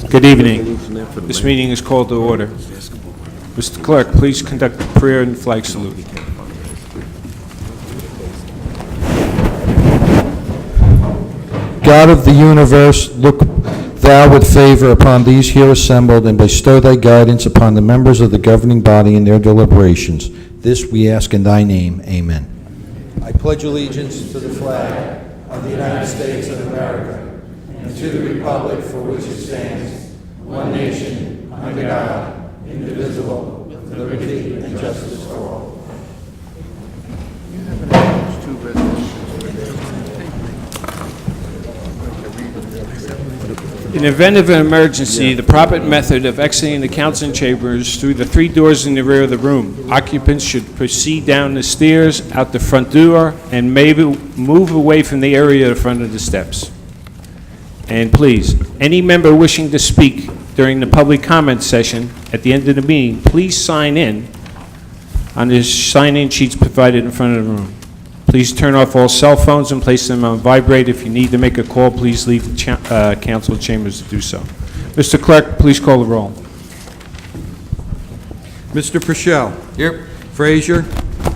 Good evening. This meeting is called to order. Mr. Clerk, please conduct the prayer and flag salute. God of the universe, look thou with favor upon these here assembled, and bestow thy guidance upon the members of the governing body in their deliberations. This we ask in thy name. Amen. I pledge allegiance to the flag of the United States of America and to the republic for which it stands, one nation, under God, indivisible, with liberty and justice for all. In the event of an emergency, the proper method of exiting the council chamber is through the 3 doors in the rear of the room. Occupants should proceed down the stairs, out the front door, and maybe move away from the area at the front of the steps. And please, any member wishing to speak during the public comment session at the end of the meeting, please sign in on the sign-in sheets provided in front of the room. Please turn off all cell phones and place them on vibrate. If you need to make a call, please leave the council chambers to do so. Mr. Clerk, please call the roll. Mr. Purcell. Here. Frazier.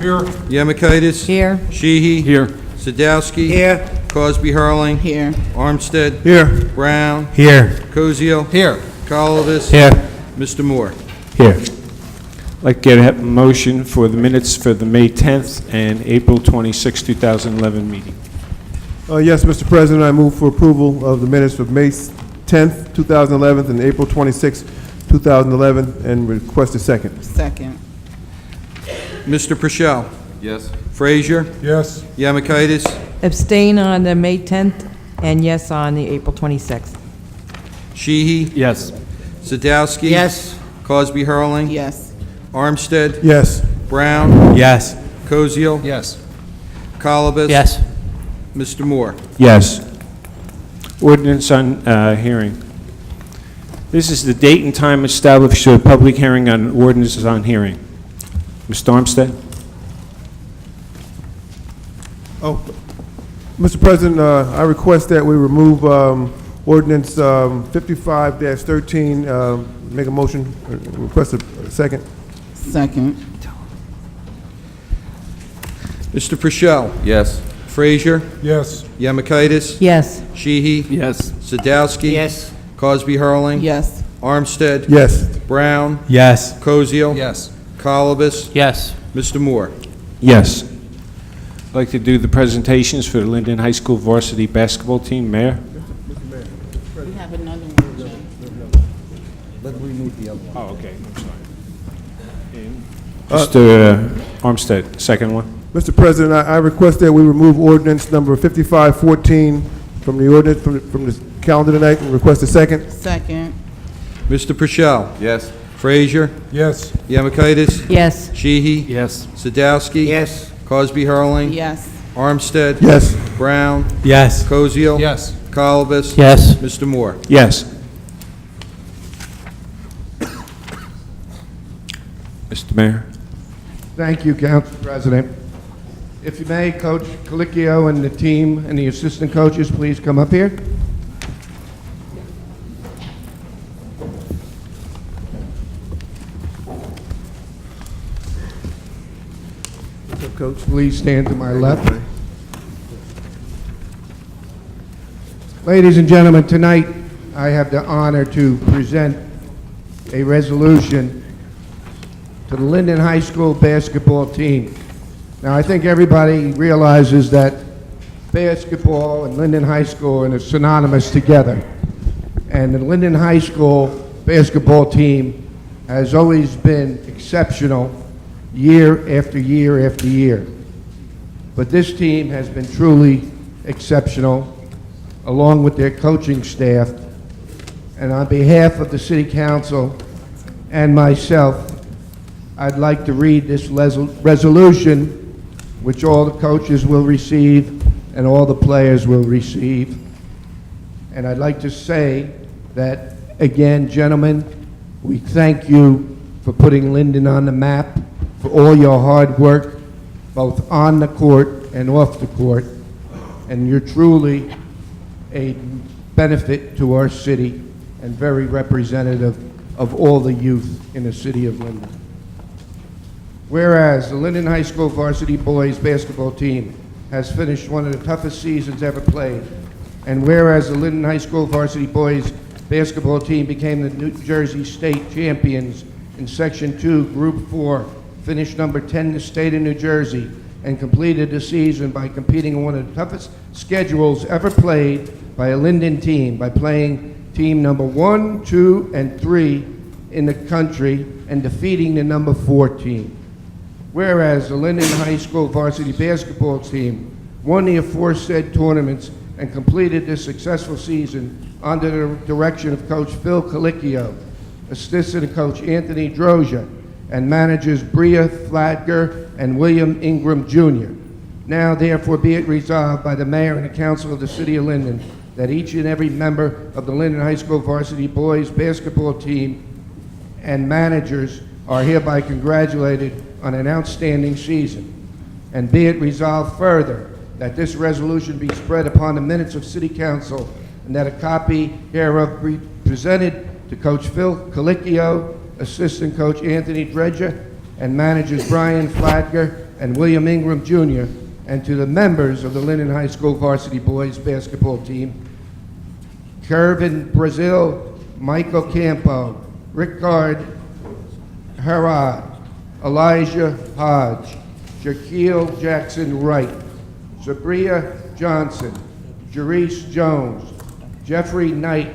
Here. Yemakaitis. Here. Sheehy. Here. Sadowski. Here. Cosby Hurling. Here. Armstead. Here. Brown. Here. Koziel. Here. Colvis. Here. Mr. Moore. Here. I'd like to get a motion for the minutes for the May 10th and April 26, 2011 meeting. Yes, Mr. President, I move for approval of the minutes of May 10th, 2011, and April 26th, 2011, and request a second. Second. Mr. Purcell. Yes. Frazier. Yes. Yemakaitis. Abstain on the May 10th and yes on the April 26th. Sheehy. Yes. Sadowski. Yes. Cosby Hurling. Yes. Armstead. Yes. Brown. Yes. Koziel. Yes. Colvis. Yes. Mr. Moore. Yes. Ordinance on hearing. This is the date and time established for a public hearing on ordinances on hearing. Mr. Armstead? Oh, Mr. President, I request that we remove ordinance 55-13. Make a motion, request a second. Second. Mr. Purcell. Yes. Frazier. Yes. Yemakaitis. Yes. Sheehy. Yes. Sadowski. Yes. Cosby Hurling. Yes. Armstead. Yes. Brown. Yes. Koziel. Yes. Colvis. Yes. Mr. Moore. Yes. I'd like to do the presentations for the Linden High School varsity basketball team. Mayor? We have another one. Let me remove the other one. Oh, okay. I'm sorry. Mr. Armstead, second one. Mr. President, I request that we remove ordinance number 55-14 from the ordinance, from the calendar tonight, and request a second. Second. Mr. Purcell. Yes. Frazier. Yes. Yemakaitis. Yes. Sheehy. Yes. Sadowski. Yes. Cosby Hurling. Yes. Armstead. Yes. Brown. Yes. Koziel. Yes. Colvis. Yes. Mr. Moore. Yes. Mr. Mayor? Thank you, Council President. If you may, Coach Colicchio and the team and the assistant coaches, please come up here. What's up, Coach? Please stand to my left. Ladies and gentlemen, tonight I have the honor to present a resolution to the Linden High School basketball team. Now, I think everybody realizes that basketball and Linden High School are synonymous together. And the Linden High School basketball team has always been exceptional year after year after year. But this team has been truly exceptional, along with their coaching staff. And on behalf of the City Council and myself, I'd like to read this resolution, which all the coaches will receive and all the players will receive. And I'd like to say that, again, gentlemen, we thank you for putting Linden on the map, for all your hard work, both on the court and off the court. And you're truly a benefit to our city and very representative of all the youth in the city of Linden. Whereas the Linden High School varsity boys basketball team has finished one of the toughest seasons ever played, and whereas the Linden High School varsity boys basketball team became the New Jersey State champions in Section 2, Group 4, finished number 10 in the state of New Jersey, and completed the season by competing in one of the toughest schedules ever played by a Linden team, by playing team number 1, 2, and 3 in the country and defeating the number 4 team. Whereas the Linden High School varsity basketball team won the aforesaid tournaments and completed this successful season under the direction of Coach Phil Colicchio, assistant coach Anthony Droja, and managers Bria Fladger and William Ingram Jr. Now, therefore, be it resolved by the mayor and the council of the city of Linden that each and every member of the Linden High School varsity boys basketball team and managers are hereby congratulated on an outstanding season. And be it resolved further that this resolution be spread upon the minutes of city council and that a copy hereof be presented to Coach Phil Colicchio, assistant coach Anthony Dredger, and managers Brian Fladger and William Ingram Jr., and to the members of the Linden High School varsity boys basketball team, Kervin Brazil, Michael Campo, Rickard Herod, Elijah Hodge, Shaquille Jackson Wright, Sabria Johnson, Jerice Jones, Jeffrey Knight,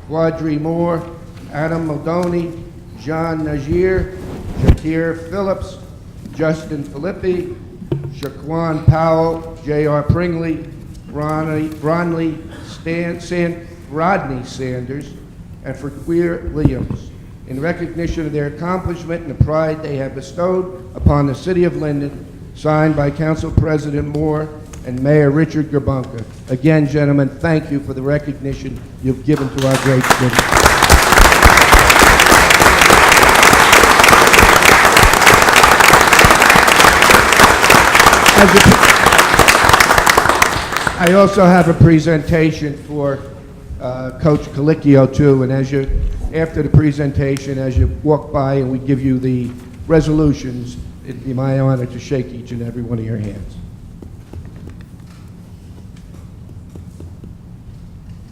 Quadri Moore, Adam Modoni, John Najir, Shakir Phillips, Justin Filippi, Shaquan Powell, J.R. Pringley, Rodney Sanders, and for Queer Williams, in recognition of their accomplishment and the pride they have bestowed upon the city of Linden, signed by Council President Moore and Mayor Richard Gerbunka. Again, gentlemen, thank you for the recognition you've given to our great city. I also have a presentation for Coach Colicchio too, and after the presentation, as you walk by and we give you the resolutions, it'd be my honor to shake each and every one of your hands.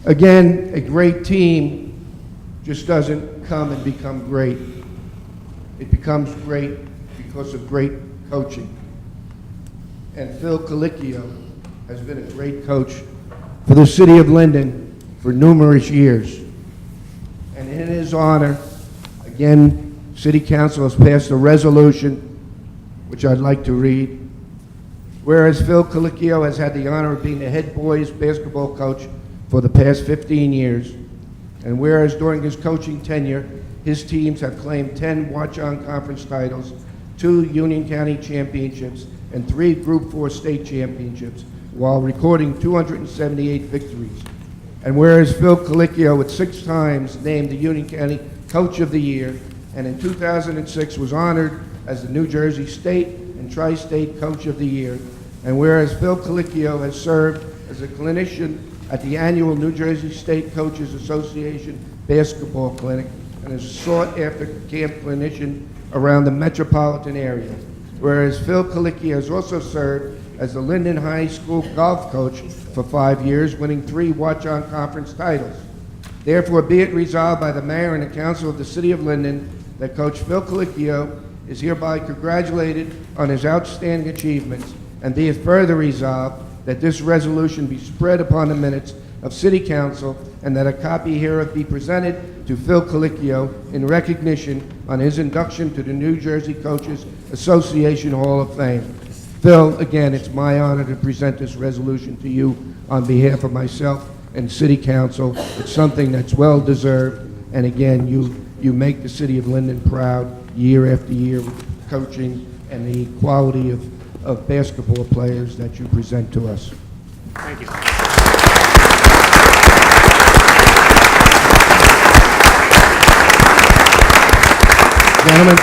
Again, a great team just doesn't come and become great. It becomes great because of great coaching. And Phil Colicchio has been a great coach for the city of Linden for numerous years. And in his honor, again, City Council has passed a resolution, which I'd like to read. Whereas Phil Colicchio has had the honor of being the head boys basketball coach for the past 15 years, and whereas during his coaching tenure, his teams have claimed 10 Watch-On Conference titles, 2 Union County championships, and 3 Group 4 state championships, while recording 278 victories. And whereas Phil Colicchio was 6 times named the Union County Coach of the Year, and in 2006 was honored as the New Jersey State and Tri-State Coach of the Year, and whereas Phil Colicchio has served as a clinician at the annual New Jersey State Coaches Association basketball clinic and is a sought-after camp clinician around the metropolitan area, whereas Phil Colicchio has also served as the Linden High School golf coach for 5 years, winning 3 Watch-On Conference titles. Therefore, be it resolved by the mayor and the council of the city of Linden that Coach Phil Colicchio is hereby congratulated on his outstanding achievements, and be it further resolved that this resolution be spread upon the minutes of City Council, and that a copy hereof be presented to Phil Colicchio in recognition on his induction to the New Jersey Coaches Association Hall of Fame. Phil, again, it's my honor to present this resolution to you on behalf of myself and City Council. It's something that's well-deserved, and again, you make the city of Linden proud year after year with coaching and the quality of basketball players that you present to us. Thank you. Gentlemen,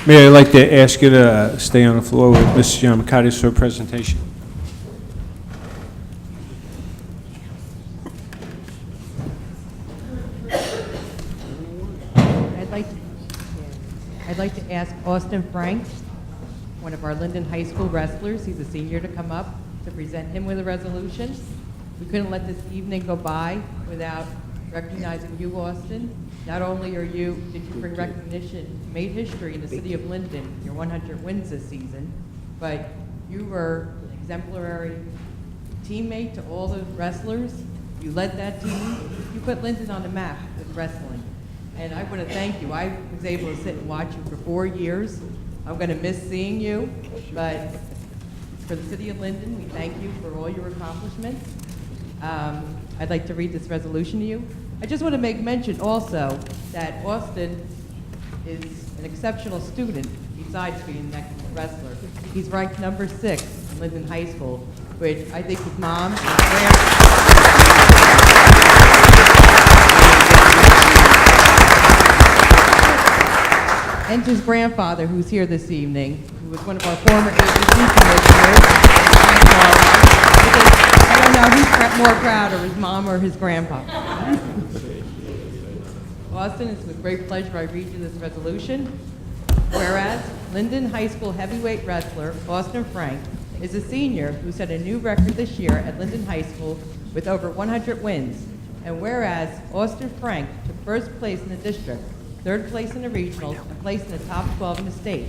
Mayor, I'd like to ask you to stay on the floor with Mrs. Yamakaitis for a presentation. I'd like to ask Austin Frank, one of our Linden High School wrestlers, he's a senior, to come up to present him with a resolution. We couldn't let this evening go by without recognizing you, Austin. Not only did you bring recognition, made history in the city of Linden, your 100 wins this season, but you were an exemplary teammate to all the wrestlers. You led that team. You put Linden on the map with wrestling. And I want to thank you. I was able to sit and watch you for 4 years. I'm going to miss seeing you, but for the city of Linden, we thank you for all your accomplishments. I'd like to read this resolution to you. I just want to make mention also that Austin is an exceptional student besides being an excellent wrestler. He's ranked number 6 in Linden High School, which I think his mom and his grandfather, who's here this evening, who was one of our former ABC commissioners. I don't know who's more proud, or his mom or his grandpa. Austin, it's with great pleasure I read you this resolution. Whereas Linden High School heavyweight wrestler Austin Frank is a senior who set a new record this year at Linden High School with over 100 wins. And whereas Austin Frank took first place in the district, third place in the regionals, and placed in the top 12 in the state.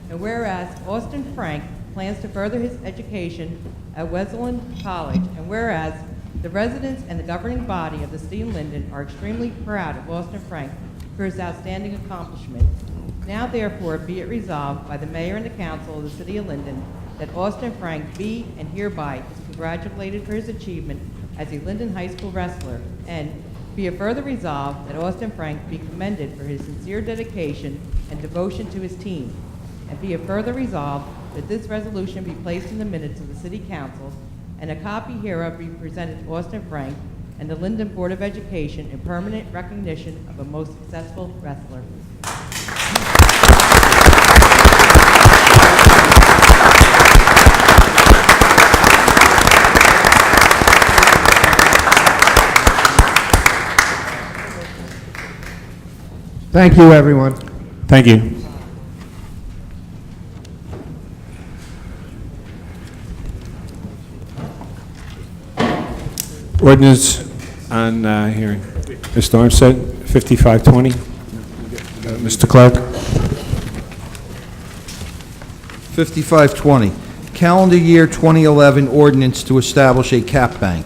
And whereas Austin Frank plans to further his education at Wesleyan College, and whereas the residents and the governing body of the city of Linden are extremely proud of Austin Frank for his outstanding accomplishment. Now therefore be it resolved by the mayor and the council of the city of Linden that Austin Frank be and hereby is congratulated for his achievement as a Linden High School wrestler, and be it further resolved that Austin Frank be commended for his sincere dedication and devotion to his team, and be it further resolved that this resolution be placed in the minutes of the City Council, and a copy hereof be presented to Austin Frank and the Linden Board of Education in permanent recognition of a most successful wrestler. Thank you, everyone. Thank you. Ordinance on hearing. Mr. Armstead, 5520. Mr. Clerk. 5520, calendar year 2011 ordinance to establish a cap bank.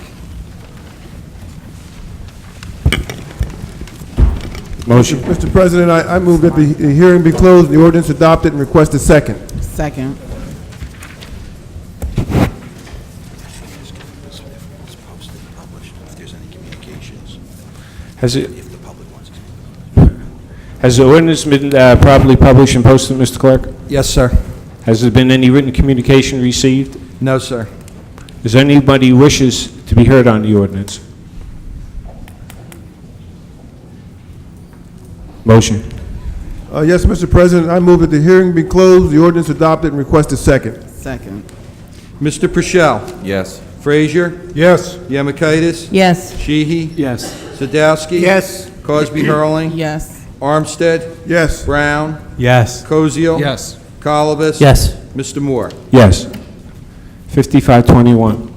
Motion. Mr. President, I move that the hearing be closed, the ordinance adopted, and request a second. Second. Has the ordinance been properly published and posted, Mr. Clerk? Yes, sir. Has there been any written communication received? No, sir. Is there anybody who wishes to be heard on the ordinance? Motion. Yes, Mr. President, I move that the hearing be closed, the ordinance adopted, and request a second. Second. Mr. Purcell. Yes. Frazier. Yes. Yamakaitis. Yes. Sheehy. Yes. Sadowski. Yes. Cosby Hurling. Yes. Armstead. Yes. Brown. Yes. Koziel. Yes. Colibus. Yes. Mr. Moore. Yes. 5521.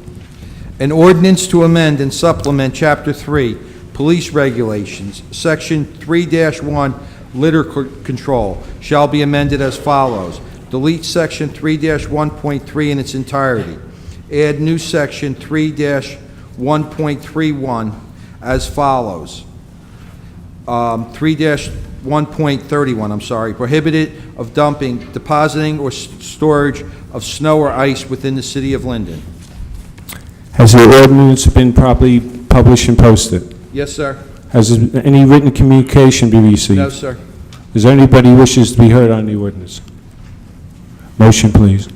An ordinance to amend and supplement Chapter 3, Police Regulations, Section 3-1, Litter Control, shall be amended as follows. Delete Section 3-1.3 in its entirety. Add new Section 3-1.31 as follows. 3-1.31, prohibited of dumping, depositing, or storage of snow or ice within the city of Linden. Has the ordinance been properly published and posted? Yes, sir. Has any written communication been received? No, sir. Is there anybody who wishes to be heard on the ordinance? Motion, please.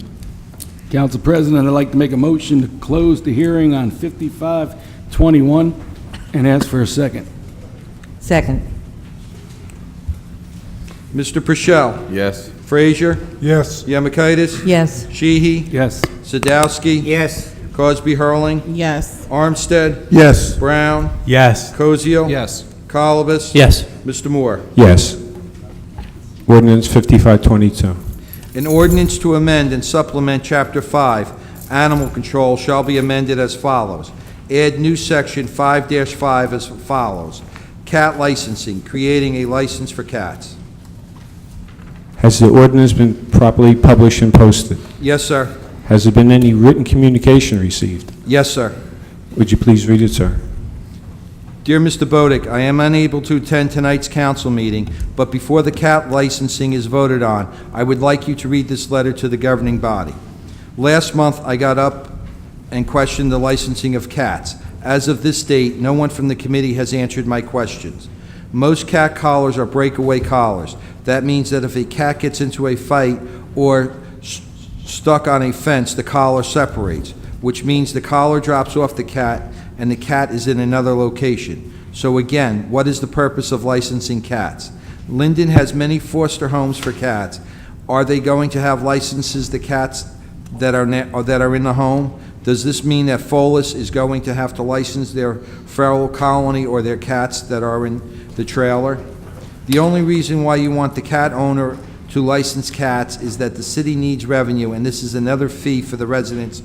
Council President, I'd like to make a motion to close the hearing on 5521 and ask for a second. Second. Mr. Purcell. Yes. Frazier, Yes. Yemakaitis, Yes. Sheehy, Yes. Sadowski, Yes. Cosby Hurling, Yes. Armstead, Yes. Brown, Yes. Kozio. Yes. Colibus. Yes. Mr. Moore. Yes. Ordinance 5522. An ordinance to amend and supplement Chapter 5, Animal Control shall be amended as follows. Add new Section 5-5 as follows. Cat licensing, creating a license for cats. Has the ordinance been properly published and posted? Yes, sir. Has there been any written communication received? Yes, sir. Would you please read it, sir? Dear Mr. Bodick, I am unable to attend tonight's council meeting, but before the cat licensing is voted on, I would like you to read this letter to the governing body. Last month, I got up and questioned the licensing of cats. As of this date, no one from the committee has answered my questions. Most cat collars are breakaway collars. That means that if a cat gets into a fight or stuck on a fence, the collar separates, which means the collar drops off the cat and the cat is in another location. So again, what is the purpose of licensing cats? Linden has many foster homes for cats. Are they going to have licenses the cats that are in the home? Does this mean that Folis is going to have to license their feral colony or their cats that are in the trailer? The only reason why you want the cat owner to license cats is that the city needs revenue, and this is another fee for the residents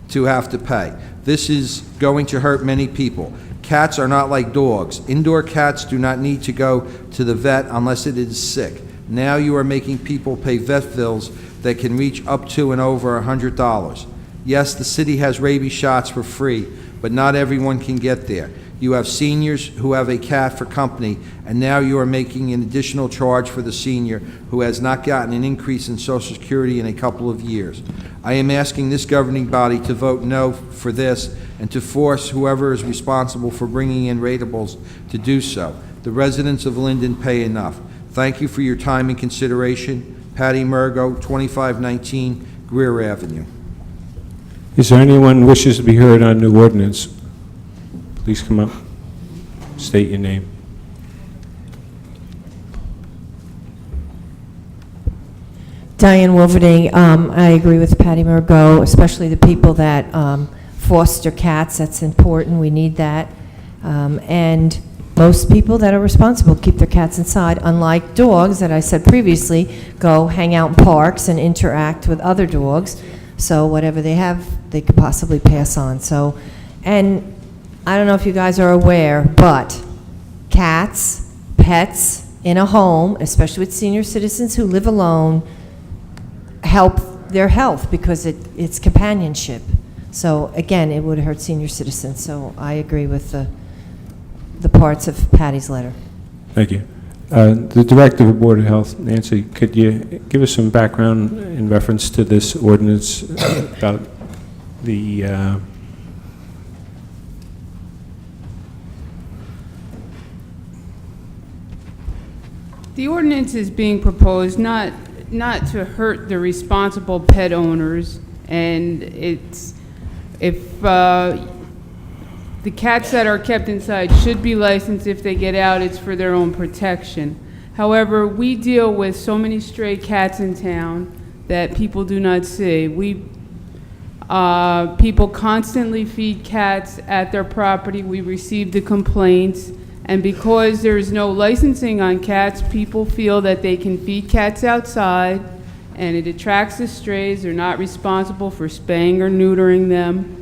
to have to pay. This is going to hurt many people. Cats are not like dogs. Indoor cats do not need to go to the vet unless it is sick. Now you are making people pay vet bills that can reach up to and over $100. Yes, the city has rabies shots for free, but not everyone can get there. You have seniors who have a cat for company, and now you are making an additional charge for the senior who has not gotten an increase in Social Security in a couple of years. I am asking this governing body to vote no for this and to force whoever is responsible for bringing in ratables to do so. The residents of Linden pay enough. Thank you for your time and consideration. Patty Murgo, 2519 Greer Avenue. Is there anyone who wishes to be heard on new ordinance? Please come up. State your name. Diane Wolverding, I agree with Patty Murgo, especially the people that foster cats. That's important. We need that. And most people that are responsible keep their cats inside, unlike dogs that I said previously go hang out in parks and interact with other dogs. So whatever they have, they could possibly pass on. So, and I don't know if you guys are aware, but cats, pets in a home, especially with senior citizens who live alone, help their health because it's companionship. So again, it would hurt senior citizens. So I agree with the parts of Patty's letter. Thank you. The Director of Board of Health, Nancy, could you give us some background in reference to this ordinance about the The ordinance is being proposed not to hurt the responsible pet owners, and it's, if the cats that are kept inside should be licensed. If they get out, it's for their own protection. However, we deal with so many stray cats in town that people do not see. People constantly feed cats at their property. We receive the complaints. And because there's no licensing on cats, people feel that they can feed cats outside, and it attracts the strays. They're not responsible for spaying or neutering them.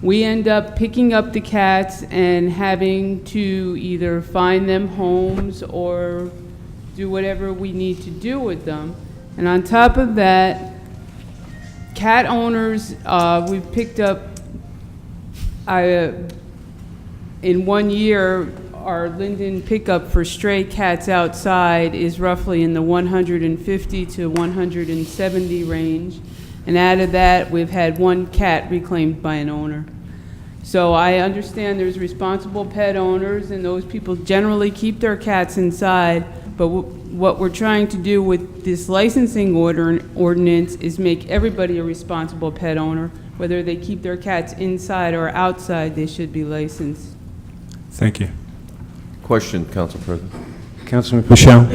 We end up picking up the cats and having to either find them homes or do whatever we need to do with them. And on top of that, cat owners, we've picked up, in 1 year, our Linden pickup for stray cats outside is roughly in the 150 to 170 range. And out of that, we've had one cat reclaimed by an owner. So I understand there's responsible pet owners, and those people generally keep their cats inside. But what we're trying to do with this licensing ordinance is make everybody a responsible pet owner. Whether they keep their cats inside or outside, they should be licensed. Thank you. Question, Council President. Councilman Pichelle.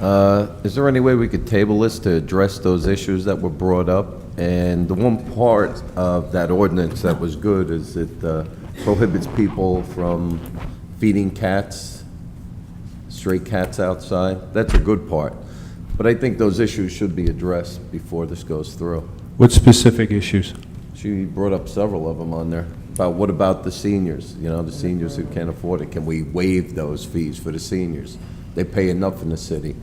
Is there any way we could table this to address those issues that were brought up? And the one part of that ordinance that was good is it prohibits people from feeding cats, stray cats outside. That's a good part. But I think those issues should be addressed before this goes through. What specific issues? She brought up several of them on there. About what about the seniors? You know, the seniors who can't afford it. Can we waive those fees for the seniors? They pay enough in the city.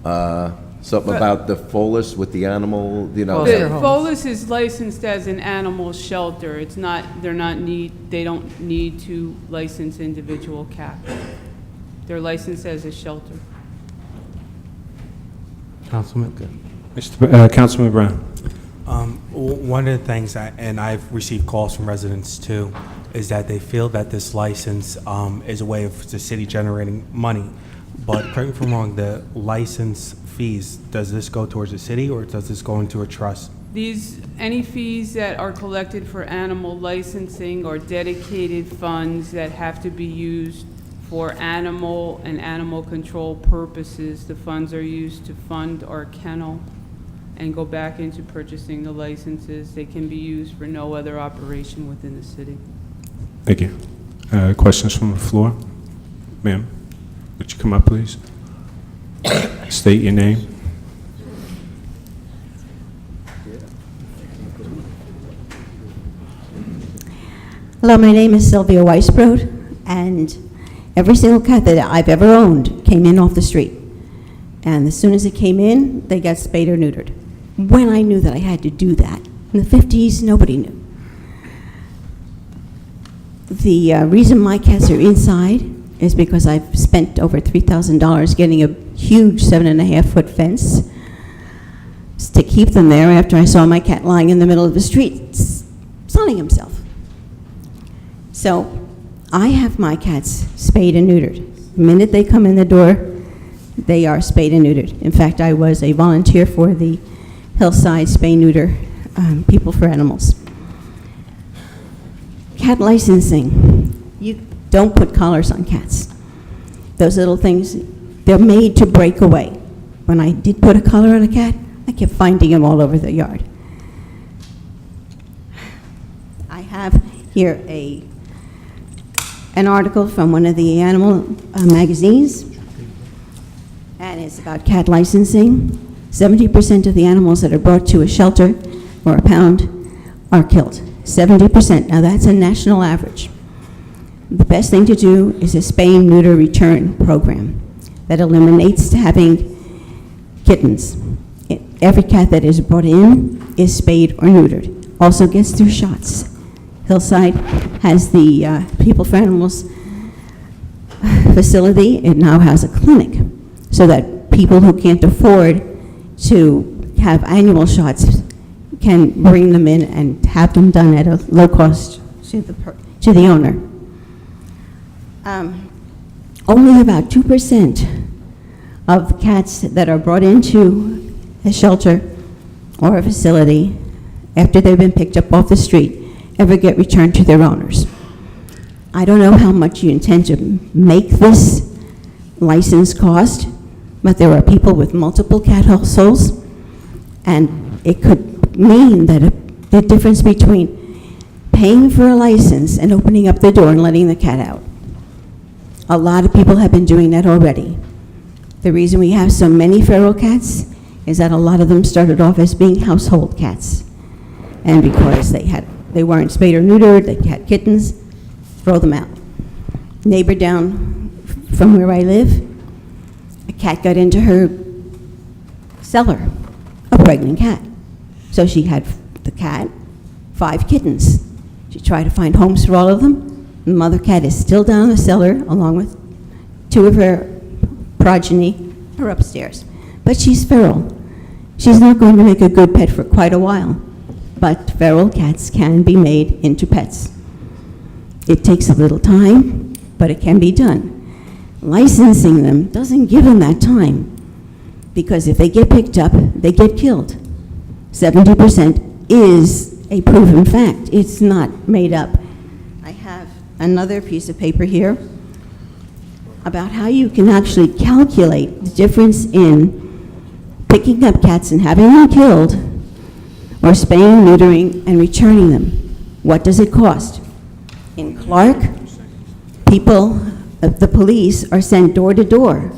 Something about the Follis with the animal, you know. The Follis is licensed as an animal shelter. It's not, they don't need to license individual cats. They're licensed as a shelter. Councilman? Councilman Brown. One of the things, and I've received calls from residents too, is that they feel that this license is a way of the city generating money. But correct me if I'm wrong, the license fees, does this go towards the city or does this go into a trust? Any fees that are collected for animal licensing are dedicated funds that have to be used for animal and animal control purposes. The funds are used to fund our kennel and go back into purchasing the licenses. They can be used for no other operation within the city. Thank you. Questions from the floor? Ma'am, would you come up, please? State your name. Hello, my name is Sylvia Weisbrod, and every single cat that I've ever owned came in off the street. And as soon as it came in, they got spayed or neutered. When I knew that I had to do that, in the 50s, nobody knew. The reason my cats are inside is because I've spent over $3,000 getting a huge 7.5-foot fence to keep them there after I saw my cat lying in the middle of the street, sunning himself. So I have my cats spayed and neutered. The minute they come in the door, they are spayed and neutered. In fact, I was a volunteer for the Hillside Spay-Neuter People for Animals. Cat licensing. You don't put collars on cats. Those little things, they're made to break away. When I did put a collar on a cat, I kept finding him all over the yard. I have here an article from one of the animal magazines, and it's about cat licensing. 70% of the animals that are brought to a shelter or a pound are killed. 70%. Now that's a national average. The best thing to do is a spay and neuter return program that eliminates having kittens. Every cat that is brought in is spayed or neutered. Also gets their shots. Hillside has the People for Animals facility. It now has a clinic so that people who can't afford to have annual shots can bring them in and have them done at a low cost to the owner. Only about 2% of the cats that are brought into a shelter or a facility after they've been picked up off the street ever get returned to their owners. I don't know how much you intend to make this license cost, but there are people with multiple cat households, and it could mean that the difference between paying for a license and opening up the door and letting the cat out. A lot of people have been doing that already. The reason we have so many feral cats is that a lot of them started off as being household cats. And because they weren't spayed or neutered, they had kittens, throw them out. Neighbor down from where I live, a cat got into her cellar, a pregnant cat. So she had the cat, 5 kittens. She tried to find homes for all of them. The mother cat is still down in the cellar, along with 2 of her progeny are upstairs. But she's feral. She's not going to make a good pet for quite a while. But feral cats can be made into pets. It takes a little time, but it can be done. Licensing them doesn't give them that time, because if they get picked up, they get killed. 70% is a proven fact. It's not made up. I have another piece of paper here about how you can actually calculate the difference in picking up cats and having them killed, or spaying, neutering, and returning them. What does it cost? In Clark, people, the police are sent door to door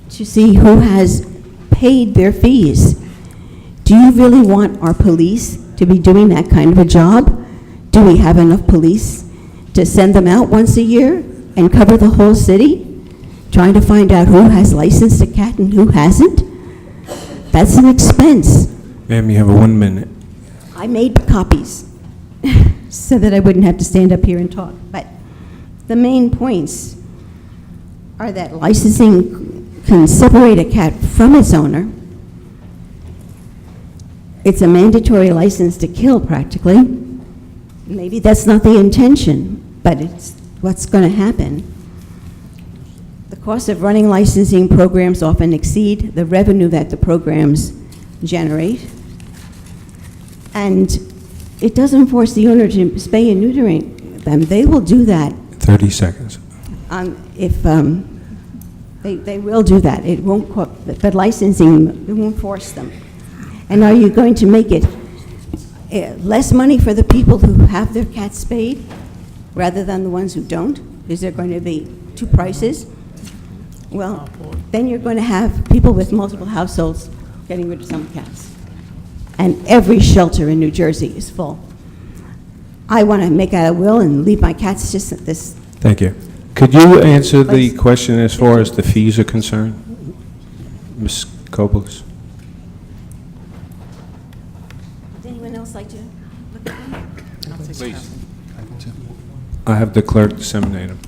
to see who has paid their fees. Do you really want our police to be doing that kind of a job? Do we have enough police to send them out once a year and cover the whole city, trying to find out who has licensed a cat and who hasn't? That's an expense. Ma'am, you have 1 minute. I made copies so that I wouldn't have to stand up here and talk. But the main points are that licensing can separate a cat from its owner. It's a mandatory license to kill, practically. Maybe that's not the intention, but it's what's going to happen. The cost of running licensing programs often exceed the revenue that the programs generate. And it doesn't force the owner to spay and neutering them. They will do that. 30 seconds. If they will do that. It won't, but licensing, it won't force them. And are you going to make it less money for the people who have their cats spayed rather than the ones who don't? Is there going to be two prices? Well, then you're going to have people with multiple households getting rid of some cats. And every shelter in New Jersey is full. I want to make out a will and leave my cats just at this. Thank you. Could you answer the Please. question as far as the fees are concerned? Ms. Copeland? Would anyone else like to look at them? Please. I have the clerk disseminate them.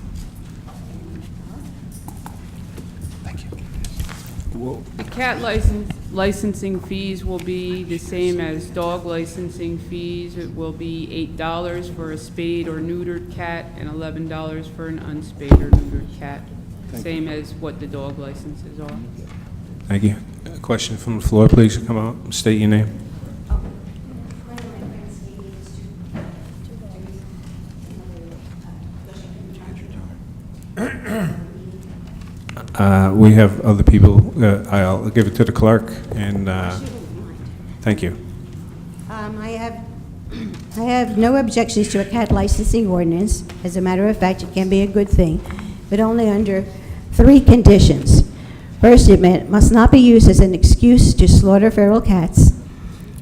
The cat licensing fees will be the same as dog licensing fees. It will be $8 for a spayed or neutered cat and $11 for an unspayed or neutered cat, same as what the dog licenses are. Thank you. A question from the floor, please. Come out, state your name. We have other people. I'll give it to the clerk, and thank you. I have no objections to a cat licensing ordinance. As a matter of fact, it can be a good thing, but only under 3 conditions. First, it must not be used as an excuse to slaughter feral cats.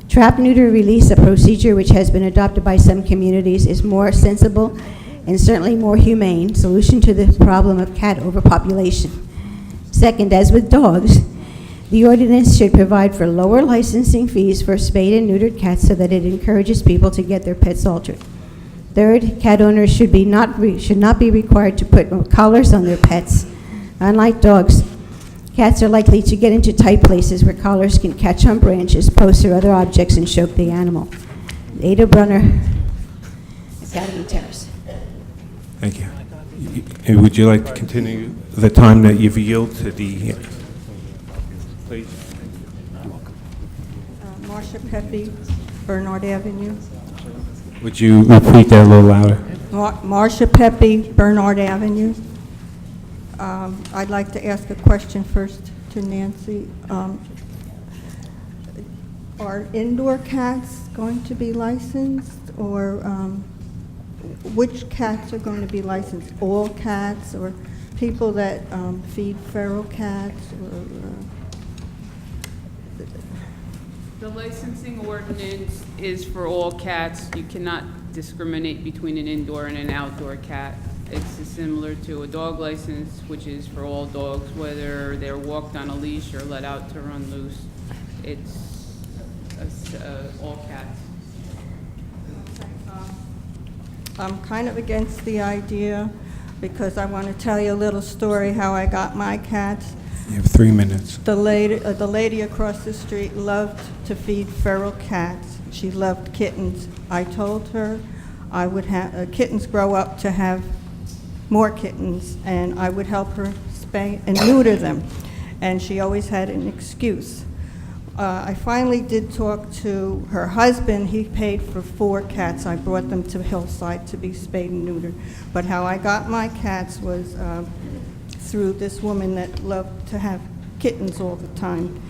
Trap, neuter, release, a procedure which has been adopted by some communities, is more sensible and certainly more humane solution to the problem of cat overpopulation. Second, as with dogs, the ordinance should provide for lower licensing fees for spayed and neutered cats so that it encourages people to get their pets altered. Third, cat owners should not be required to put collars on their pets. Unlike dogs, cats are likely to get into tight places where collars can catch on branches, posts, or other objects and choke the animal. Ada Brunner, Academy Terrace. Thank you. Would you like to continue the time that you've yielded to the... Please. Marcia Pepe, Bernard Avenue. Would you repeat that a little louder? Marcia Pepe, Bernard Avenue. I'd like to ask a question first to Nancy. Are indoor cats going to be licensed, or which cats are going to be licensed? All cats, or people that feed feral cats? The licensing ordinance is for all cats. You cannot discriminate between an indoor and an outdoor cat. It's similar to a dog license, which is for all dogs, whether they're walked on a leash or let out to run loose. It's all cats. I'm kind of against the idea because I want to tell you a little story how I got my cats. You have 3 minutes. The lady across the street loved to feed feral cats. She loved kittens. I told her I would have kittens grow up to have more kittens, and I would help her spay and neuter them. And she always had an excuse. I finally did talk to her husband. He paid for 4 cats. I brought them to Hillside to be spayed and neutered. But how I got my cats was through this woman that loved to have kittens all the time.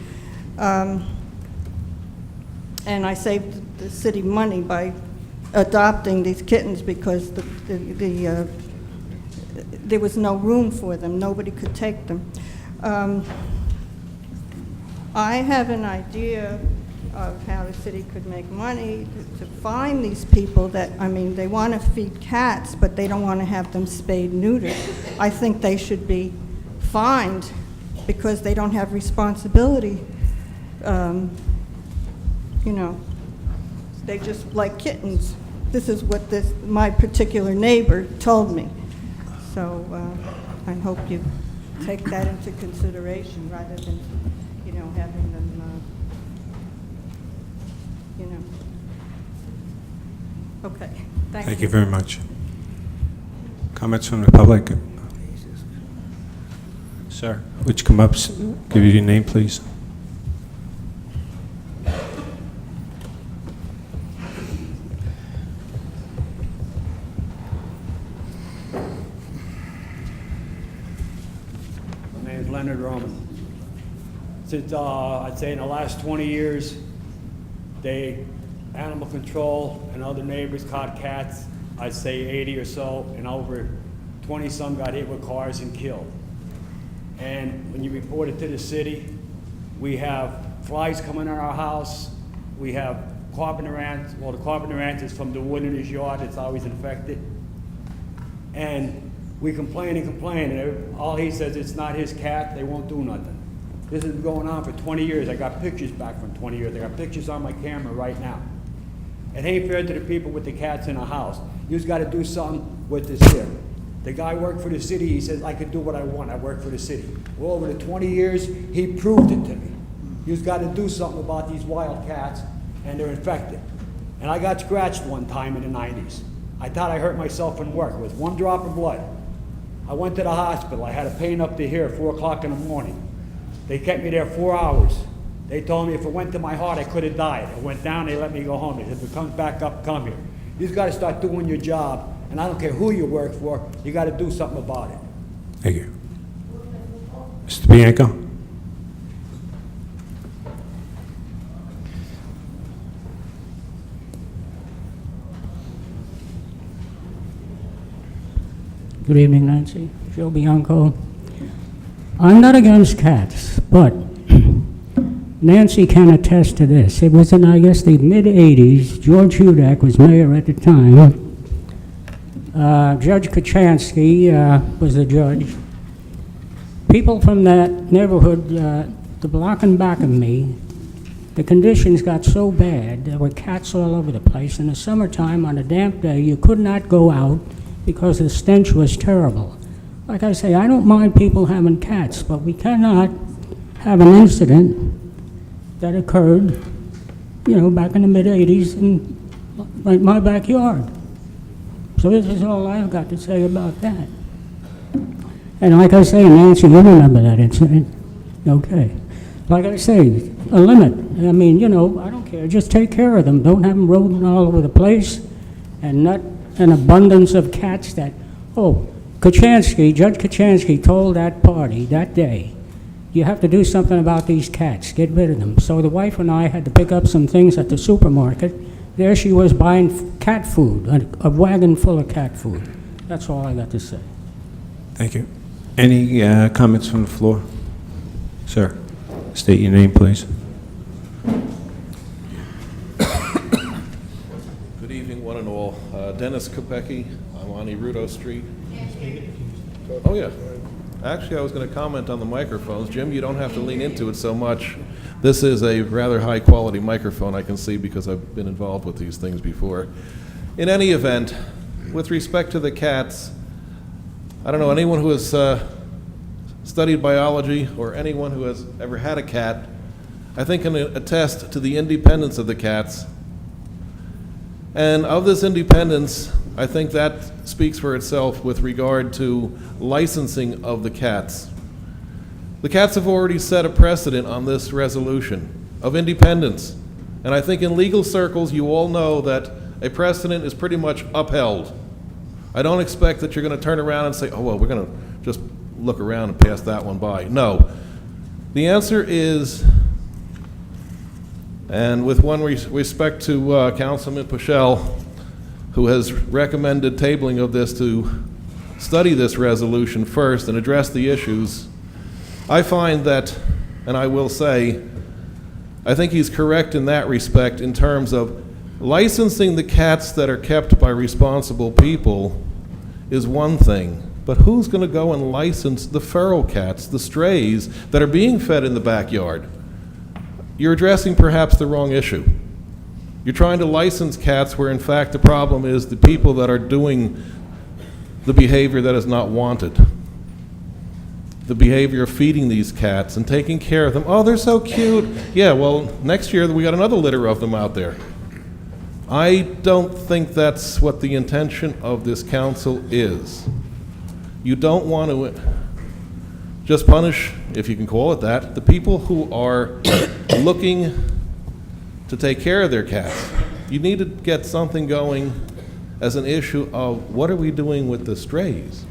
And I saved the city money by adopting these kittens because there was no room for them. Nobody could take them. I have an idea of how the city could make money to find these people that, I mean, they want to feed cats, but they don't want to have them spayed, neutered. I think they should be fined because they don't have responsibility. You know, they just like kittens. This is what my particular neighbor told me. So I hope you take that into consideration rather than, you know, having them, you know. Okay, thank you. Thank you very much. Comments from the public? Sir, would you come up, give you your name, please? My name is Leonard Roman. Since, I'd say in the last 20 years, animal control and other neighbors caught cats, I'd say 80 or so, and over 20-some got hit with cars and killed. And when you report it to the city, we have flies coming in our house, we have carpenter ants. Well, the carpenter ant is from the wood in his yard, it's always infected. And we complain and complain, and all he says, it's not his cat, they won't do nothing. This has been going on for 20 years. I got pictures back from 20 years. I got pictures on my camera right now. It ain't fair to the people with the cats in the house. You've got to do something with this here. The guy worked for the city. He says, I can do what I want. I work for the city. Well, over the 20 years, he proved it to me. You've got to do something about these wild cats, and they're infected. And I got scratched one time in the 90s. I thought I hurt myself in work with one drop of blood. I went to the hospital. I had a pain up to here at 4 o'clock in the morning. They kept me there 4 hours. They told me if it went to my heart, I could have died. It went down, they let me go home. They said, if it comes back up, come here. You've got to start doing your job, and I don't care who you work for, you got to do something about it. Thank you. Mr. Bianco? Good evening, Nancy. Joe Bianco. I'm not against cats, but Nancy can attest to this. It was in, I guess, the mid-'80s. George Hudak was mayor at the time. Judge Kachansky was the judge. People from that neighborhood, the block and back of me, the conditions got so bad, there were cats all over the place. In the summertime, on a damp day, you could not go out because the stench was terrible. Like I say, I don't mind people having cats, but we cannot have an incident that occurred, you know, back in the mid-'80s in like my backyard. So this is all I've got to say about that. And like I say, Nancy, you remember that incident? Okay. Like I say, a limit. I mean, you know, I don't care. Just take care of them. Don't have them roaming all over the place and not an abundance of cats that, oh, Judge Kachansky told that party that day, you have to do something about these cats, get rid of them. So the wife and I had to pick up some things at the supermarket. There she was buying cat food, a wagon full of cat food. That's all I got to say. Thank you. Any comments from the floor? Sir, state your name, please. Good evening, one and all. Dennis Kopecki. I'm on Erudo Street. Oh, yeah. Actually, I was going to comment on the microphones. Jim, you don't have to lean into it so much. This is a rather high-quality microphone, I can see, because I've been involved with these things before. In any event, with respect to the cats, I don't know, anyone who has studied biology or anyone who has ever had a cat, I think can attest to the independence of the cats. And of this independence, I think that speaks for itself with regard to licensing of the cats. The cats have already set a precedent on this resolution of independence. And I think in legal circles, you all know that a precedent is pretty much upheld. I don't expect that you're going to turn around and say, oh, well, we're going to just look around and pass that one by. No. The answer is, and with one respect to Councilman Pichelle, who has recommended tabling of this to study this resolution first and address the issues, I find that, and I will say, I think he's correct in that respect in terms of licensing the cats that are kept by responsible people is one thing, but who's going to go and license the feral cats, the strays that are being fed in the backyard? You're addressing perhaps the wrong issue. You're trying to license cats where in fact the problem is the people that are doing the behavior that is not wanted. The behavior of feeding these cats and taking care of them. Oh, they're so cute. Yeah, well, next year we got another litter of them out there. I don't think that's what the intention of this council is. You don't want to just punish, if you can call it that, the people who are looking to take care of their cats. You need to get something going as an issue of what are we doing with the strays?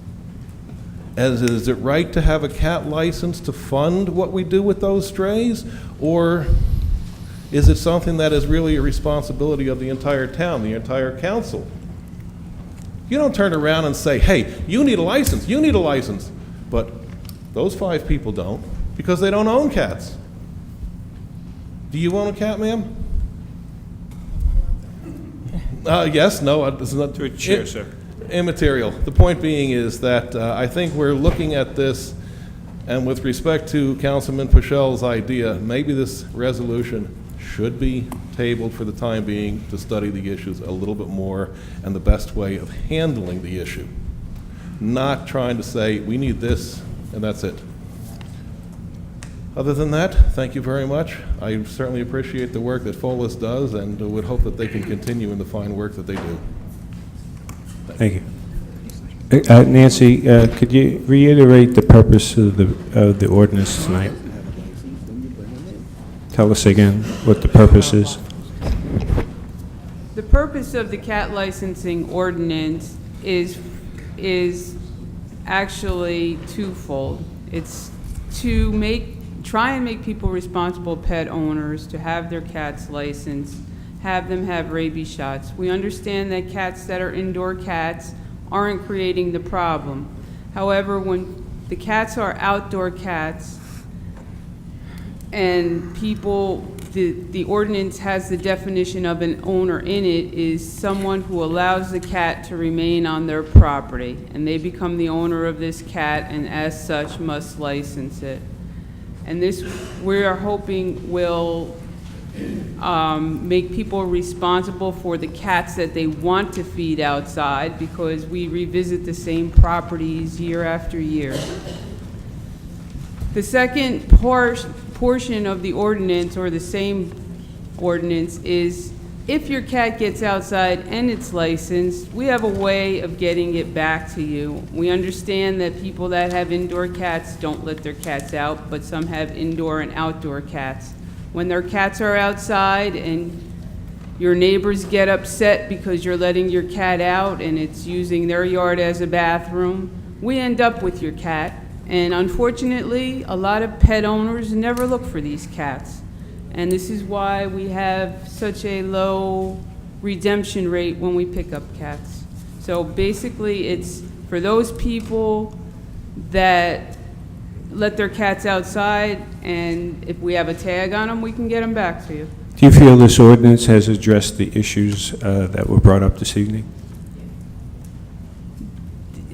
As is it right to have a cat license to fund what we do with those strays? Or is it something that is really a responsibility of the entire town, the entire council? You don't turn around and say, hey, you need a license, you need a license. But those 5 people don't, because they don't own cats. Do you own a cat, ma'am? Yes, no, it's not. To a chair, sir. Immaterial. The point being is that I think we're looking at this, and with respect to Councilman Pichelle's idea, maybe this resolution should be tabled for the time being to study the issues a little bit more and the best way of handling the issue. Not trying to say, we need this, and that's it. Other than that, thank you very much. I certainly appreciate the work that Folis does and would hope that they can continue in the fine work that they do. Thank you. Nancy, could you reiterate the purpose of the ordinance tonight? Tell us again what the purpose is. The purpose of the cat licensing ordinance is actually twofold. It's to try and make people responsible pet owners, to have their cats licensed, have them have rabies shots. We understand that cats that are indoor cats aren't creating the problem. However, when the cats are outdoor cats and the ordinance has the definition of an owner in it is someone who allows the cat to remain on their property, and they become the owner of this cat and as such must license it. And this, we are hoping, will make people responsible for the cats that they want to feed outside, because we revisit the same properties year after year. The second portion of the ordinance, or the same ordinance, is if your cat gets outside and it's licensed, we have a way of getting it back to you. We understand that people that have indoor cats don't let their cats out, but some have indoor and outdoor cats. When their cats are outside and your neighbors get upset because you're letting your cat out and it's using their yard as a bathroom, we end up with your cat. And unfortunately, a lot of pet owners never look for these cats. And this is why we have such a low redemption rate when we pick up cats. So basically, it's for those people that let their cats outside, and if we have a tag on them, we can get them back to you. Do you feel this ordinance has addressed the issues that were brought up this evening?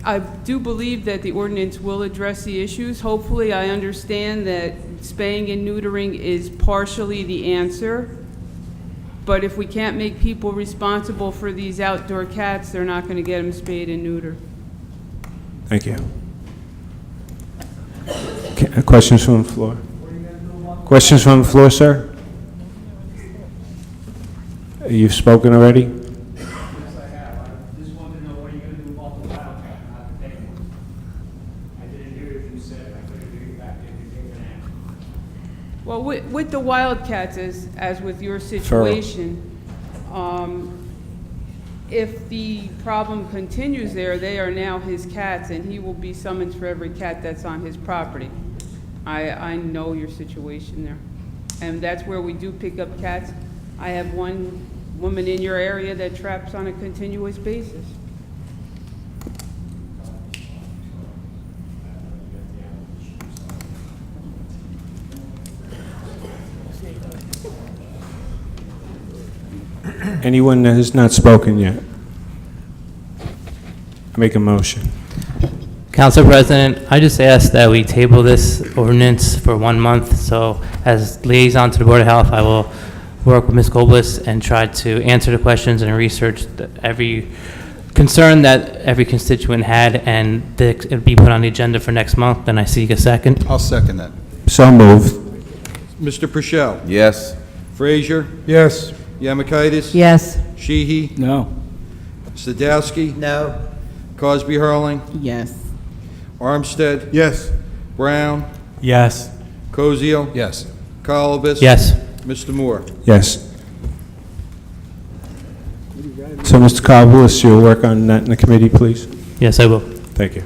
I do believe that the ordinance will address the issues. Hopefully, I understand that spaying and neutering is partially the answer, but if we can't make people responsible for these outdoor cats, they're not going to get them spayed and neutered. Thank you. Questions from the floor? Questions from the floor, sir? You've spoken already? Yes, I have. I just wanted to know what are you going to do about the wildcat, not the big one? I didn't hear if you said it. I couldn't hear you back there. You gave an answer. Well, with the wildcats, as with your situation, if the problem continues there, they are now his cats, and he will be summoned for every cat that's on his property. I know your situation there. And that's where we do pick up cats. I have one woman in your area that traps on a continuous basis. Anyone that has not spoken yet? Make a motion. Council President, I just ask that we table this ordinance for 1 month, so as liaison to the Board of Health, I will work with Ms. Goldbliss and try to answer the questions and research every concern that every constituent had, and it'll be put on the agenda for next month, and I seek a second. I'll second that. So moved. Mr. Purcell? Yes. Frazier? Yes. Yamakaitis? Yes. Sheehy? No. Sadowski? No. Cosby Hurling? Yes. Armstead? Yes. Brown? Yes. Koziel? Yes. Colobus? Yes. Mr. Moore? Yes. So, Mr. Carl-Willis, you'll work on that in the committee, please? Yes, I will. Thank you.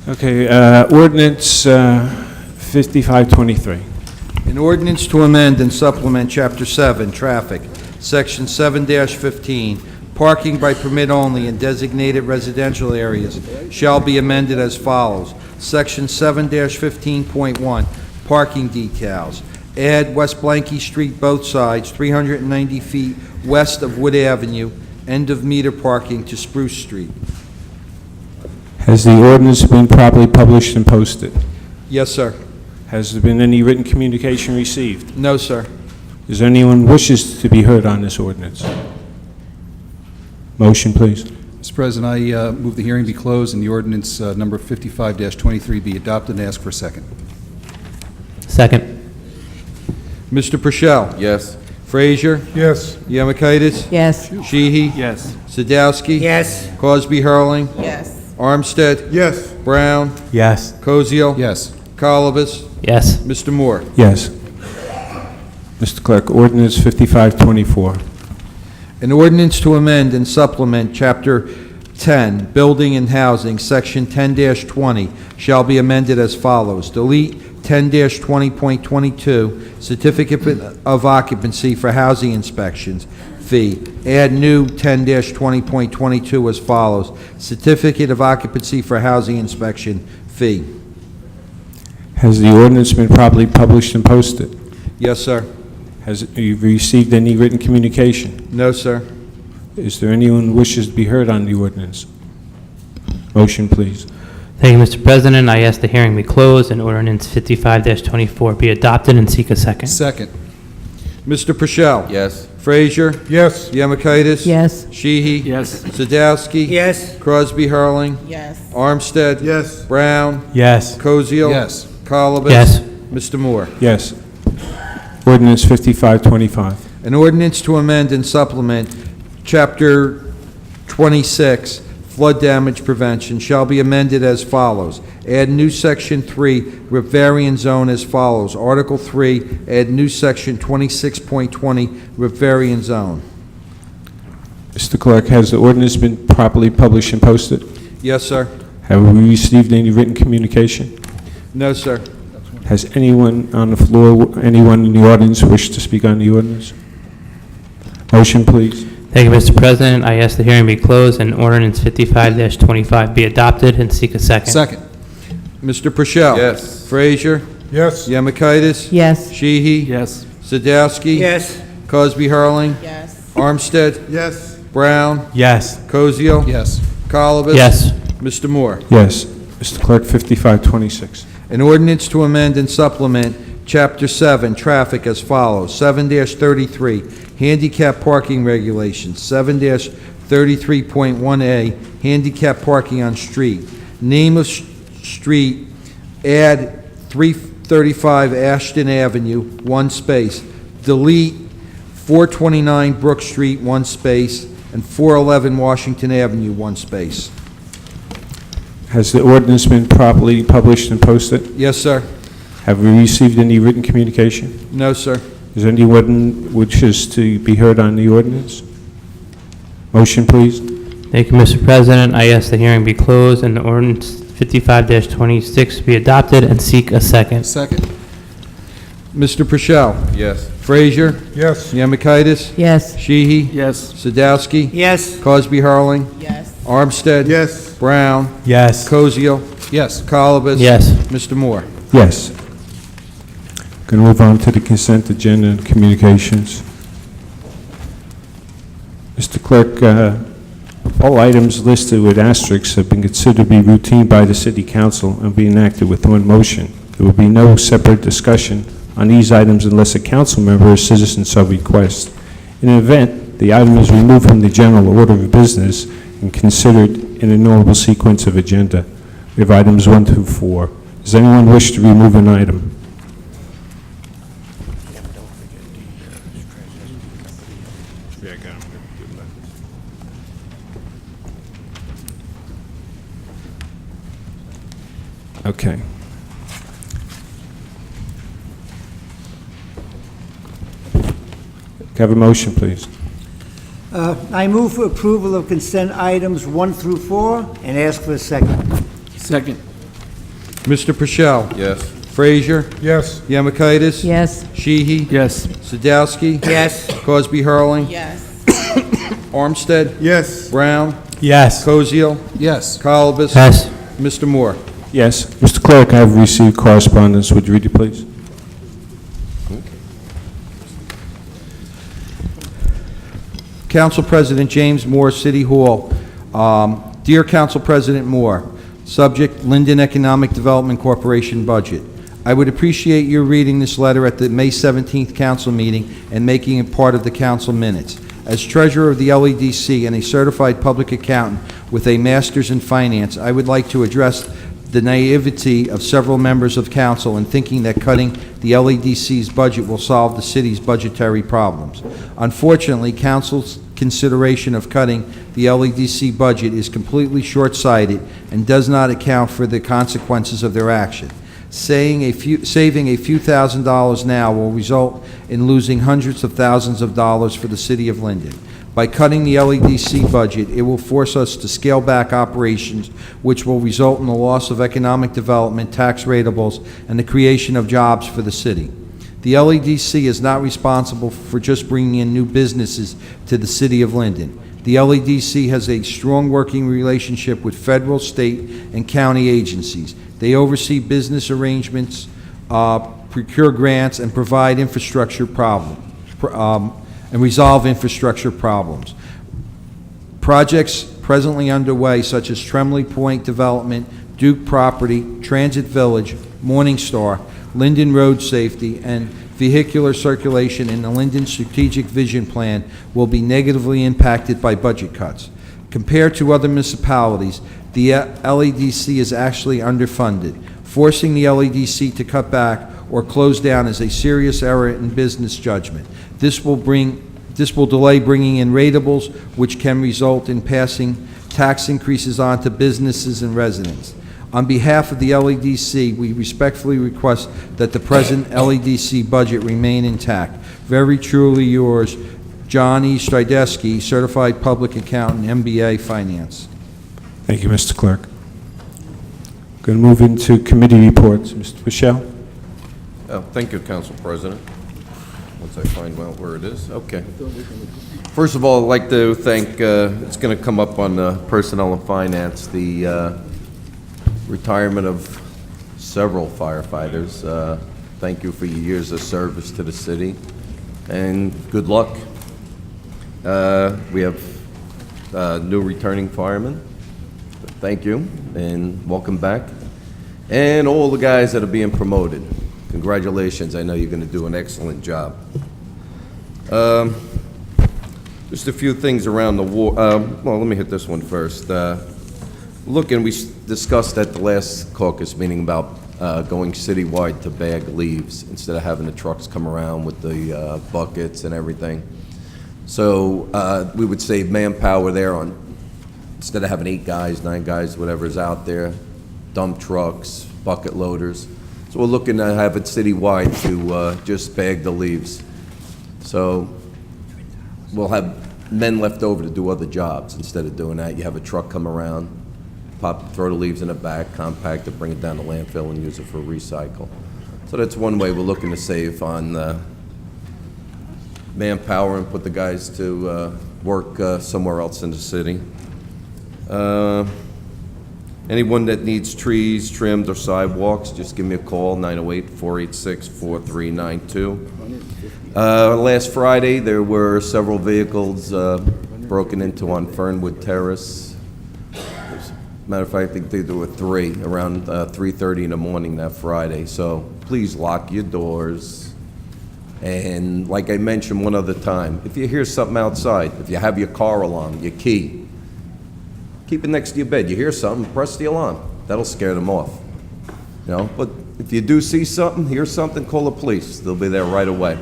Okay, ordinance 5523. An ordinance to amend and supplement Chapter 7, Traffic, Section 7-15, Parking by permit only in designated residential areas shall be amended as follows. Section 7-15.1, Parking details. Add West Blanky Street both sides, 390 feet west of Wood Avenue, end of meter parking to Spruce Street. Has the ordinance been properly published and posted? Yes, sir. Has there been any written communication received? No, sir. Is there anyone wishes to be heard on this ordinance? Motion, please. Mr. President, I move the hearing be closed and the ordinance number 55-23 be adopted and ask for a second. Second. Mr. Purcell? Yes. Frazier? Yes. Yamakaitis? Yes. Sheehy? Yes. Sadowski? Yes. Cosby Hurling? Yes. Armstead? Yes. Brown? Yes. Koziel? Yes. Colobus? Yes. Mr. Moore? Yes. Mr. Clerk, ordinance 5524. An ordinance to amend and supplement Chapter 10, Building and Housing, Section 10-20, shall be amended as follows. Delete 10-20.22, Certificate of Occupancy for Housing Inspections, fee. Add new 10-20.22 as follows. Certificate of Occupancy for Housing Inspection, fee. Has the ordinance been properly published and posted? Yes, sir. Has you received any written communication? No, sir. Is there anyone who wishes to be heard on the ordinance? Motion, please. Thank you, Mr. President. I ask the hearing be closed and ordinance 55-24 be adopted and seek a second. Second. Mr. Purcell? Yes. Frazier? Yes. Yamakaitis? Yes. Sheehy? Yes. Sadowski? Yes. Crosby Hurling? Yes. Armstead? Yes. Brown? Yes. Koziel? Yes. Colobus? Yes. Mr. Moore? Yes. Ordinance 5525. An ordinance to amend and supplement Chapter 26, Flood Damage Prevention, shall be amended as follows. Add new Section 3, Riparian Zone as follows. Article 3, add new Section 26.20, Riparian Zone. Mr. Clerk, has the ordinance been properly published and posted? Yes, sir. Have we received any written communication? No, sir. Has anyone on the floor, anyone in the audience wish to speak on the ordinance? Motion, please. Thank you, Mr. President. I ask the hearing be closed and ordinance 55-25 be adopted and seek a second. Second. Mr. Purcell? Yes. Frazier? Yes. Yamakaitis? Yes. Sheehy? Yes. Sadowski? Yes. Cosby Hurling? Yes. Armstead? Yes. Brown? Yes. Koziel? Yes. Colobus? Yes. Mr. Moore? Yes. Mr. Clerk, 5526. An ordinance to amend and supplement Chapter 7, Traffic as follows. 7-33, Handicap Parking Regulations. 7-33.1A, Handicap Parking on Street. Name of street, add 335 Ashton Avenue, 1 space. Delete 429 Brook Street, 1 space, and 411 Washington Avenue, 1 space. Has the ordinance been properly published and posted? Yes, sir. Have we received any written communication? No, sir. Is anyone wishes to be heard on the ordinance? Motion, please. Thank you, Mr. President. I ask the hearing be closed and ordinance 55-26 be adopted and seek a second. Second. Mr. Purcell. Yes. Frazier. Yes. Yamakaitis. Yes. Sheehy. Yes. Sadowski. Yes. Cosby Harling. Yes. Armstead. Yes. Brown. Yes. Koziel. Yes. Colibus. Yes. Mr. Moore. Yes. Going to move on to the consent agenda and communications. Mr. Clerk, all items listed with asterisks have been considered to be routine by the City Council and be enacted with one motion. There will be no separate discussion on these items unless a council member or citizen so requests. In an event, the item is removed from the general order of business and considered in a normal sequence of agenda. We have items 1 through 4. Does anyone wish to remove an item? Okay. Can I have a motion, please? I move for approval of consent items 1 through 4 and ask for a second. Second. Mr. Purcell. Yes. Frazier. Yes. Yamakaitis. Yes. Sheehy. Yes. Sadowski. Yes. Cosby Harling. Yes. Armstead. Yes. Brown. Yes. Koziel. Yes. Colibus. Yes. Mr. Moore. Yes. Mr. Clerk, I have received correspondence. Would you read it, please? Council President James Moore, City Hall. Dear Council President Moore, subject Linden Economic Development Corporation budget. I would appreciate your reading this letter at the May 17th council meeting and making it part of the council minutes. As treasurer of the LEDC and a certified public accountant with a master's in finance, I would like to address the naivety of several members of council in thinking that cutting the LEDC's budget will solve the city's budgetary problems. Unfortunately, council's consideration of cutting the LEDC budget is completely short-sighted and does not account for the consequences of their action. Saving a few $1,000s now will result in losing hundreds of thousands of dollars for the city of Linden. By cutting the LEDC budget, it will force us to scale back operations, which will result in the loss of economic development, tax ratables, and the creation of jobs for the city. The LEDC is not responsible for just bringing in new businesses to the city of Linden. The LEDC has a strong working relationship with federal, state, and county agencies. They oversee business arrangements, procure grants, and provide infrastructure and resolve infrastructure problems. Projects presently underway, such as Tremley Point Development, Duke Property, Transit Village, Morningstar, Linden Road Safety, and vehicular circulation in the Linden Strategic Vision Plan will be negatively impacted by budget cuts. Compared to other municipalities, the LEDC is actually underfunded. Forcing the LEDC to cut back or close down is a serious error in business judgment. This will delay bringing in ratables, which can result in passing tax increases on to businesses and residents. On behalf of the LEDC, we respectfully request that the present LEDC budget remain intact. Very truly yours, John E. Strydeski, Certified Public Accountant, MBA Finance. Thank you, Mr. Clerk. Going to move into committee reports. Mr. Michelle? Thank you, Council President. Once I find out where it is. Okay. First of all, I'd like to thank, it's going to come up on Personnel and Finance, the retirement of several firefighters. Thank you for your years of service to the city, and good luck. We have new returning firemen. Thank you, and welcome back. And all the guys that are being promoted. Congratulations, I know you're going to do an excellent job. Just a few things around the war. Well, let me hit this one first. We discussed at the last caucus meeting about going citywide to bag leaves instead of having the trucks come around with the buckets and everything. So we would save manpower there on, instead of having 8 guys, 9 guys, whatever's out there, dump trucks, bucket loaders. So we're looking to have it citywide to just bag the leaves. So we'll have men left over to do other jobs. Instead of doing that, you have a truck come around, throw the leaves in the back, compact it, bring it down to landfill, and use it for recycle. So that's one way we're looking to save on manpower and put the guys to work somewhere else in the city. Anyone that needs trees trimmed or sidewalks, just give me a call, 908-486-4392. Last Friday, there were several vehicles broken into on Fernwood Terrace. Matter of fact, I think there were 3 around 3:30 in the morning that Friday. So please lock your doors. And like I mentioned one other time, if you hear something outside, if you have your car alarm, your key, keep it next to your bed. You hear something, press the alarm. That'll scare them off. You know, but if you do see something, hear something, call the police. They'll be there right away.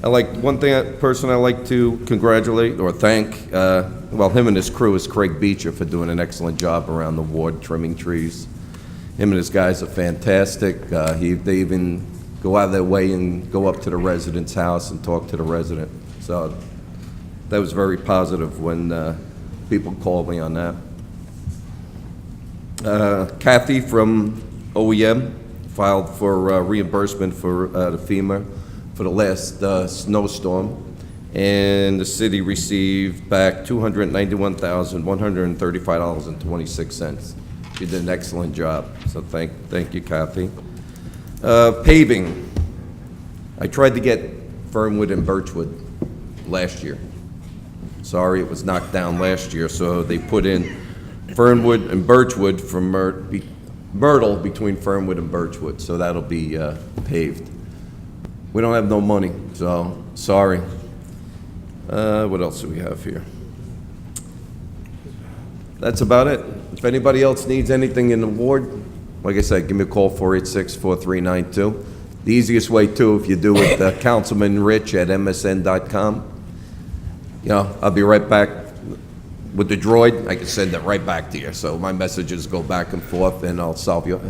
One person I like to congratulate or thank, him and his crew, is Craig Beecher for doing an excellent job around the ward, trimming trees. Him and his guys are fantastic. They even go out of their way and go up to the resident's house and talk to the resident. So that was very positive when people called me on that. Kathy from OEM filed for reimbursement for the FEMA for the last snowstorm, and the city received back $291,135.26. She did an excellent job, so thank you, Kathy. Paving. I tried to get Fernwood and Birchwood last year. Sorry, it was knocked down last year, so they put in Fernwood and Birchwood from Myrtle between Fernwood and Birchwood, so that'll be paved. We don't have no money, so sorry. What else do we have here? That's about it. If anybody else needs anything in the ward, like I said, give me a call, 486-4392. The easiest way, too, if you do it, Councilman Rich at msn.com. I'll be right back with the droid. I can send it right back to you. So my messages go back and forth, and I'll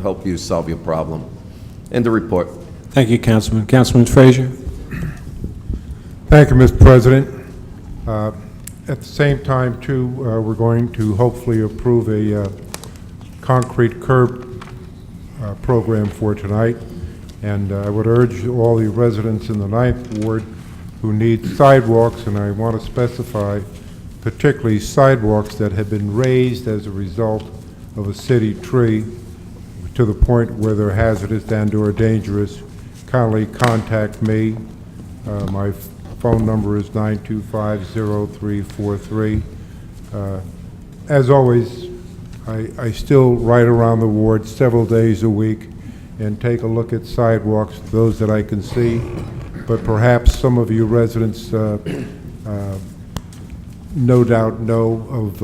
help you solve your problem. End the report. Thank you, Councilman. Councilman Frazier. Thank you, Mr. President. At the same time, too, we're going to hopefully approve a concrete curb program for tonight. And I would urge all the residents in the 9th Ward who need sidewalks, and I want to specify particularly sidewalks that have been raised as a result of a city tree to the point where they're hazardous and/or dangerous, kindly contact me. My phone number is 925-0343. As always, I still ride around the ward several days a week and take a look at sidewalks, those that I can see, but perhaps some of you residents no doubt know of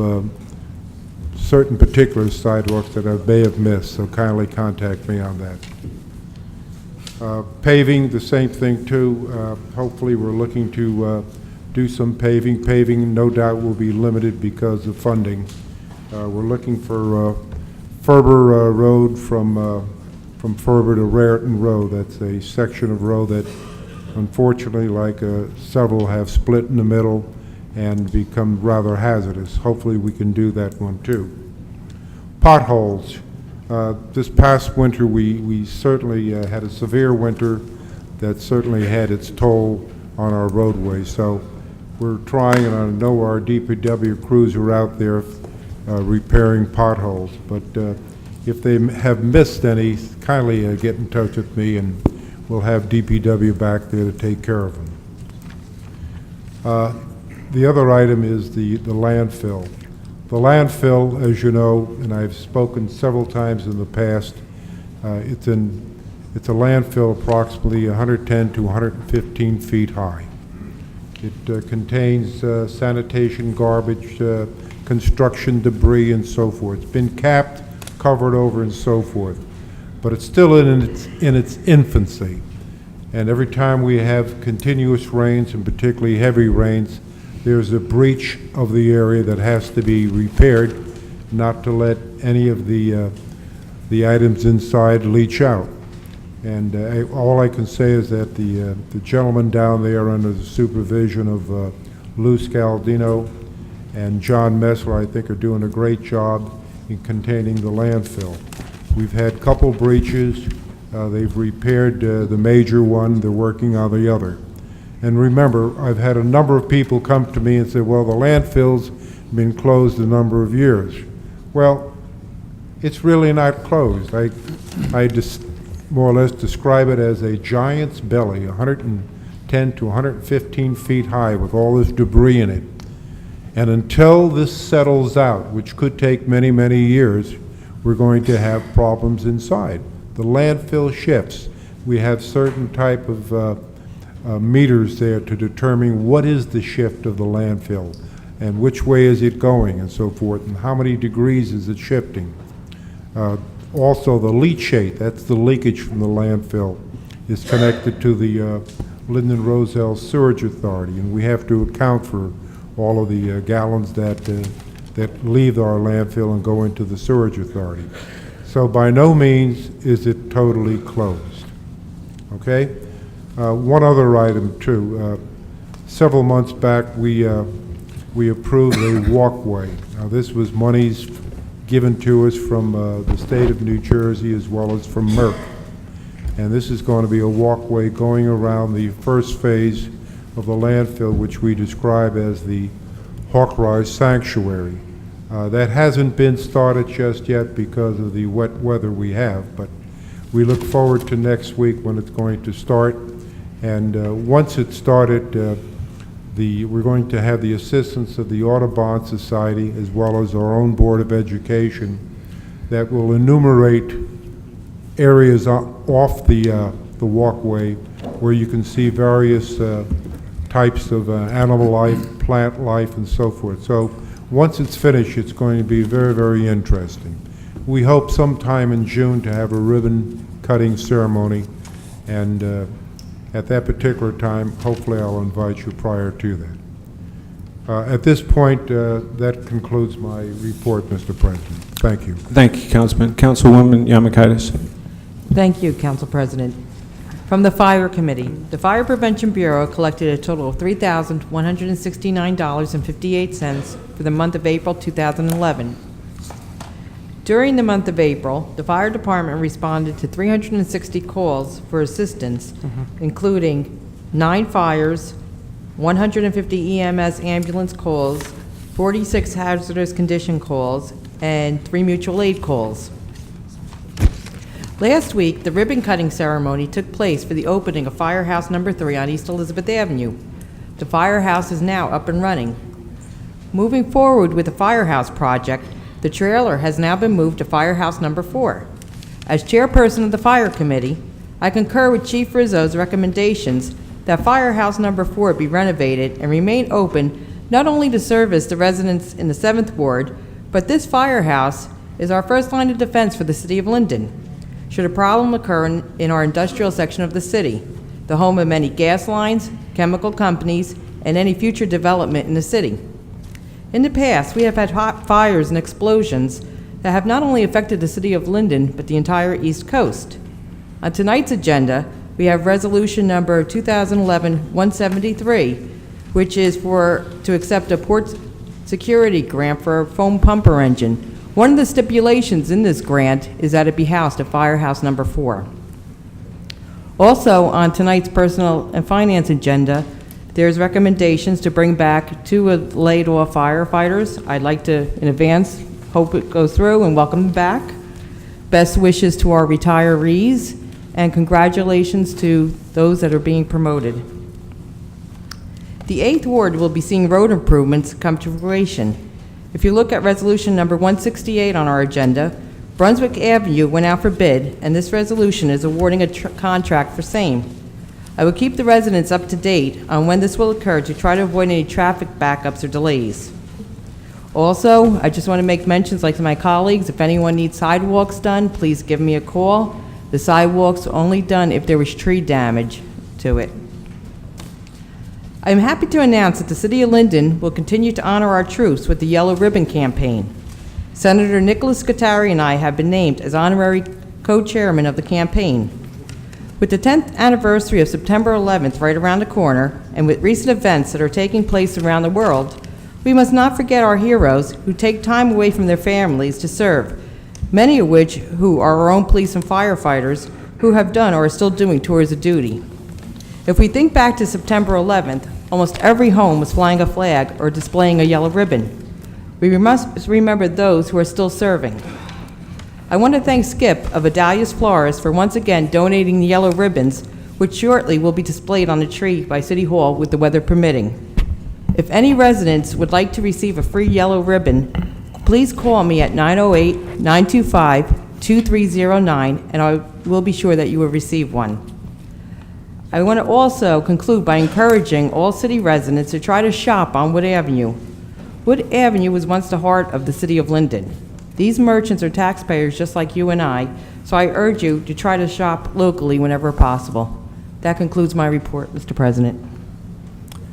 certain particular sidewalks that I may have missed, so kindly contact me on that. Paving, the same thing too. Hopefully we're looking to do some paving. Paving no doubt will be limited because of funding. We're looking for Ferber Road from Ferber to Raritan Road. That's a section of road that unfortunately, like several, have split in the middle and become rather hazardous. Hopefully we can do that one too. Potholes. This past winter we certainly had a severe winter that certainly had its toll on our roadways. So we're trying, and I know our DPW crews are out there repairing potholes. But if they have missed any, kindly get in touch with me and we'll have DPW back there to take care of them. The other item is the landfill. The landfill, as you know, and I've spoken several times in the past, it's a landfill approximately 110 to 115 feet high. It contains sanitation, garbage, construction debris, and so forth. It's been capped, covered over, and so forth. But it's still in its infancy. And every time we have continuous rains, and particularly heavy rains, there's a breach of the area that has to be repaired, not to let any of the items inside leach out. And all I can say is that the gentleman down there, under the supervision of Lou Scaldino and John Messler, I think, are doing a great job in containing the landfill. We've had a couple breaches. They've repaired the major one. They're working on the other. And remember, I've had a number of people come to me and say, well, the landfill's been closed a number of years. Well, it's really not closed. I just more or less describe it as a giant's belly, 110 to 115 feet high with all this debris in it. And until this settles out, which could take many, many years, we're going to have problems inside. The landfill shifts. We have certain type of meters there to determine what is the shift of the landfill and which way is it going and so forth, and how many degrees is it shifting. Also, the leachate, that's the leakage from the landfill, is connected to the Linden Roselle Sewage Authority, and we have to account for all of the gallons that leave our landfill and go into the Sewage Authority. So by no means is it totally closed. Okay? One other item too. Several months back, we approved a walkway. Now, this was monies given to us from the state of New Jersey as well as from Merck. And this is going to be a walkway going around the first phase of the landfill, which we describe as the Hawkeye Sanctuary. That hasn't been started just yet because of the wet weather we have, but we look forward to next week when it's going to start. And once it's started, we're going to have the assistance of the Audubon Society as well as our own Board of Education that will enumerate areas off the walkway where you can see various types of animal life, plant life, and so forth. So once it's finished, it's going to be very, very interesting. We hope sometime in June to have a ribbon cutting ceremony, and at that particular time, hopefully I'll invite you prior to that. At this point, that concludes my report, Mr. President. Thank you. Thank you, Councilman. Councilwoman Yamakaitis. Thank you, Council President. From the Fire Committee, the Fire Prevention Bureau collected a total of $3,169.58 for the month of April 2011. During the month of April, the Fire Department responded to 360 calls for assistance, including 9 fires, 150 EMS ambulance calls, 46 hazardous condition calls, and 3 mutual aid calls. Last week, the ribbon-cutting ceremony took place for the opening of Firehouse No. 3 on East Elizabeth Avenue. The firehouse is now up and running. Moving forward with the firehouse project, the trailer has now been moved to Firehouse No. 4. As chairperson of the Fire Committee, I concur with Chief Rizzo's recommendations that Firehouse No. 4 be renovated and remain open not only to service the residents in the 7th Ward, but this firehouse is our first line of defense for the city of Linden. Should a problem occur in our industrial section of the city, the home of many gas lines, chemical companies, and any future development in the city. In the past, we have had hot fires and explosions that have not only affected the city of Linden, but the entire East Coast. On tonight's agenda, we have resolution number 2011-173, which is to accept a port security grant for a foam pumper engine. One of the stipulations in this grant is that it be housed at Firehouse No. 4. Also, on tonight's Personnel and Finance agenda, there's recommendations to bring back 2 laid-off firefighters. I'd like to, in advance, hope it goes through and welcome them back. Best wishes to our retirees, and congratulations to those that are being promoted. The 8th Ward will be seeing road improvements come to fruition. If you look at resolution number 168 on our agenda, Brunswick Avenue went out for bid, and this resolution is awarding a contract for same. I will keep the residents up to date on when this will occur to try to avoid any traffic backups or delays. Also, I just want to make mentions, like to my colleagues, if anyone needs sidewalks done, please give me a call. The sidewalks are only done if there was tree damage to it. I am happy to announce that the City of Linden will continue to honor our troops with the Yellow Ribbon Campaign. Senator Nicholas Scutari and I have been named as honorary co-chairman of the campaign. With the 10th anniversary of September 11th right around the corner, and with recent events that are taking place around the world, we must not forget our heroes who take time away from their families to serve, many of which who are our own police and firefighters who have done or are still doing tours of duty. If we think back to September 11th, almost every home was flying a flag or displaying a yellow ribbon. We must remember those who are still serving. I want to thank Skip of Adalia's Florist for once again donating the yellow ribbons, which shortly will be displayed on a tree by City Hall with the weather permitting. If any residents would like to receive a free yellow ribbon, please call me at 908-925-2309, and I will be sure that you will receive one. I want to also conclude by encouraging all city residents to try to shop on Wood Avenue. Wood Avenue was once the heart of the city of Linden. These merchants are taxpayers just like you and I, so I urge you to try to shop locally whenever possible. That concludes my report, Mr. President.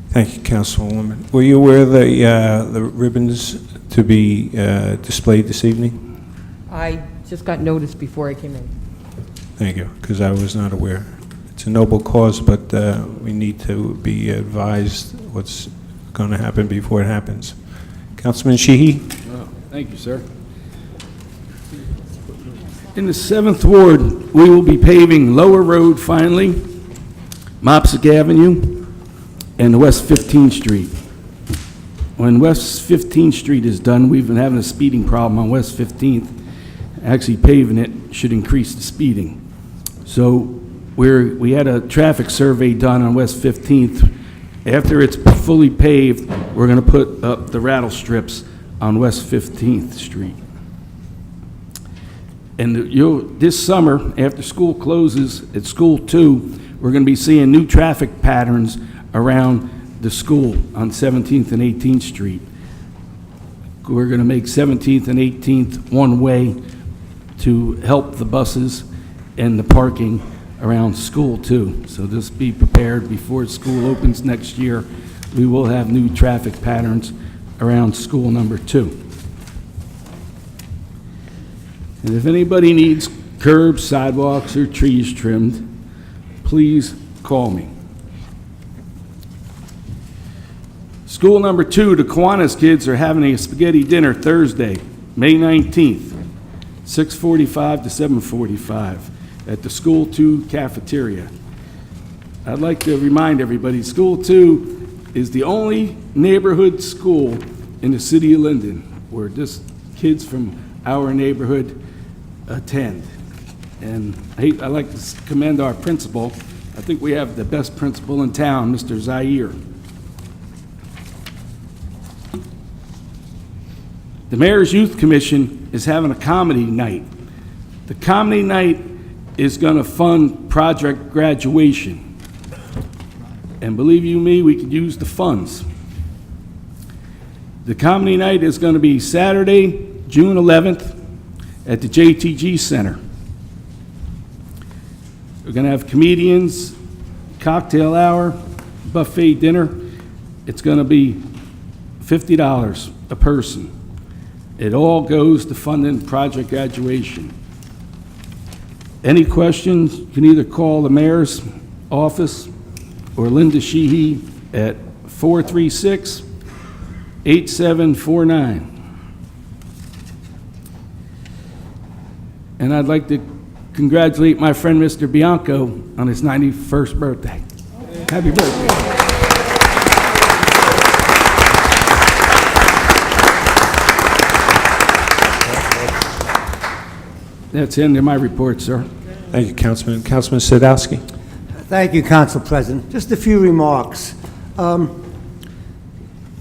Thank you, Councilwoman. Were you aware of the ribbons to be displayed this evening? I just got notice before I came in. Thank you, because I was not aware. It's a noble cause, but we need to be advised what's going to happen before it happens. Councilman Sheehy? Thank you, sir. In the 7th Ward, we will be paving Lower Road finally, Mopsic Avenue, and West 15th Street. When West 15th Street is done, we've been having a speeding problem on West 15th. Actually, paving it should increase the speeding. So we had a traffic survey done on West 15th. After it's fully paved, we're going to put up the rattle strips on West 15th Street. And this summer, after school closes at School 2, we're going to be seeing new traffic patterns around the school on 17th and 18th Street. We're going to make 17th and 18th one way to help the buses and the parking around School 2. So just be prepared before school opens next year. We will have new traffic patterns around School number 2. And if anybody needs curbs, sidewalks, or trees trimmed, please call me. School number 2, the Kiwanis kids are having a spaghetti dinner Thursday, May 19th, 6:45 to 7:45 at the School 2 cafeteria. I'd like to remind everybody, School 2 is the only neighborhood school in the city of Linden where just kids from our neighborhood attend. And I'd like to commend our principal. I think we have the best principal in town, Mr. Zaire. The Mayor's Youth Commission is having a comedy night. The comedy night is going to fund Project Graduation. And believe you me, we could use the funds. The comedy night is going to be Saturday, June 11th at the JTG Center. We're going to have comedians, cocktail hour, buffet dinner. It's going to be $50 a person. It all goes to funding Project Graduation. Any questions, you can either call the mayor's office or Linda Sheehy at 436-8749. And I'd like to congratulate my friend Mr. Bianco on his 91st birthday. Happy birthday. That's the end of my report, sir. Thank you, Councilman. Councilman Sadowski. Thank you, Council President. Just a few remarks.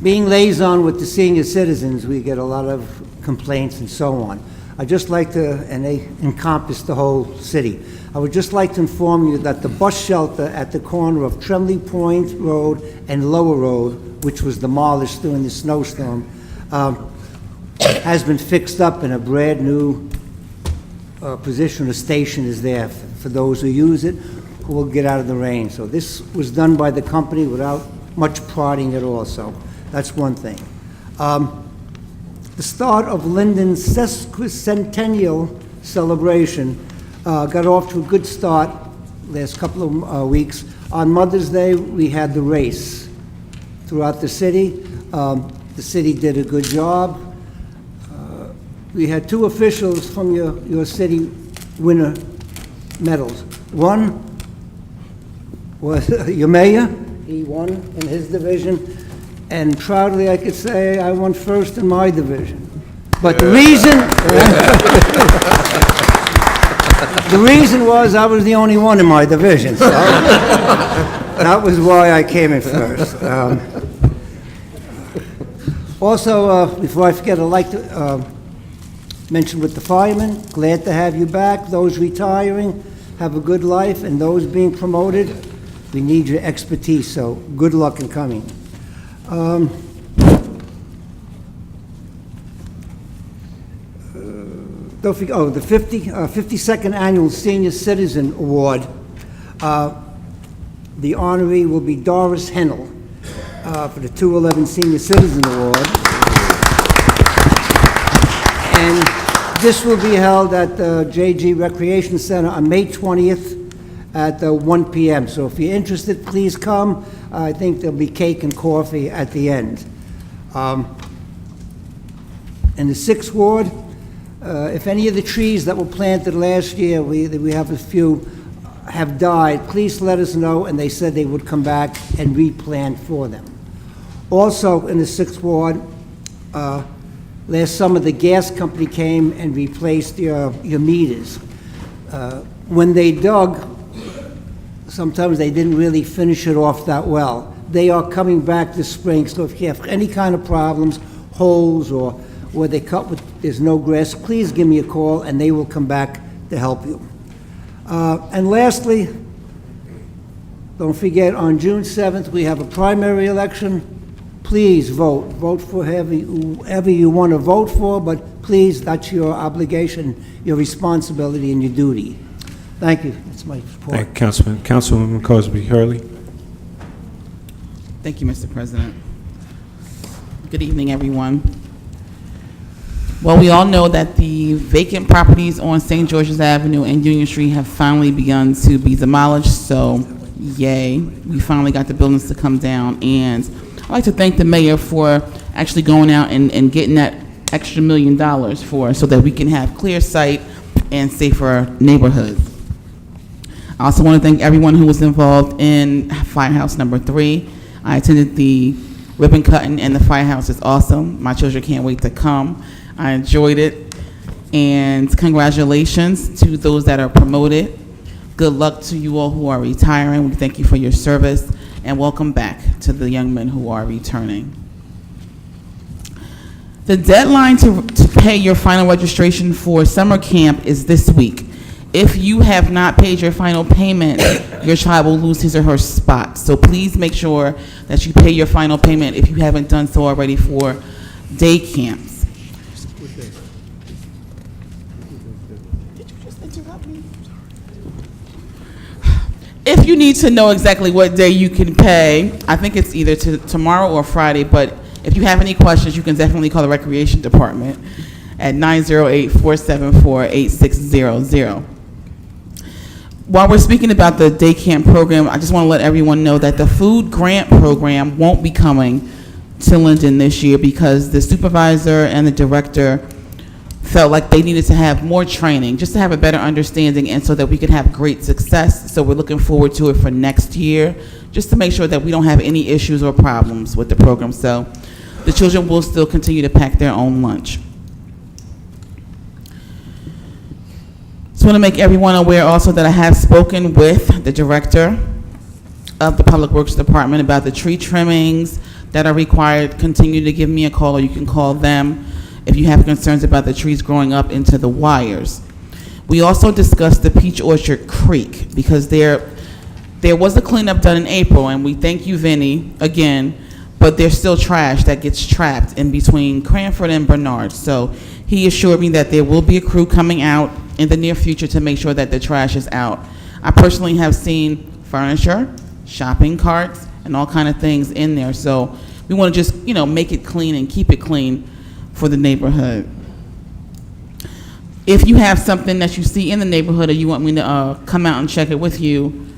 Being liaison with the senior citizens, we get a lot of complaints and so on. I'd just like to, and they encompass the whole city, I would just like to inform you that the bus shelter at the corner of Tremley Point Road and Lower Road, which was demolished during the snowstorm, has been fixed up in a brand-new position. A station is there for those who use it, who will get out of the rain. So this was done by the company without much prodding at all, so that's one thing. The start of Linden's sesquicentennial celebration got off to a good start last couple of weeks. On Mother's Day, we had the race throughout the city. The city did a good job. We had two officials from your city winner medals. One was your mayor. He won in his division. And proudly, I could say I won first in my division. But the reason was I was the only one in my division, so that was why I came in first. Also, before I forget, I'd like to mention with the firemen, glad to have you back. Those retiring, have a good life, and those being promoted, we need your expertise, so good luck in coming. Don't forget, the 52nd Annual Senior Citizen Award. The honoree will be Doris Hennell for the 211 Senior Citizen Award. And this will be held at the JG Recreation Center on May 20th at 1 p.m. So if you're interested, please come. I think there'll be cake and coffee at the end. In the 6th Ward, if any of the trees that were planted last year, we have a few, have died, please let us know, and they said they would come back and replant for them. Also, in the 6th Ward, last summer, the gas company came and replaced your meters. When they dug, sometimes they didn't really finish it off that well. They are coming back this spring, so if you have any kind of problems, holes, or where they cut with, there's no grass, please give me a call and they will come back to help you. And lastly, don't forget, on June 7th, we have a primary election. Please vote. Vote for whoever you want to vote for, but please, that's your obligation, your responsibility, and your duty. Thank you. That's my report. Thank you, Councilman. Councilwoman Cosby Hurley. Thank you, Mr. President. Good evening, everyone. Well, we all know that the vacant properties on St. George's Avenue and Union Street have finally begun to be demolished, so yay. We finally got the buildings to come down, and I'd like to thank the mayor for actually going out and getting that extra $1 million for us so that we can have clear sight and safer neighborhoods. I also want to thank everyone who was involved in Firehouse number 3. I attended the ribbon cutting, and the firehouse is awesome. My children can't wait to come. I enjoyed it, and congratulations to those that are promoted. Good luck to you all who are retiring. We thank you for your service, and welcome back to the young men who are returning. The deadline to pay your final registration for summer camp is this week. If you have not paid your final payment, your child will lose his or her spot. So please make sure that you pay your final payment if you haven't done so already for day camps. If you need to know exactly what day you can pay, I think it's either tomorrow or Friday, but if you have any questions, you can definitely call the Recreation Department at 908-474-8600. While we're speaking about the day camp program, I just want to let everyone know that the food grant program won't be coming to Linden this year because the supervisor and the director felt like they needed to have more training just to have a better understanding and so that we could have great success. So we're looking forward to it for next year, just to make sure that we don't have any issues or problems with the program. So the children will still continue to pack their own lunch. Just want to make everyone aware also that I have spoken with the director of the Public Works Department about the tree trimmings that are required. Continue to give me a call, or you can call them if you have concerns about the trees growing up into the wires. We also discussed the Peach Orchard Creek because there was a cleanup done in April, and we thank you, Vinny, again, but there's still trash that gets trapped in between Cranford and Bernard. So he assured me that there will be a crew coming out in the near future to make sure that the trash is out. I personally have seen furniture, shopping carts, and all kind of things in there. So we want to just, make it clean and keep it clean for the neighborhood. If you have something that you see in the neighborhood or you want me to come out and check it with you,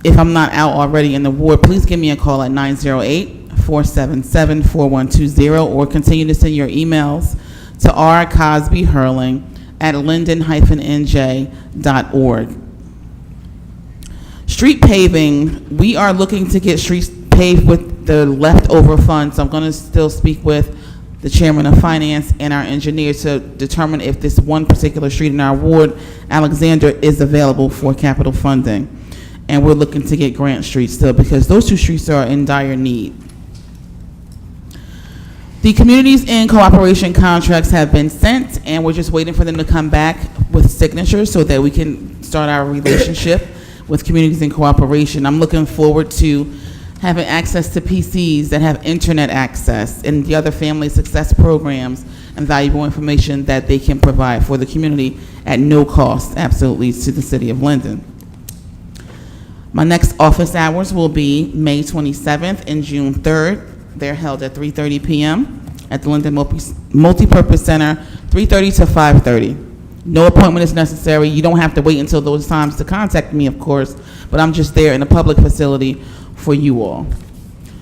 if I'm not out already in the ward, please give me a call at 908-477-4120 or continue to send your emails to rcosbyhurling@linden-nj.org. Street paving, we are looking to get streets paved with the leftover funds. So I'm going to still speak with the chairman of finance and our engineer to determine if this one particular street in our ward, Alexander, is available for capital funding. And we're looking to get Grant Street still because those two streets are in dire need. The communities in cooperation contracts have been sent, and we're just waiting for them to come back with signatures so that we can start our relationship with communities in cooperation. I'm looking forward to having access to PCs that have internet access and the other family success programs and valuable information that they can provide for the community at no cost, absolutely, to the city of Linden. My next office hours will be May 27th and June 3rd. They're held at 3:30 p.m. at the Linden Multipurpose Center, 3:30 to 5:30. No appointment is necessary. You don't have to wait until those times to contact me, of course, but I'm just there in a public facility for you all.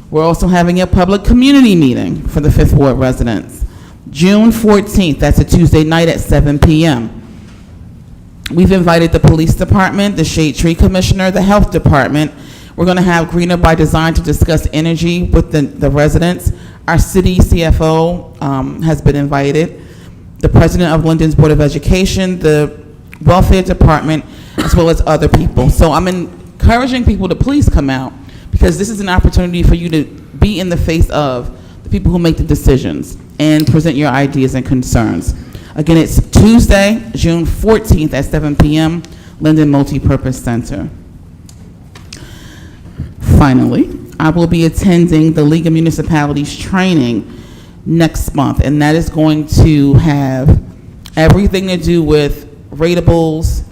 We're also having a public community meeting for the 5th Ward residents. June 14th, that's a Tuesday night at 7 p.m. We've invited the police department, the Shade Tree Commissioner, the health department. We're going to have Greener by Design to discuss energy with the residents. Our city CFO has been invited. The president of Linden's Board of Education, the welfare department, as well as other people. So I'm encouraging people to please come out because this is an opportunity for you to be in the face of the people who make the decisions and present your ideas and concerns. Again, it's Tuesday, June 14th at 7 p.m., Linden Multipurpose Center. Finally, I will be attending the League of Municipalities training next month, and that is going to have everything to do with ratables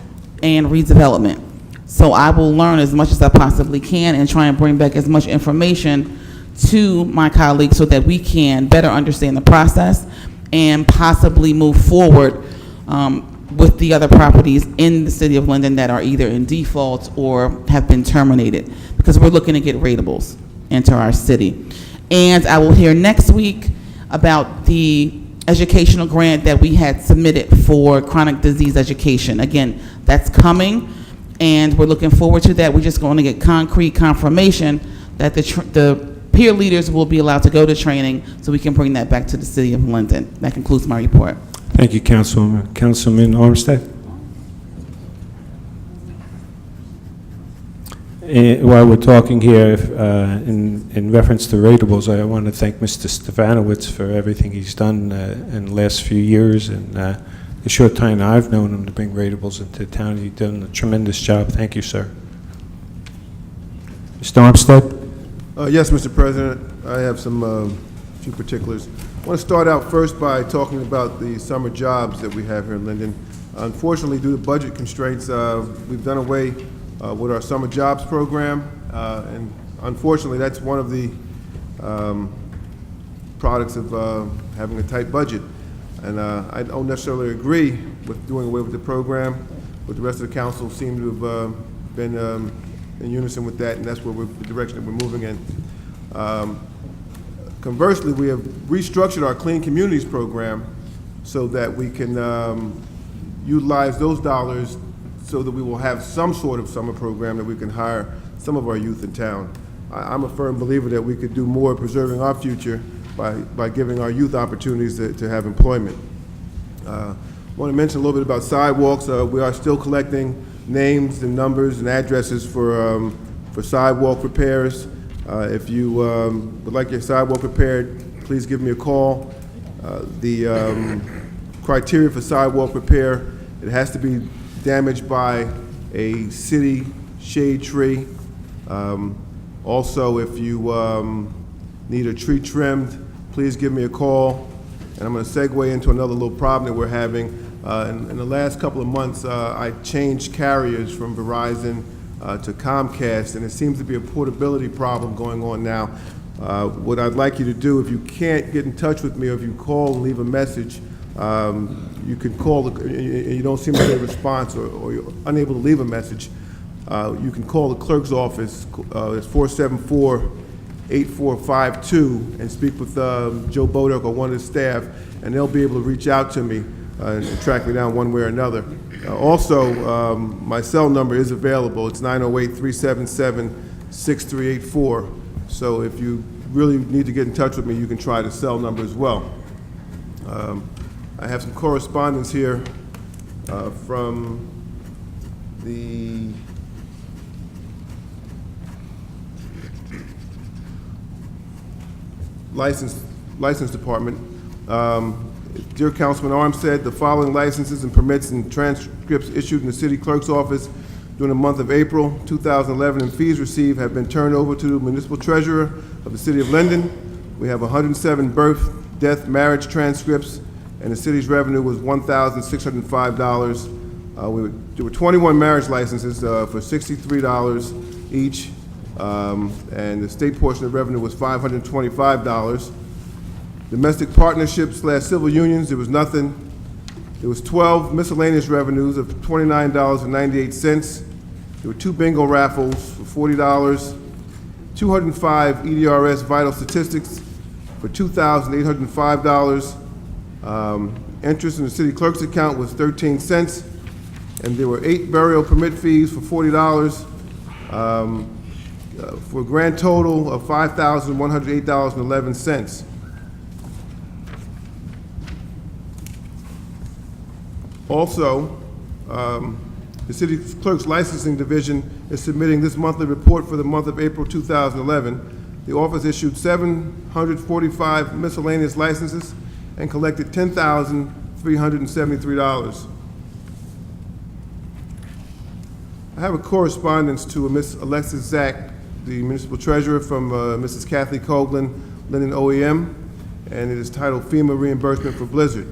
and redevelopment. So I will learn as much as I possibly can and try and bring back as much information to my colleagues so that we can better understand the process and possibly move forward with the other properties in the city of Linden that are either in default or have been terminated, because we're looking to get ratables into our city. And I will hear next week about the educational grant that we had submitted for chronic disease education. Again, that's coming, and we're looking forward to that. We're just going to get concrete confirmation that the peer leaders will be allowed to go to training so we can bring that back to the city of Linden. That concludes my report. Thank you, Councilwoman. Councilman Armstead? While we're talking here, in reference to ratables, I want to thank Mr. Stefanowitz for everything he's done in the last few years, and the short time I've known him to bring ratables into town. He's done a tremendous job. Thank you, sir. Mr. Armstead? Yes, Mr. President, I have some few particulars. I want to start out first by talking about the summer jobs that we have here in Linden. Unfortunately, due to budget constraints, we've done away with our summer jobs program, and unfortunately, that's one of the products of having a tight budget. And I don't necessarily agree with doing away with the program, but the rest of the council seem to have been in unison with that, and that's where the direction that we're moving in. Conversely, we have restructured our Clean Communities program so that we can utilize those dollars so that we will have some sort of summer program that we can hire some of our youth in town. I'm a firm believer that we could do more preserving our future by giving our youth opportunities to have employment. I want to mention a little bit about sidewalks. We are still collecting names and numbers and addresses for sidewalk repairs. If you would like your sidewalk repaired, please give me a call. The criteria for sidewalk repair, it has to be damaged by a city shade tree. Also, if you need a tree trimmed, please give me a call. And I'm going to segue into another little problem that we're having. In the last couple of months, I changed carriers from Verizon to Comcast, and it seems to be a portability problem going on now. What I'd like you to do, if you can't get in touch with me, or if you call and leave a message, you can call, you don't seem to get a response, or you're unable to leave a message, you can call the clerk's office. It's 474-8452, and speak with Joe Bodek or one of the staff, and they'll be able to reach out to me and track me down one way or another. Also, my cell number is available. It's 908-377-6384. So if you really need to get in touch with me, you can try the cell number as well. I have some correspondence here from the license department. Dear Councilman Armstead, the following licenses and permits and transcripts issued in the city clerk's office during the month of April 2011 and fees received have been turned over to the municipal treasurer of the city of Linden. We have 107 birth, death, marriage transcripts, and the city's revenue was $1,605. There were 21 marriage licenses for $63 each, and the state portion of revenue was $525. Domestic partnerships / civil unions, there was nothing. There was 12 miscellaneous revenues of $29.98. There were 2 bingo raffles for $40, 205 EDRS vital statistics for $2,805. Interest in the city clerk's account was 13 cents, and there were 8 burial permit fees for $40, for a grand total of $5,108.11. Also, the city clerk's licensing division is submitting this monthly report for the month of April 2011. The office issued 745 miscellaneous licenses and collected $10,373. I have a correspondence to Ms. Alexis Zack, the municipal treasurer, from Mrs. Kathy Coughlin, Linden OEM, and it is titled FEMA Reimbursement for Blizzard.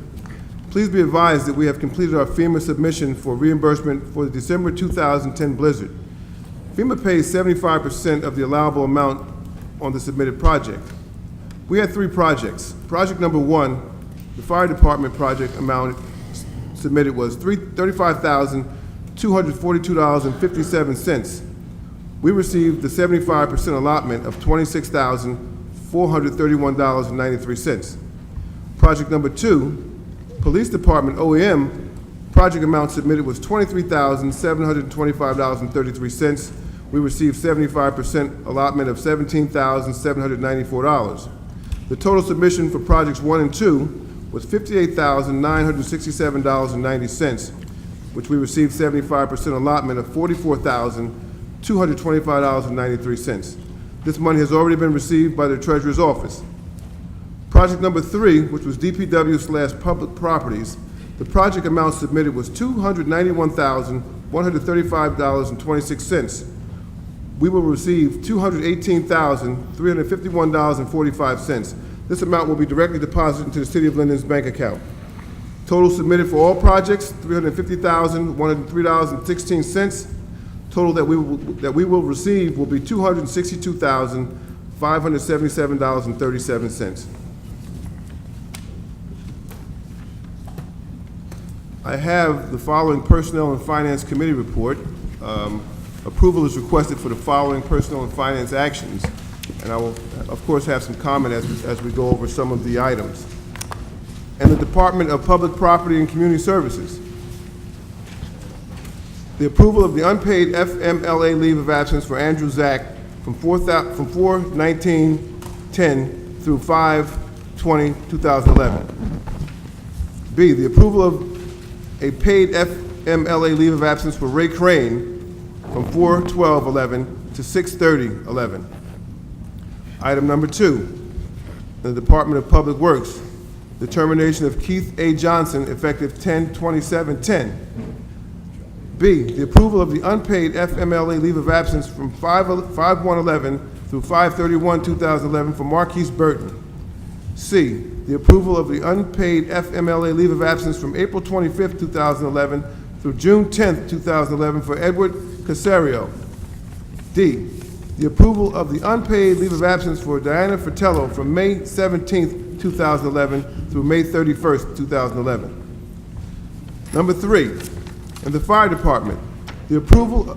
Please be advised that we have completed our FEMA submission for reimbursement for the December 2010 blizzard. FEMA pays 75% of the allowable amount on the submitted project. We had 3 projects. Project number 1, the fire department project amount submitted was $35,242.57. We received the 75% allotment of $26,431.93. Project number 2, Police Department OEM, project amount submitted was $23,725.33. We received 75% allotment of $17,794. The total submission for projects 1 and 2 was $58,967.90, which we received 75% allotment of $44,225.93. This money has already been received by the Treasurer's Office. Project number 3, which was DPW / public properties, the project amount submitted was $291,135.26. We will receive $218,351.45. This amount will be directly deposited into the City of Linden's bank account. Total submitted for all projects, $350,103.16. Total that we will receive will be $262,577.37. I have the following Personnel and Finance Committee report. Approval is requested for the following personnel and finance actions, and I will, of course, have some comment as we go over some of the items. And the Department of Public Property and Community Services. The approval of the unpaid FMLA leave of absence for Andrew Zack from 4/19/10 through 5/20/2011. B, the approval of a paid FMLA leave of absence for Ray Crane from 4/12/11 to 6/30/11. Item number 2, the Department of Public Works, the termination of Keith A. Johnson effective 10/27/10. B, the approval of the unpaid FMLA leave of absence from 5/1/11 through 5/31/2011 for Marquise Burton. C, the approval of the unpaid FMLA leave of absence from April 25th, 2011 through June 10th, 2011 for Edward Casario. D, the approval of the unpaid leave of absence for Diana Fratello from May 17th, 2011 through May 31st, 2011. Number 3, in the fire department, the approval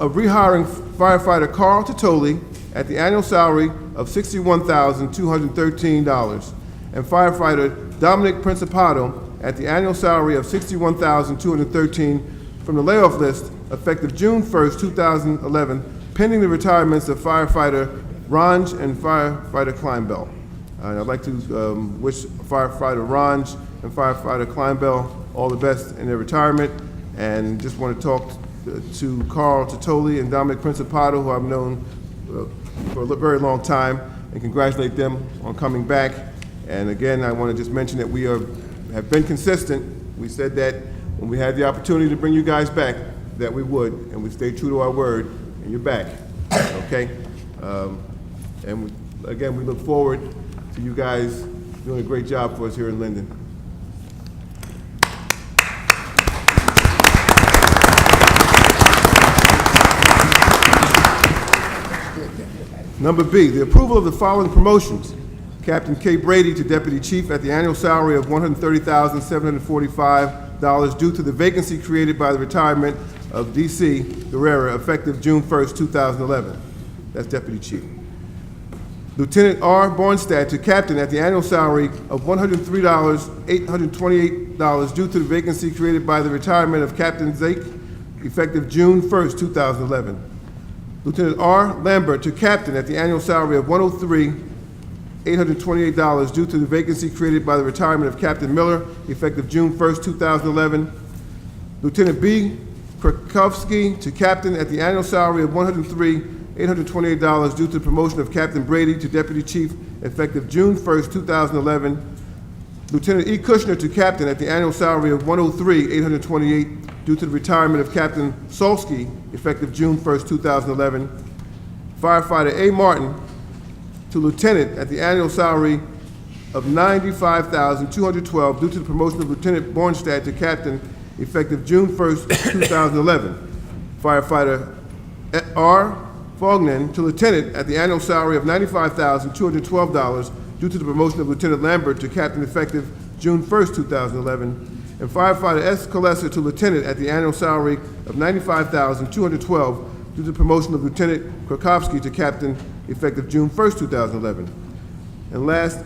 of rehiring firefighter Carl Titoli at the annual salary of $61,213 and firefighter Dominic Principato at the annual salary of $61,213 from the layoff list effective June 1st, 2011, pending the retirements of firefighter Ranj and firefighter Kleinbell. And I'd like to wish firefighter Ranj and firefighter Kleinbell all the best in their retirement, and just want to talk to Carl Titoli and Dominic Principato, who I've known for a very long time, and congratulate them on coming back. And again, I want to just mention that we have been consistent. We said that when we had the opportunity to bring you guys back, that we would, and we stayed true to our word, and you're back, okay? Again, we look forward to you guys doing a great job for us here in Linden. Number B, the approval of the following promotions. Captain K. Brady to Deputy Chief at the annual salary of $130,745 due to the vacancy created by the retirement of D.C. Guerrera effective June 1st, 2011. That's Deputy Chief. Lieutenant R. Bornstadt to Captain at the annual salary of $103,828 due to the vacancy created by the retirement of Captain Zake effective June 1st, 2011. Lieutenant R. Lambert to Captain at the annual salary of $103,828 due to the vacancy created by the retirement of Captain Miller effective June 1st, 2011. Lieutenant B. Krakowski to Captain at the annual salary of $103,828 due to the promotion of Captain Brady to Deputy Chief effective June 1st, 2011. Lieutenant E. Kushner to Captain at the annual salary of $103,828 due to the retirement of Captain Solsky effective June 1st, 2011. Firefighter A. Martin to Lieutenant at the annual salary of $95,212 due to the promotion of Lieutenant Bornstadt to Captain effective June 1st, 2011. Firefighter R. Fognan to Lieutenant at the annual salary of $95,212 due to the promotion of Lieutenant Lambert to Captain effective June 1st, 2011. And Firefighter S. Kolesser to Lieutenant at the annual salary of $95,212 due to the promotion of Lieutenant Krakowski to Captain effective June 1st, 2011. And last,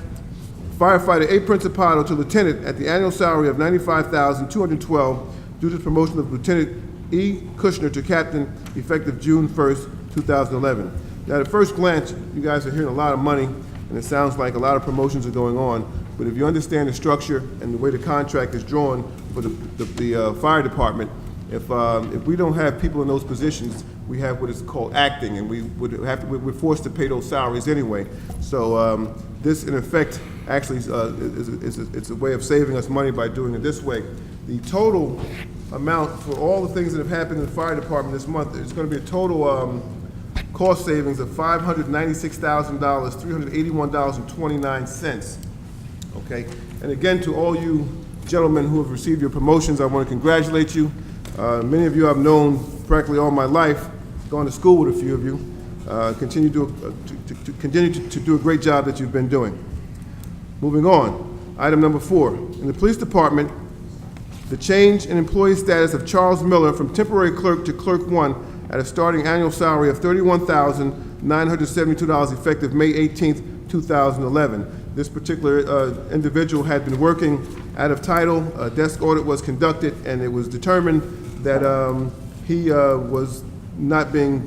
Firefighter A. Principato to Lieutenant at the annual salary of $95,212 due to the promotion of Lieutenant E. Kushner to Captain effective June 1st, 2011. Now, at first glance, you guys are hearing a lot of money, and it sounds like a lot of promotions are going on, but if you understand the structure and the way the contract is drawn for the fire department, if we don't have people in those positions, we have what is called acting, and we're forced to pay those salaries anyway. So this, in effect, actually it's a way of saving us money by doing it this way. The total amount for all the things that have happened in the fire department this month, it's going to be a total cost savings of $596,000, $381.29. Okay, and again, to all you gentlemen who have received your promotions, I want to congratulate you. Many of you I've known practically all my life, gone to school with a few of you. Continue to do a great job that you've been doing. Moving on, item number 4. In the police department, the change in employee status of Charles Miller from temporary clerk to clerk 1 at a starting annual salary of $31,972 effective May 18th, 2011. This particular individual had been working out of title. A desk audit was conducted, and it was determined that he was not being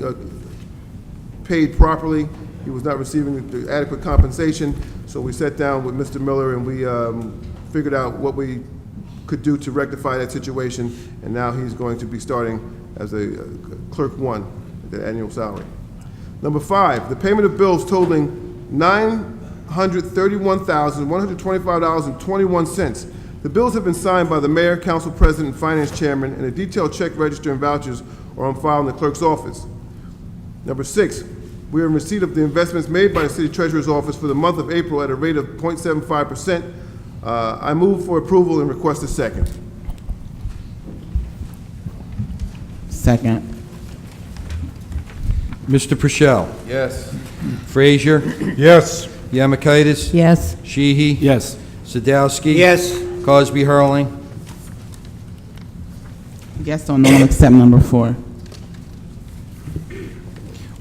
paid properly. He was not receiving the adequate compensation. So we sat down with Mr. Miller, and we figured out what we could do to rectify that situation, and now he's going to be starting as a clerk 1 at the annual salary. Number 5, the payment of bills totaling $931,125.21. The bills have been signed by the mayor, council president, and finance chairman, and a detailed check register and vouchers are on file in the clerk's office. Number 6, we are in receipt of the investments made by the city treasurer's office for the month of April at a rate of 0.75%. I move for approval and request a second. Second. Mr. Purcell. Yes. Frazier. Yes. Yemakaitis? Yes. Sheehy? Yes. Sadowski? Yes. Cosby Hurling? Yes on all except number 4.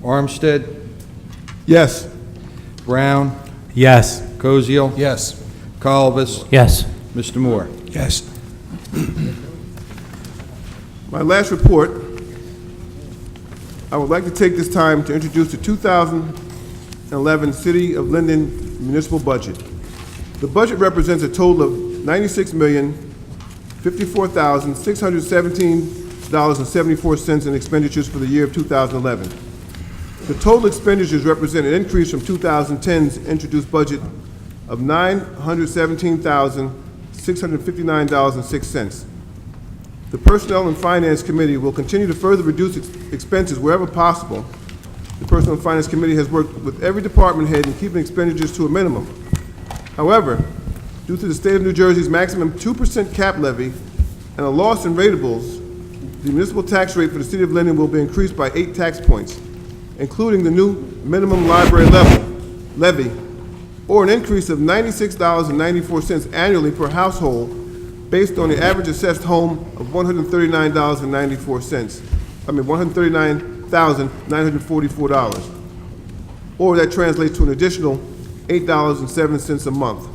Armstead? Yes. Brown? Yes. Koziel? Yes. Colbus? Yes. Mr. Moore? Yes. My last report, I would like to take this time to introduce the 2011 City of Linden municipal budget. The budget represents a total of $96,054,617.74 in expenditures for the year of 2011. The total expenditures represent an increase from 2010's introduced budget of $917,659.06. The Personnel and Finance Committee will continue to further reduce expenses wherever possible. The Personnel and Finance Committee has worked with every department head in keeping expenditures to a minimum. However, due to the state of New Jersey's maximum 2% cap levy and a loss in ratables, the municipal tax rate for the City of Linden will be increased by 8 tax points, including the new minimum library levy, or an increase of $96.94 annually per household based on the average assessed home of $139,944, or that translates to an additional $8.07 a month.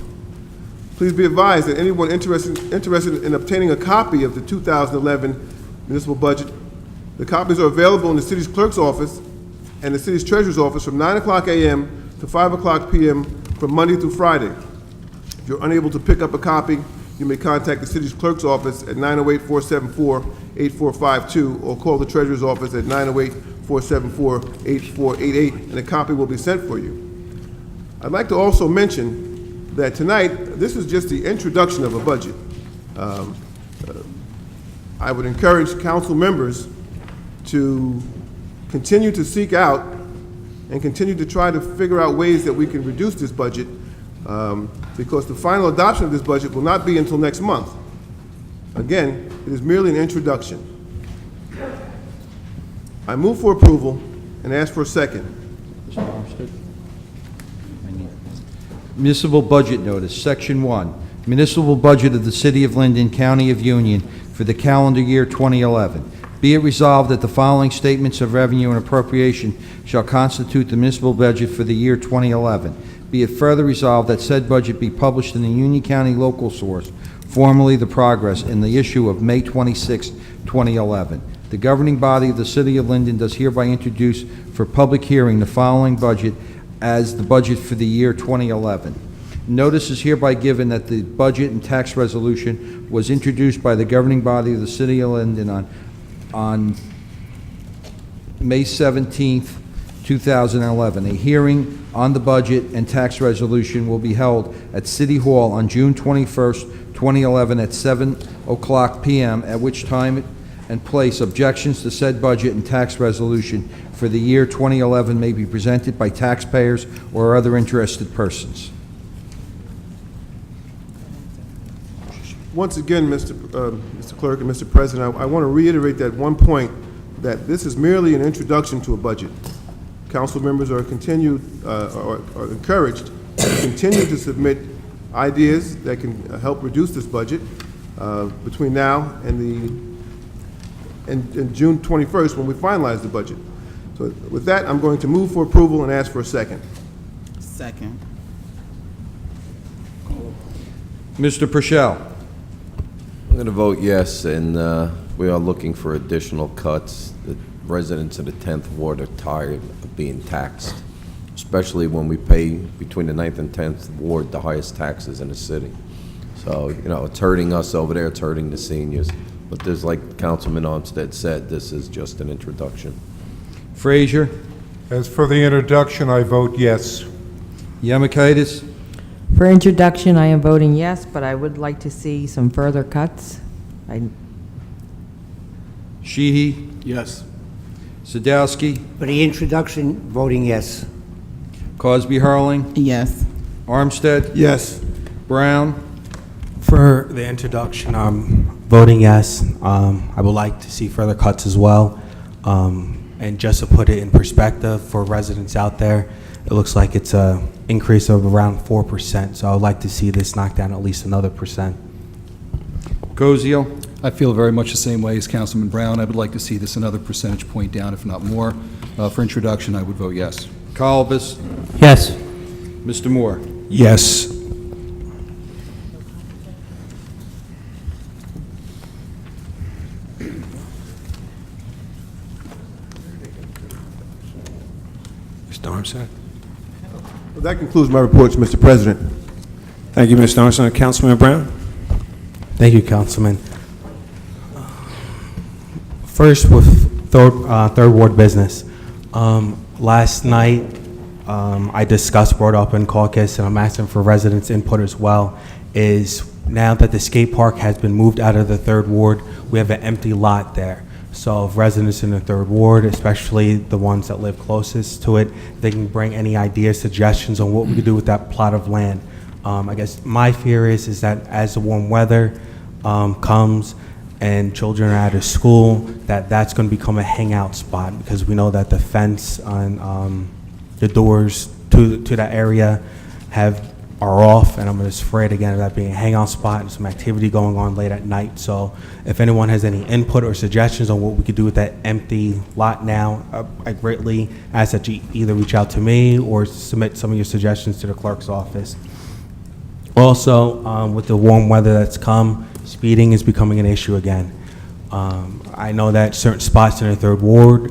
Please be advised that anyone interested in obtaining a copy of the 2011 municipal budget, the copies are available in the city's clerk's office and the city's treasurer's office from 9 o'clock a.m. to 5 o'clock p.m. from Monday through Friday. If you're unable to pick up a copy, you may contact the city's clerk's office at 908-474-8452 or call the treasurer's office at 908-474-8488 and a copy will be sent for you. I'd like to also mention that tonight, this is just the introduction of a budget. I would encourage council members to continue to seek out and continue to try to figure out ways that we can reduce this budget because the final adoption of this budget will not be until next month. Again, it is merely an introduction. I move for approval and ask for a second. Mr. Armstead? Municipal Budget Notice, Section 1, Municipal Budget of the City of Linden, County of Union for the calendar year 2011. Be it resolved that the following statements of revenue and appropriation shall constitute the municipal budget for the year 2011. Be it further resolved that said budget be published in the Union County Local Source, formerly The Progress, in the issue of May 26, 2011. The governing body of the City of Linden does hereby introduce for public hearing the following budget as the budget for the year 2011. Notice is hereby given that the budget and tax resolution was introduced by the governing body of the City of Linden on May 17th, 2011. A hearing on the budget and tax resolution will be held at City Hall on June 21st, 2011 at 7 o'clock p.m., at which time and place objections to said budget and tax resolution for the year 2011 may be presented by taxpayers or other interested persons. Once again, Mr. Clerk and Mr. President, I want to reiterate that one point, that this is merely an introduction to a budget. Council members are encouraged to continue to submit ideas that can help reduce this budget between now and June 21st when we finalize the budget. So with that, I'm going to move for approval and ask for a second. Second. Mr. Purcell. I'm going to vote yes, and we are looking for additional cuts. The residents of the 10th Ward are tired of being taxed, especially when we pay between the 9th and 10th Ward the highest taxes in the city. So, you know, it's hurting us over there, it's hurting the seniors. But there's, like Councilman Armstead said, this is just an introduction. Frazier. As for the introduction, I vote yes. Yemakaitis. For introduction, I am voting yes, but I would like to see some further cuts. Sheehy. Yes. Sadowski. For the introduction, voting yes. Cosby Hurling. Yes. Armstead. Yes. Brown. For the introduction, I'm voting yes. I would like to see further cuts as well. And just to put it in perspective for residents out there, it looks like it's a increase of around 4%. So I would like to see this knocked down at least another percent. Cozio? I feel very much the same way as Councilman Brown. I would like to see this another percentage point down, if not more. For introduction, I would vote yes. Kalbas? Yes. Mr. Moore? Yes. Mr. Armstead? Well, that concludes my reports, Mr. President. Thank you, Mr. Armstead. Councilman Brown? Thank you, Councilman. First, with third ward business. Last night, I discussed, brought up in caucus, and I'm asking for residents' input as well, is now that the skate park has been moved out of the third ward, we have an empty lot there. So if residents in the third ward, especially the ones that live closest to it, they can bring any ideas, suggestions on what we could do with that plot of land. I guess my fear is that as the warm weather comes and children are out of school, that's going to become a hangout spot, because we know that the fence on the doors to that area are off, and I'm just afraid again of that being a hangout spot and some activity going on late at night. So if anyone has any input or suggestions on what we could do with that empty lot now, I greatly ask that you either reach out to me or submit some of your suggestions to the clerk's office. Also, with the warm weather that's come, speeding is becoming an issue again. I know that certain spots in the third ward,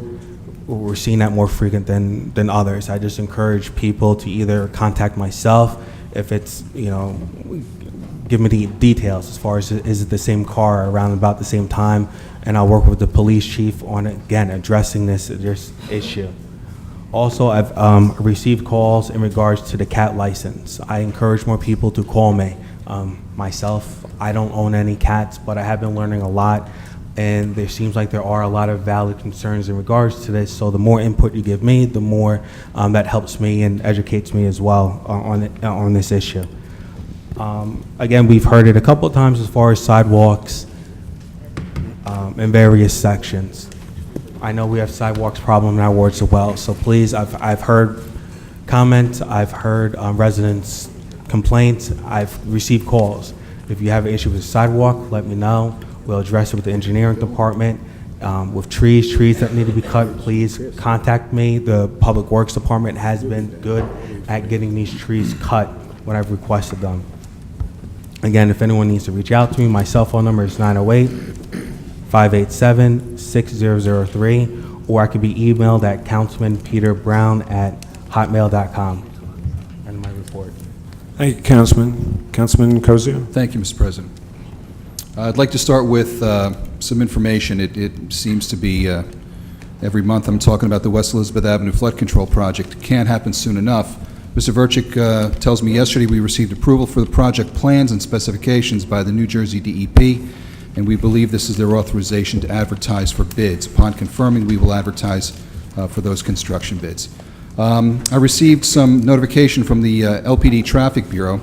we're seeing that more frequent than others. I just encourage people to either contact myself, if it's, give me the details as far as is it the same car around about the same time, and I'll work with the police chief on, again, addressing this issue. Also, I've received calls in regards to the cat license. I encourage more people to call me. Myself, I don't own any cats, but I have been learning a lot, and there seems like there are a lot of valid concerns in regards to this. So the more input you give me, the more that helps me and educates me as well on this issue. Again, we've heard it a couple of times as far as sidewalks in various sections. I know we have sidewalks problem in our wards as well, so please, I've heard comments, I've heard residents' complaints, I've received calls. If you have an issue with the sidewalk, let me know. We'll address it with the engineering department. With trees that need to be cut, please contact me. The Public Works Department has been good at getting these trees cut when I've requested them. Again, if anyone needs to reach out to me, my cell phone number is 908-587-6003, or I could be emailed at councilmanpeterbrown@hotmail.com. And my report. Thank you, Councilman. Councilman Cozio? Thank you, Mr. President. I'd like to start with some information. It seems to be every month I'm talking about the West Elizabeth Avenue Flood Control Project. It can't happen soon enough. Mr. Verchik tells me yesterday we received approval for the project plans and specifications by the New Jersey DEP, and we believe this is their authorization to advertise for bids. Upon confirming, we will advertise for those construction bids. I received some notification from the LPD Traffic Bureau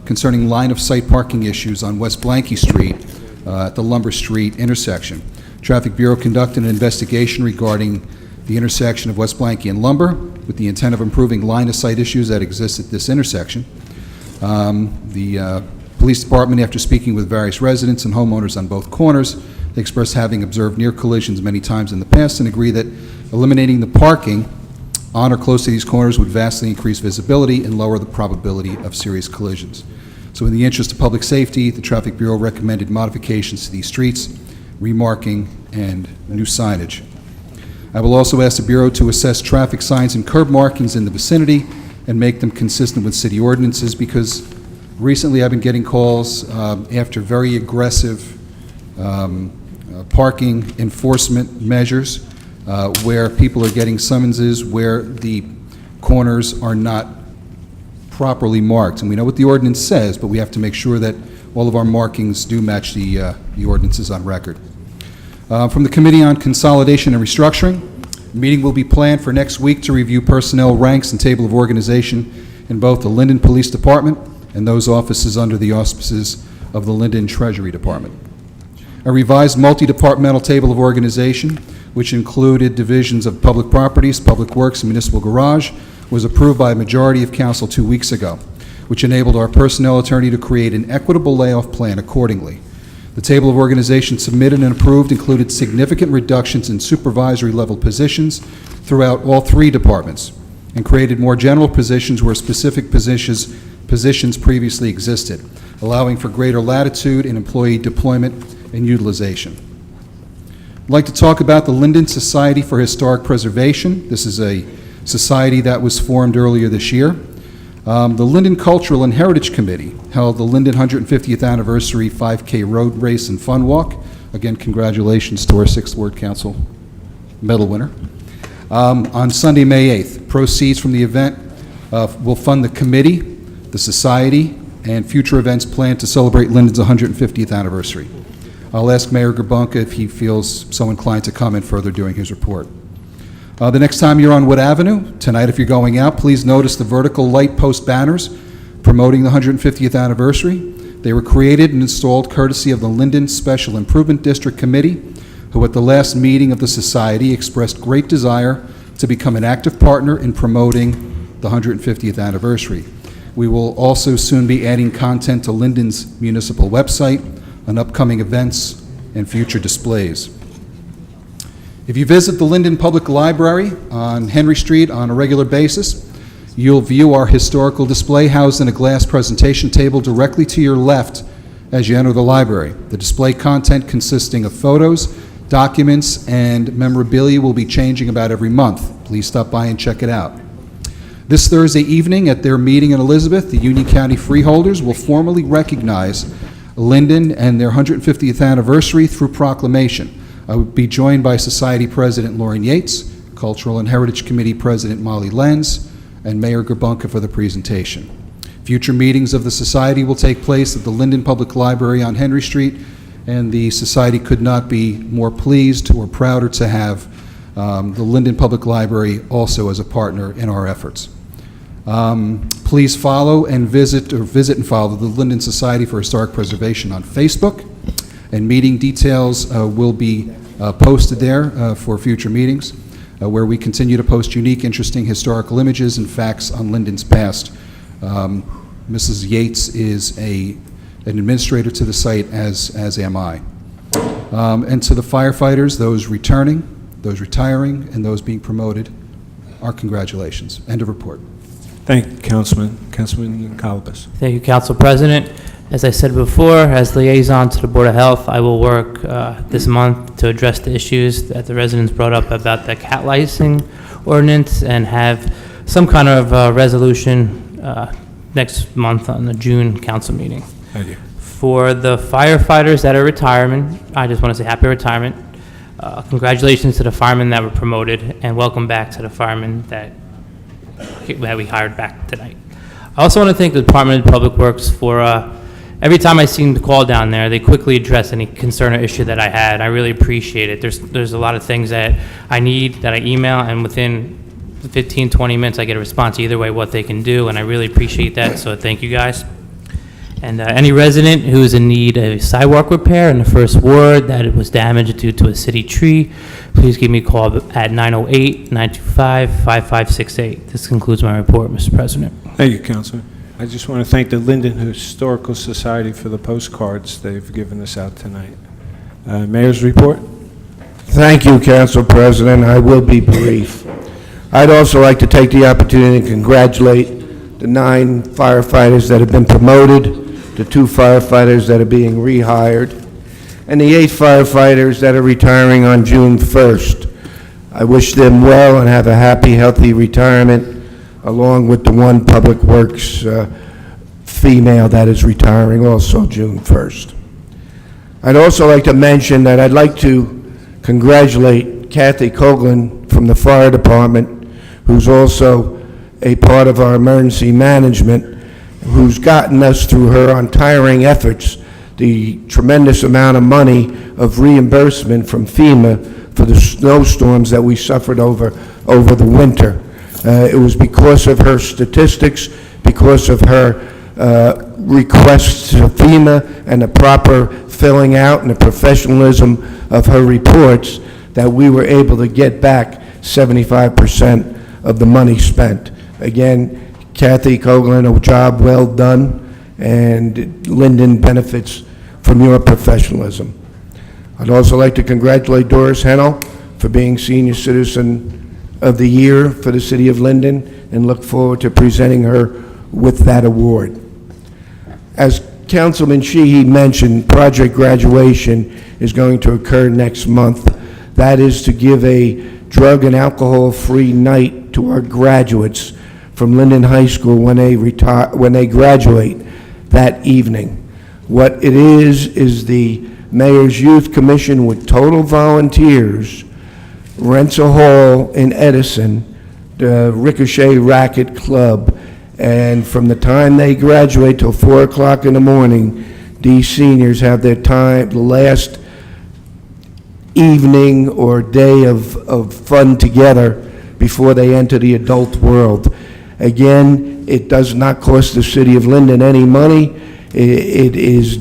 concerning line-of-sight parking issues on West Blanky Street at the Lumber Street intersection. Traffic Bureau conducted an investigation regarding the intersection of West Blanky and Lumber with the intent of improving line-of-sight issues that exist at this intersection. The Police Department, after speaking with various residents and homeowners on both corners, they expressed having observed near collisions many times in the past and agree that eliminating the parking on or close to these corners would vastly increase visibility and lower the probability of serious collisions. So in the interest of public safety, the Traffic Bureau recommended modifications to these streets, remarking, and new signage. I will also ask the Bureau to assess traffic signs and curb markings in the vicinity and make them consistent with city ordinances, because recently I've been getting calls after very aggressive parking enforcement measures where people are getting summonses where the corners are not properly marked. And we know what the ordinance says, but we have to make sure that all of our markings do match the ordinances on record. From the Committee on Consolidation and Restructuring, a meeting will be planned for next week to review personnel ranks and table of organization in both the Linden Police Department and those offices under the auspices of the Linden Treasury Department. A revised multi-departmental table of organization, which included divisions of public properties, public works, and municipal garage, was approved by a majority of council 2 weeks ago, which enabled our personnel attorney to create an equitable layoff plan accordingly. The table of organization submitted and approved included significant reductions in supervisory level positions throughout all 3 departments and created more general positions where specific positions previously existed, allowing for greater latitude in employee deployment and utilization. I'd like to talk about the Linden Society for Historic Preservation. This is a society that was formed earlier this year. The Linden Cultural and Heritage Committee held the Linden 150th Anniversary 5K Road Race and Fun Walk. Again, congratulations to our 6th Ward Council medal winner. On Sunday, May 8th, proceeds from the event will fund the committee, the society, and future events planned to celebrate Linden's 150th anniversary. I'll ask Mayor Grabunka if he feels so inclined to comment further during his report. The next time you're on Wood Avenue, tonight if you're going out, please notice the vertical light post banners promoting the 150th anniversary. They were created and installed courtesy of the Linden Special Improvement District Committee, who at the last meeting of the society expressed great desire to become an active partner in promoting the 150th anniversary. We will also soon be adding content to Linden's municipal website on upcoming events and future displays. If you visit the Linden Public Library on Henry Street on a regular basis, you'll view our historical display housed in a glass presentation table directly to your left as you enter the library. The display content consisting of photos, documents, and memorabilia will be changing about every month. Please stop by and check it out. This Thursday evening at their meeting in Elizabeth, the Union County Freeholders will formally recognize Linden and their 150th anniversary through proclamation. I will be joined by Society President Lauren Yates, Cultural and Heritage Committee President Molly Lenz, and Mayor Grabunka for the presentation. Future meetings of the Society will take place at the Linden Public Library on Henry Street, and the Society could not be more pleased or prouder to have the Linden Public Library also as a partner in our efforts. Please follow and visit and follow the Linden Society for Historic Preservation on Facebook, and meeting details will be posted there for future meetings, where we continue to post unique, interesting historical images and facts on Linden's past. Mrs. Yates is an administrator to the site, as am I. And to the firefighters, those returning, those retiring, and those being promoted, our congratulations. End of report. Thank you, Councilman. Councilman Kalbas. Thank you, Council President. As I said before, as liaison to the Board of Health, I will work this month to address the issues that the residents brought up about the cat licensing ordinance and have some kind of resolution next month on the June council meeting. Thank you. For the firefighters that are retiring, I just want to say happy retirement. Congratulations to the firemen that were promoted, and welcome back to the firemen that we hired back tonight. I also want to thank the Department of Public Works for every time I seem to call down there, they quickly address any concern or issue that I had. I really appreciate it. There's a lot of things that I need that I email, and within 15, 20 minutes I get a response either way what they can do, and I really appreciate that, so thank you guys. And any resident who is in need of a sidewalk repair in the first ward that it was damaged due to a city tree, please give me a call at 908-925-5568. This concludes my report, Mr. President. Thank you, Councilman. I just want to thank the Linden Historical Society for the postcards they've given us out tonight. Mayor's report. Thank you, Council President. I will be brief. I'd also like to take the opportunity to congratulate the 9 firefighters that have been promoted, the 2 firefighters that are being rehired, and the 8 firefighters that are retiring on June 1st. I wish them well and have a happy, healthy retirement, along with the 1 Public Works female that is retiring also June 1st. I'd also like to mention that I'd like to congratulate Kathy Coughlin from the Fire Department, who's also a part of our emergency management, who's gotten us through her untiring efforts the tremendous amount of money of reimbursement from FEMA for the snowstorms that we suffered over the winter. It was because of her statistics, because of her requests to FEMA and the proper filling out and the professionalism of her reports that we were able to get back 75% of the money spent. Again, Kathy Coughlin, a job well done, and Linden benefits from your professionalism. I'd also like to congratulate Doris Hennel for being Senior Citizen of the Year for the City of Linden, and look forward to presenting her with that award. As Councilman Sheehy mentioned, Project Graduation is going to occur next month. That is to give a drug and alcohol-free night to our graduates from Linden High School when they graduate that evening. What it is the Mayor's Youth Commission with total volunteers rents a hall in Edison, the Ricochet Racket Club, and from the time they graduate till 4 o'clock in the morning, these seniors have their time, the last evening or day of fun together before they enter the adult world. Again, it does not cost the City of Linden any money. It is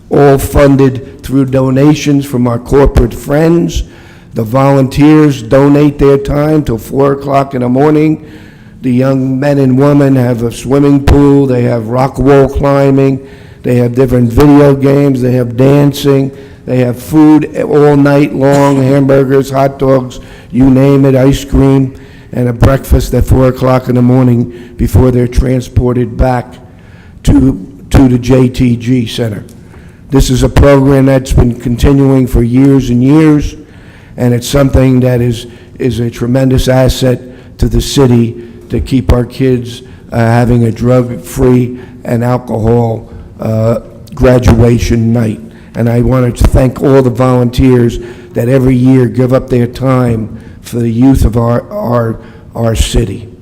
all funded through donations from our corporate friends. The volunteers donate their time till 4 o'clock in the morning. The young men and women have a swimming pool, they have rock wall climbing, they have different video games, they have dancing, they have food all night long, hamburgers, hot dogs, you name it, ice cream, and a breakfast at 4 o'clock in the morning before they're transported back to the JTG Center. This is a program that's been continuing for years and years, and it's something that is a tremendous asset to the city to keep our kids having a drug-free and alcohol graduation night. And I wanted to thank all the volunteers that every year give up their time for the youth of our city.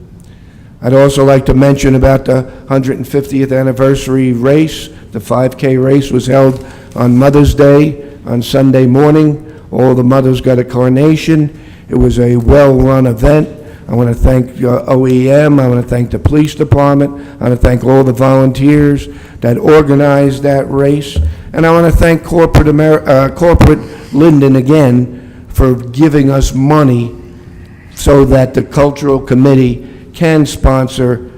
I'd also like to mention about the 150th anniversary race. The 5K race was held on Mother's Day on Sunday morning. All the mothers got a carnation. It was a well-run event. I want to thank OEM, I want to thank the police department, I want to thank all the volunteers that organized that race, and I want to thank corporate Linden again for giving us money so that the cultural committee can sponsor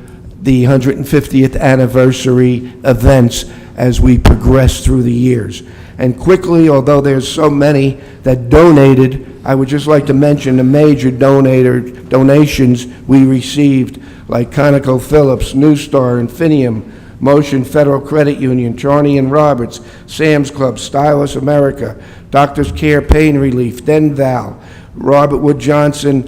the 150th anniversary events as we progress through the years. And quickly, although there's so many that donated, I would just like to mention the major donations we received, like ConocoPhillips, New Star, Infinium, Motion Federal Credit Union, Charney and Roberts, Sam's Club, Stylus America, Doctors Care Pain Relief, Denval, Robert Wood Johnson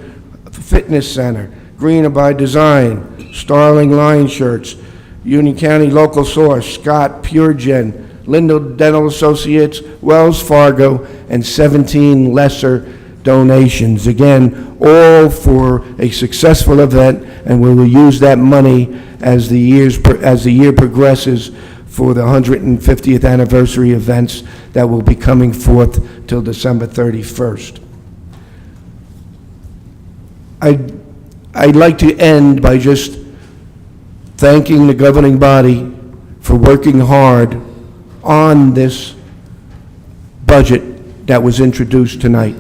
Fitness Center, Greener by Design, Starling Line Shirts, Union County Local Source, Scott, PureGen, Linden Dental Associates, Wells Fargo, and 17 lesser donations. Again, all for a successful event, and we will use that money as the year progresses for the 150th anniversary events that will be coming forth till December 31st. I'd like to end by just thanking the governing body for working hard on this budget that was introduced tonight.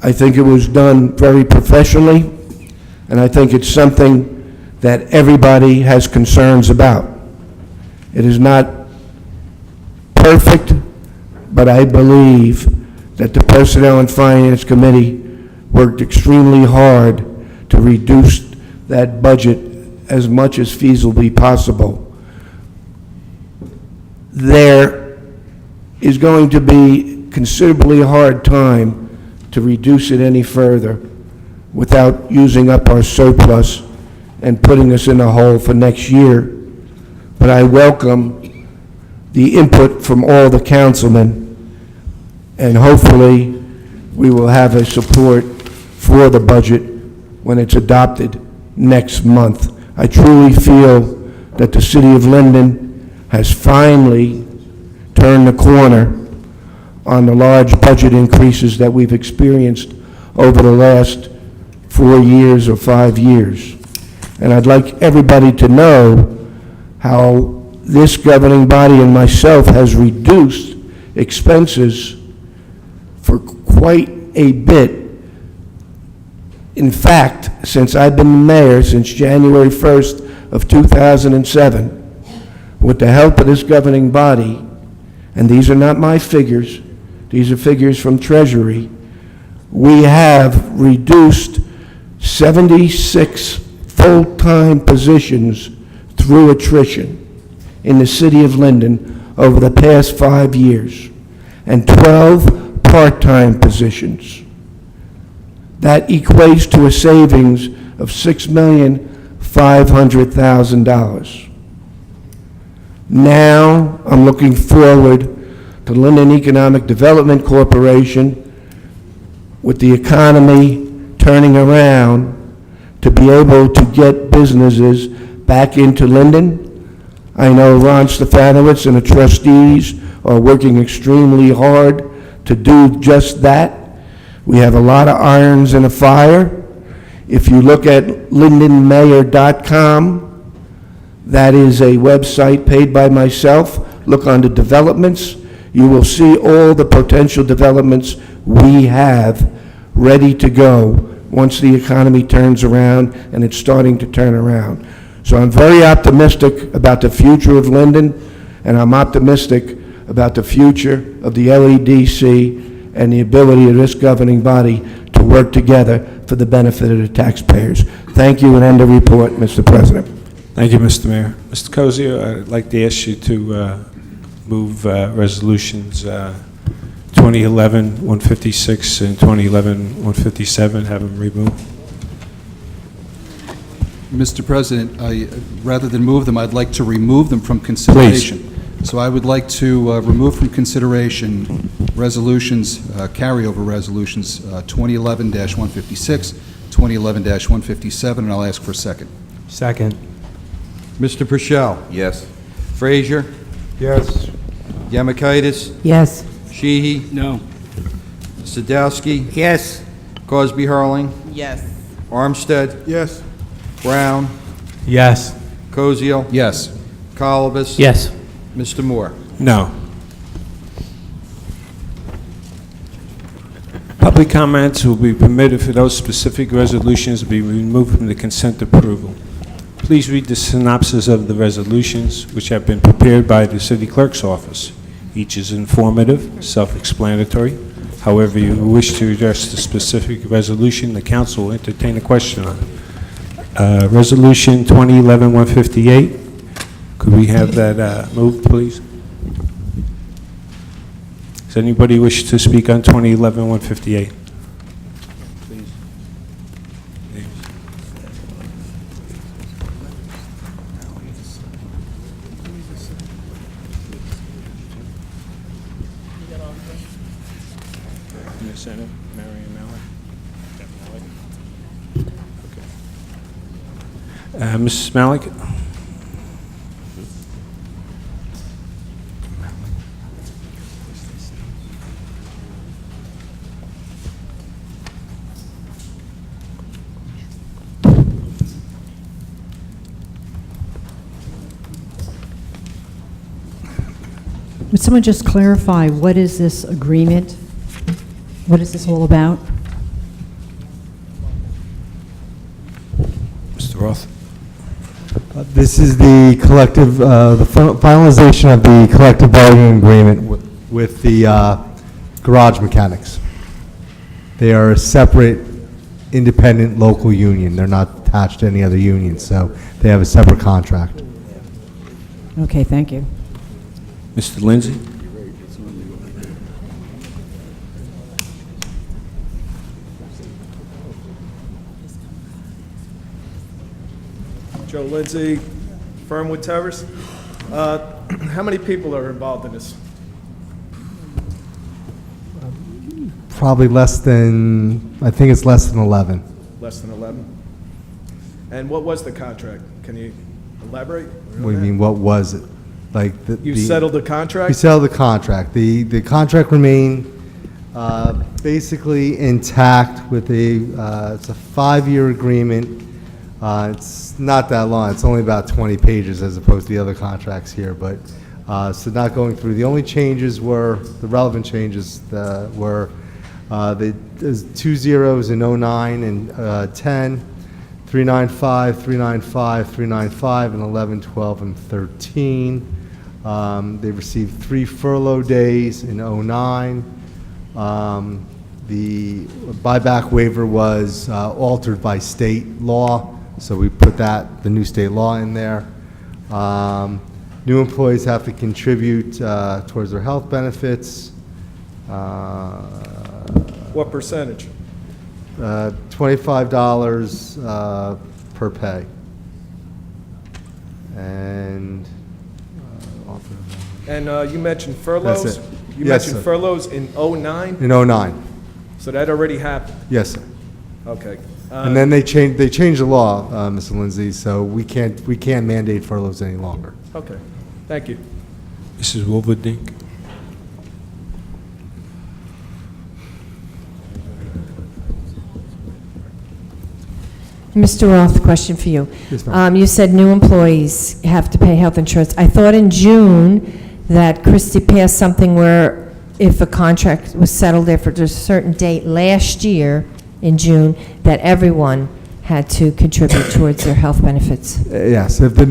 I think it was done very professionally, and I think it's something that everybody has concerns about. It is not perfect, but I believe that the Personnel and Finance Committee worked extremely hard to reduce that budget as much as feasibly possible. There is going to be considerably hard time to reduce it any further without using up our surplus and putting us in a hole for next year. But I welcome the input from all the councilmen, and hopefully we will have a support for the budget when it's adopted next month. I truly feel that the City of Linden has finally turned the corner on the large budget increases that we've experienced over the last 4 years or 5 years. And I'd like everybody to know how this governing body and myself has reduced expenses for quite a bit In fact, since I've been mayor since January 1st of 2007, with the help of this governing body, and these are not my figures, these are figures from Treasury, we have reduced 76 full-time positions through attrition in the city of Linden over the past 5 years, and 12 part-time positions. That equates to a savings of $6,500,000. Now, I'm looking forward to Linden Economic Development Corporation, with the economy turning around, to be able to get businesses back into Linden. I know Ron Stefanowitz and the trustees are working extremely hard to do just that. We have a lot of irons in the fire. If you look at lindenmayor.com, that is a website paid by myself. Look under developments. You will see all the potential developments we have ready to go once the economy turns around, and it's starting to turn around. So I'm very optimistic about the future of Linden, and I'm optimistic about the future of the LEDC and the ability of this governing body to work together for the benefit of the taxpayers. Thank you, and end the report, Mr. President. Thank you, Mr. Mayor. Mr. Cosio, I'd like to ask you to move resolutions 2011-156 and 2011-157, have them removed. Mr. President, rather than move them, I'd like to remove them from consideration. So I would like to remove from consideration resolutions, carryover resolutions 2011-156, 2011-157, and I'll ask for a second. Second. Mr. Purcell? Yes. Frazier? Yes. Yemakaitis? Yes. Sheehy? No. Sadowski? Yes. Cosby Hurling? Yes. Armstead? Yes. Brown? Yes. Kosiel? Yes. Colibus? Yes. Mr. Moore? No. Public comments will be permitted for those specific resolutions to be removed from the consent approval. Please read the synopsis of the resolutions, which have been prepared by the city clerk's office. Each is informative, self-explanatory. However you wish to address the specific resolution, the council will entertain a question on it. Resolution 2011-158. Could we have that moved, please? Does anybody wish to speak on 2011-158? Please. Senate, Marion Mallett. Okay. Mrs. Malik? Would someone just clarify, what is this agreement? What is this all about? Mr. Roth? This is the collective, the finalization of the collective bargaining agreement with the garage mechanics. They are a separate, independent local union. They're not attached to any other union, so they have a separate contract. Okay, thank you. Mr. Lindsay? Joe Lindsay, Fernwood Terrace. How many people are involved in this? Probably less than, I think it's less than 11. Less than 11? And what was the contract? Can you elaborate? What do you mean, what was it? Like You settled the contract? We settled the contract. The contract remained basically intact with it's a 5-year agreement. It's not that long. It's only about 20 pages as opposed to the other contracts here. But so not going through. The only changes were, the relevant changes were There's 2 zeros in 09 and 10, 395, 395, 395, and 11, 12, and 13. They received 3 furlough days in 09. The buyback waiver was altered by state law, so we put the new state law in there. New employees have to contribute towards their health benefits. What percentage? $25 per pay. And You mentioned furloughs? That's it. You Yes, mentioned sir. furloughs in '09? in 09, So that already happened? yes, sir. Okay. And then they changed the law, Mr. Lindsay, so we can't mandate furloughs any longer. Okay, thank you. Mrs. Wolverdink? Mr. Roth, question for you. Yes, ma'am. You said new employees have to pay health insurance. I thought in June that Christie passed something where if a contract was settled after a certain date last year in June, that everyone had to contribute towards their health benefits. Yes, if a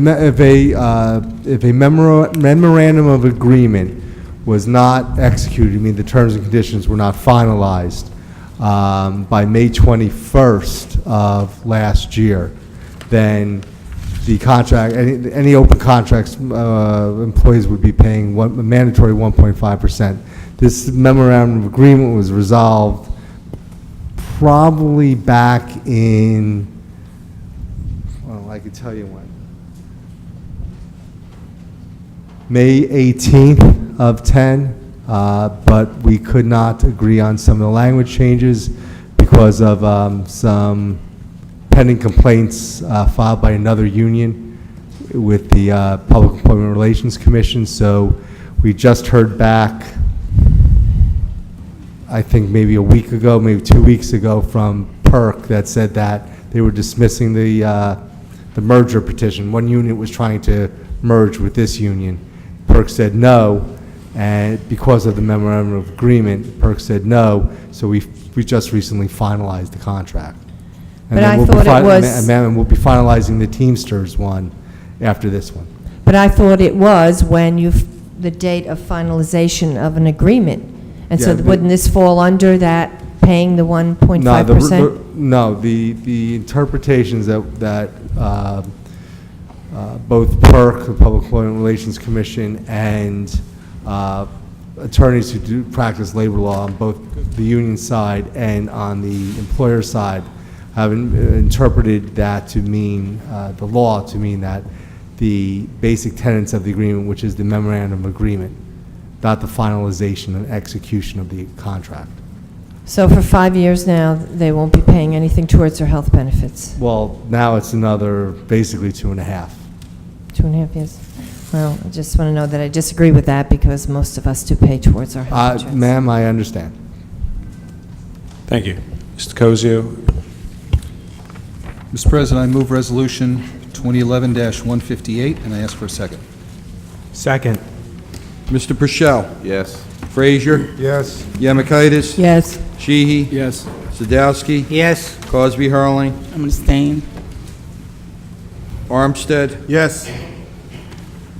memorandum of agreement was not executed, I mean, the terms and conditions were not finalized by May 21st of last year, then the contract, any open contracts, employees would be paying a mandatory 1.5%. This memorandum of agreement was resolved probably back in, well, I could tell you when. May 18th of 10, but we could not agree on some of the language changes because of some pending complaints filed by another union with the Public Employment Relations Commission. So we just heard back, I think maybe a week ago, maybe 2 weeks ago, from PERC that said that they were dismissing the merger petition. One union was trying to merge with this union. PERC said no, and because of the memorandum of agreement, PERC said no, so we just recently finalized the contract. And But then I we'll be thought it fi- was- and we'll be finalizing the Teamsters one after this one. But I thought it was when the date of finalization of an agreement. And so Yeah, wouldn't this fall under that, paying the 1.5%? No, the interpretations that both PERC, the Public Employment Relations Commission, and attorneys who do practice labor law on both the union side and on the employer side have interpreted that to mean, the law to mean that the basic tenets of the agreement, which is the memorandum of agreement, not the finalization and execution of the contract. So for 5 years now, they won't be paying anything towards their health benefits? Well, now it's another, basically 2.5. 2.5 years? Well, I just want to know that I disagree with that because most of us do pay towards our health insurance. Ma'am, I understand. Thank you. Mr. Cosio? Mr. President, I move Resolution 2011-158, and I ask for a second. Second. Mr. Purcell. Yes. Frazier. Yes. Yamikaitis. Yes. Sheehy. Yes. Sadowski. Yes. Cosby Hurling. I'm going to abstain. Armstead. Yes.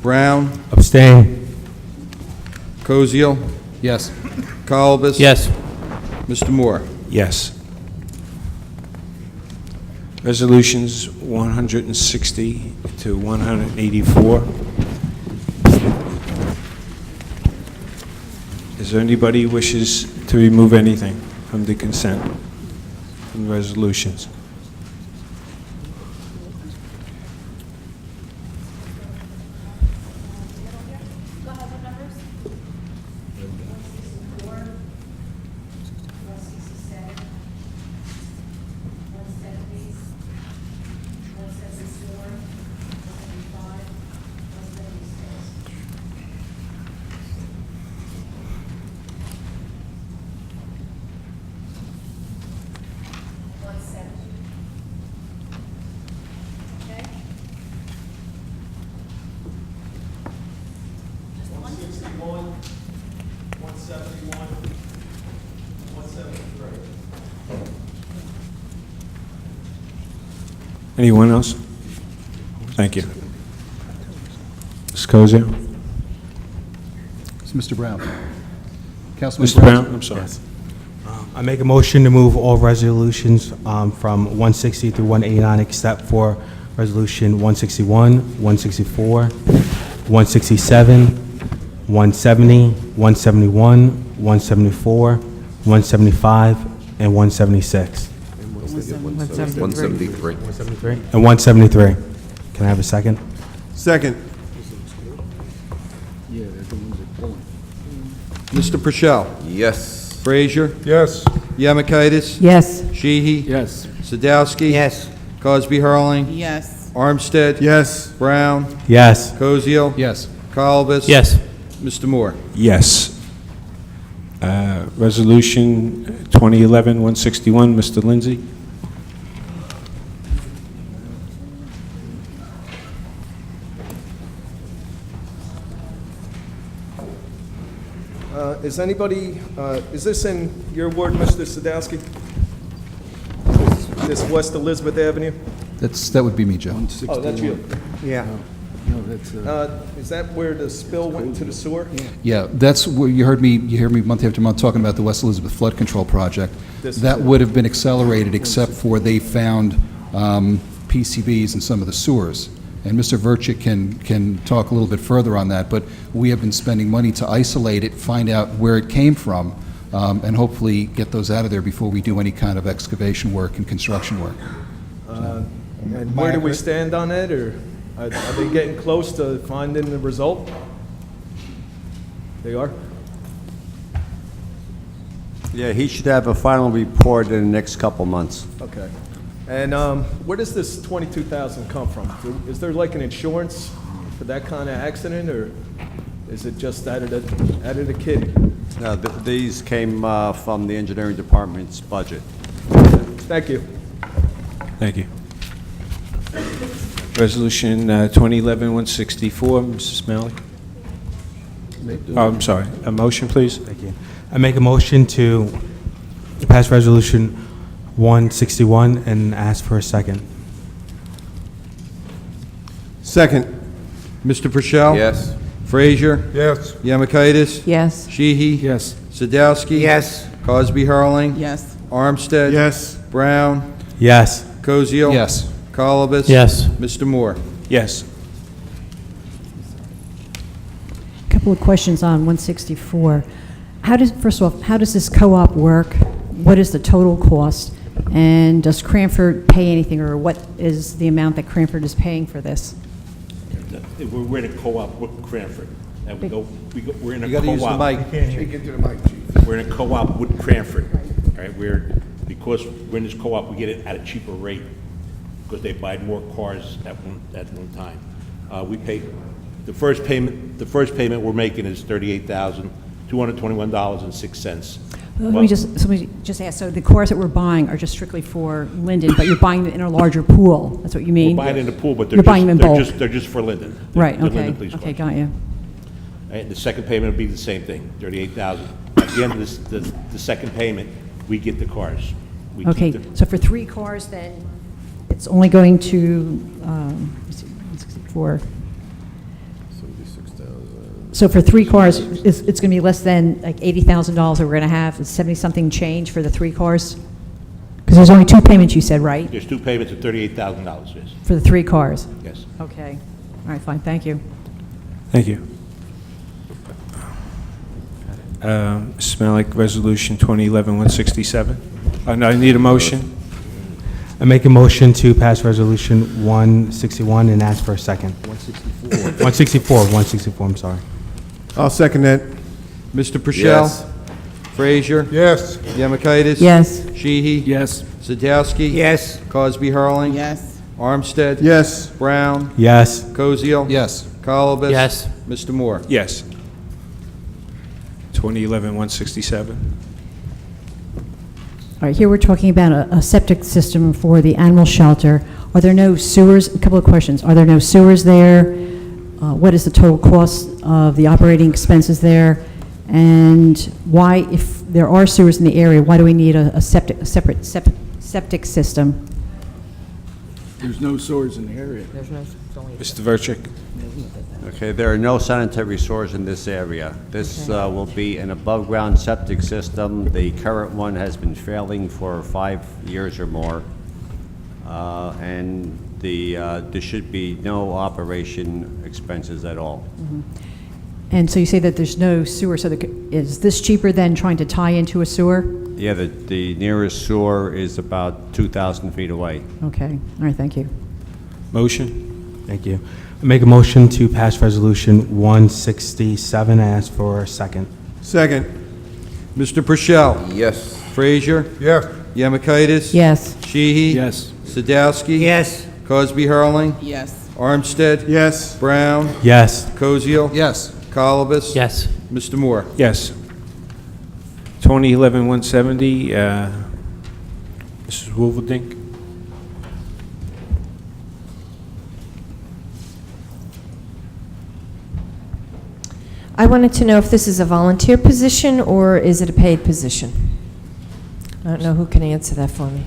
Brown. Abstain. Koziel. Yes. Kalbas. Yes. Mr. Moore. Yes. Resolutions 160 to 184. Is there anybody who wishes to remove anything from the consent, from the resolutions? Anyone else? Thank you. Ms. Cozio? It's Mr. Brown. Councilman Mr. Brown, I'm sorry. I make a motion to move all resolutions from 160 through 189, except for Resolution 161, 164, 167, 170, 171, 174, 175, and 176. 173. 173? And 173. Can I have a second? Second. Mr. Purcell? Yes. Frazier? Yes. Yemakaitis? Yes. Sheehy? Yes. Sadowski? Yes. Cosby Hurling? Yes. Armstead? Yes. Brown? Yes. Kozio? Yes. Kalbus? Yes. Mr. Moore? Yes. Resolution 2011-161, Mr. Lindsay. Is anybody, is this in your ward, Mr. Sadowski? This West Elizabeth Avenue? That would be me, Joe. Oh, that's you. Yeah. Is that where the spill went into the sewer? Yeah, that's where you hear me month after month talking about the West Elizabeth Flood Control Project. This- That would have been accelerated except for they found PCBs in some of the sewers. And Mr. Verchik can talk a little bit further on that, but we have been spending money to isolate it, find out where it came from, and hopefully get those out of there before we do any kind of excavation work and construction work. And where do we stand on it, or are they getting close to finding the result? They are? Yeah, he should have a final report in the next couple months. Okay. And where does this 22,000 come from? Is there like an insurance for that kind of accident, or is it just out of the kitty? No, these came from the engineering department's budget. Thank you. Thank you. Resolution 2011-164, Mrs. Malley. Oh, I'm sorry. A motion, please? Thank you. I make a motion to pass Resolution 161 and ask for a second. Second. Mr. Purcell? Yes. Frazier? Yes. Yemakaitis? Yes. Sheehy? Yes. Sadowski? Yes. Cosby Hurling? Yes. Armstead? Yes. Brown? Yes. Kozio? Yes. Kalbus? Yes. Mr. Moore? Yes. Couple of questions on 164. First of all, how does this co-op work? What is the total cost? And does Cranford pay anything, or what is the amount that Cranford is paying for this? We're in a co-op with Cranford, and we're in a co-op. You gotta use the mic. Speak into the mic, Chief. We're in a co-op with Cranford, all right? Because we're in this co-op, we get it at a cheaper rate, because they buy more cars at one time. We pay, the first payment we're making is $38,221.06. Somebody just asked, so the cars that we're buying are just strictly for Linden, but you're buying them in a larger pool? That's what you mean? We're buying in the pool, but You're buying them in bulk? they're just for Linden. Right, They're okay. Linden police Okay, cars. got you. And the second payment will be the same thing, $38,000. At the end of the second payment, we get the cars. We keep Okay, them. so for 3 cars, then it's only going to, let's see, 164. So for 3 cars, it's going to be less than like $80,000 that we're going to have, 70-something change for the 3 cars? Because there's only 2 payments, you said, right? There's 2 payments of $38,000, yes. For the 3 cars? Yes. Okay. All right, fine, thank you. Thank you. Mrs. Malik, Resolution 2011-167. No, I need a motion. I make a motion to pass Resolution 161 and ask for a second. 164, I'm sorry. I'll second that. Mr. Purcell? Yes. Frazier? Yes. Yemakaitis? Yes. Sheehy? Yes. Sadowski? Yes. Cosby Hurling? Yes. Armstead? Yes. Brown? Yes. Kozio? Yes. Kalbus? Yes. Mr. Moore? Yes. 2011-167. All right, here we're talking about a septic system for the animal shelter. Are there no sewers? A couple of questions. Are there no sewers there? What is the total cost of the operating expenses there? And why, if there are sewers in the area, why do we need a separate septic system? There's no sewers in the area. There's no, it's only. Mr. Verchik? Okay, there are no sanitary sewers in this area. This will be an above-ground septic system. The current one has been failing for 5 years or more. And there should be no operation expenses at all. And so you say that there's no sewer, so is this cheaper than trying to tie into a sewer? Yeah, the nearest sewer is about 2,000 feet away. Okay, all right, thank you. Motion? Thank you. I make a motion to pass Resolution 167. I ask for a second. Second. Mr. Purcell. Yes. Frazier. Yes. Yemakaitis. Yes. Sheehy. Yes. Sadowski. Yes. Cosby Hurling. Yes. Armstead. Yes. Brown. Yes. Koziel. Yes. Colibus. Yes. Mr. Moore. Yes. 2011-170, Mrs. Wolferdink? I wanted to know if this is a volunteer position or is it a paid position? I don't know who can answer that for me.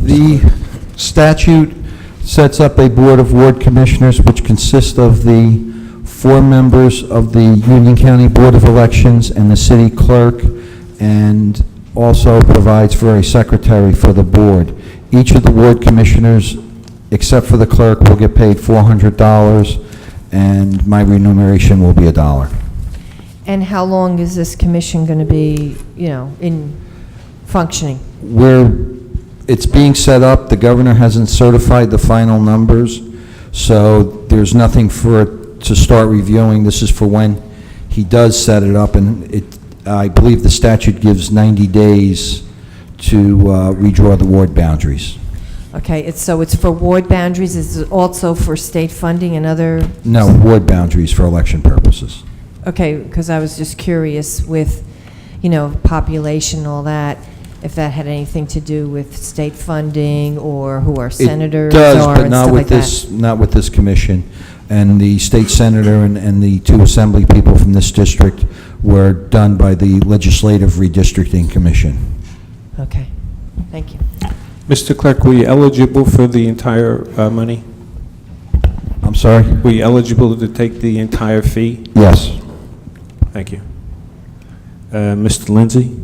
The statute sets up a Board of Ward Commissioners, which consists of the 4 members of the Union County Board of Elections and the city clerk, and also provides for a secretary for the board. Each of the ward commissioners, except for the clerk, will get paid $400, and my remuneration will be $1. And how long is this commission going to be, in functioning? It's being set up. The governor hasn't certified the final numbers, so there's nothing for it to start reviewing. This is for when he does set it up, and I believe the statute gives 90 days to redraw the ward boundaries. Okay, so it's for ward boundaries, is it also for state funding and other? No, ward boundaries for election purposes. Okay, because I was just curious with, population and all that, if that had anything to do with state funding or who our senators It does, are but and not stuff with like that. this, not with this commission. And the state senator and the 2 assembly people from this district were done by the Legislative Redistricting Commission. Okay, thank you. Mr. Clerk, were you eligible for the entire money? I'm sorry? Were you eligible to take the entire fee? Yes. Thank you. Mr. Lindsay?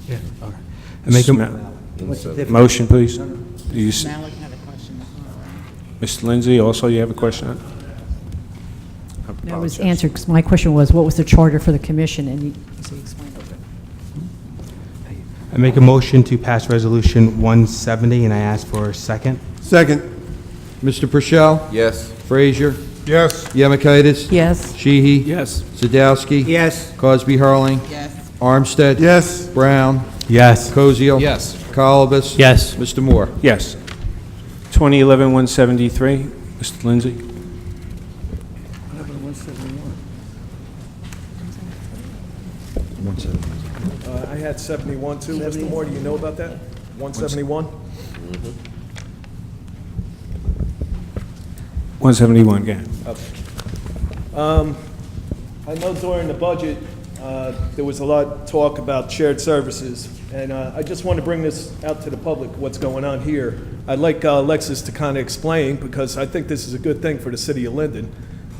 Yeah, okay. I make a, What's the difference? Motion, please. Do you s- Malik had a question. Mr. Lindsay, also you have a question? I No, it was apologize. answered, because my question was, what was the charter for the commission? And you explained it. I make a motion to pass Resolution 170, and I ask for a second. Second. Mr. Purcell. Yes. Frazier. Yes. Yemakaitis. Yes. Sheehy. Yes. Sadowski. Yes. Cosby Hurling. Yes. Armstead. Yes. Brown. Yes. Koziel. Yes. Colibus. Yes. Mr. Moore. Yes. 2011-173, Mr. Lindsay? I had 71 too. Mr. Moore, do you know about that? 171? 171, go ahead. I know during the budget, there was a lot of talk about shared services, and I just want to bring this out to the public, what's going on here. I'd like Alexis to kind of explain, because I think this is a good thing for the city of Linden.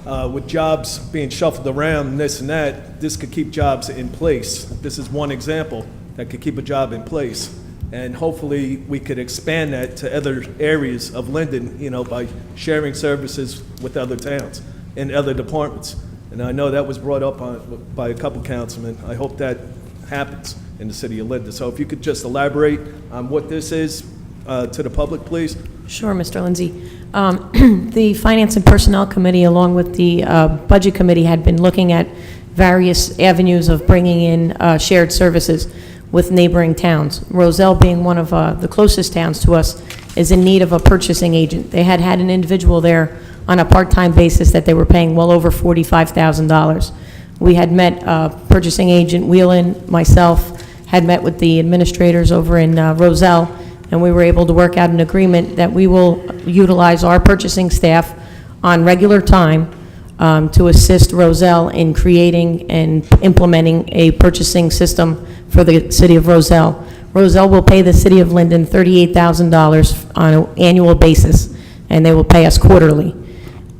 With jobs being shuffled around and this and that, this could keep jobs in place. This is one example that could keep a job in place. And hopefully, we could expand that to other areas of Linden, by sharing services with other towns and other departments. And I know that was brought up by a couple councilmen. I hope that happens in the city of Linden. So if you could just elaborate on what this is to the public, please. Sure, Mr. Lindsay. The Finance and Personnel Committee, along with the Budget Committee, had been looking at various avenues of bringing in shared services with neighboring towns. Roselle, being one of the closest towns to us, is in need of a purchasing agent. They had an individual there on a part-time basis that they were paying well over $45,000. We had met purchasing agent Whelan, myself, had met with the administrators over in Roselle, and we were able to work out an agreement that we will utilize our purchasing staff on regular time to assist Roselle in creating and implementing a purchasing system for the city of Roselle. Roselle will pay the city of Linden $38,000 on an annual basis, and they will pay us quarterly.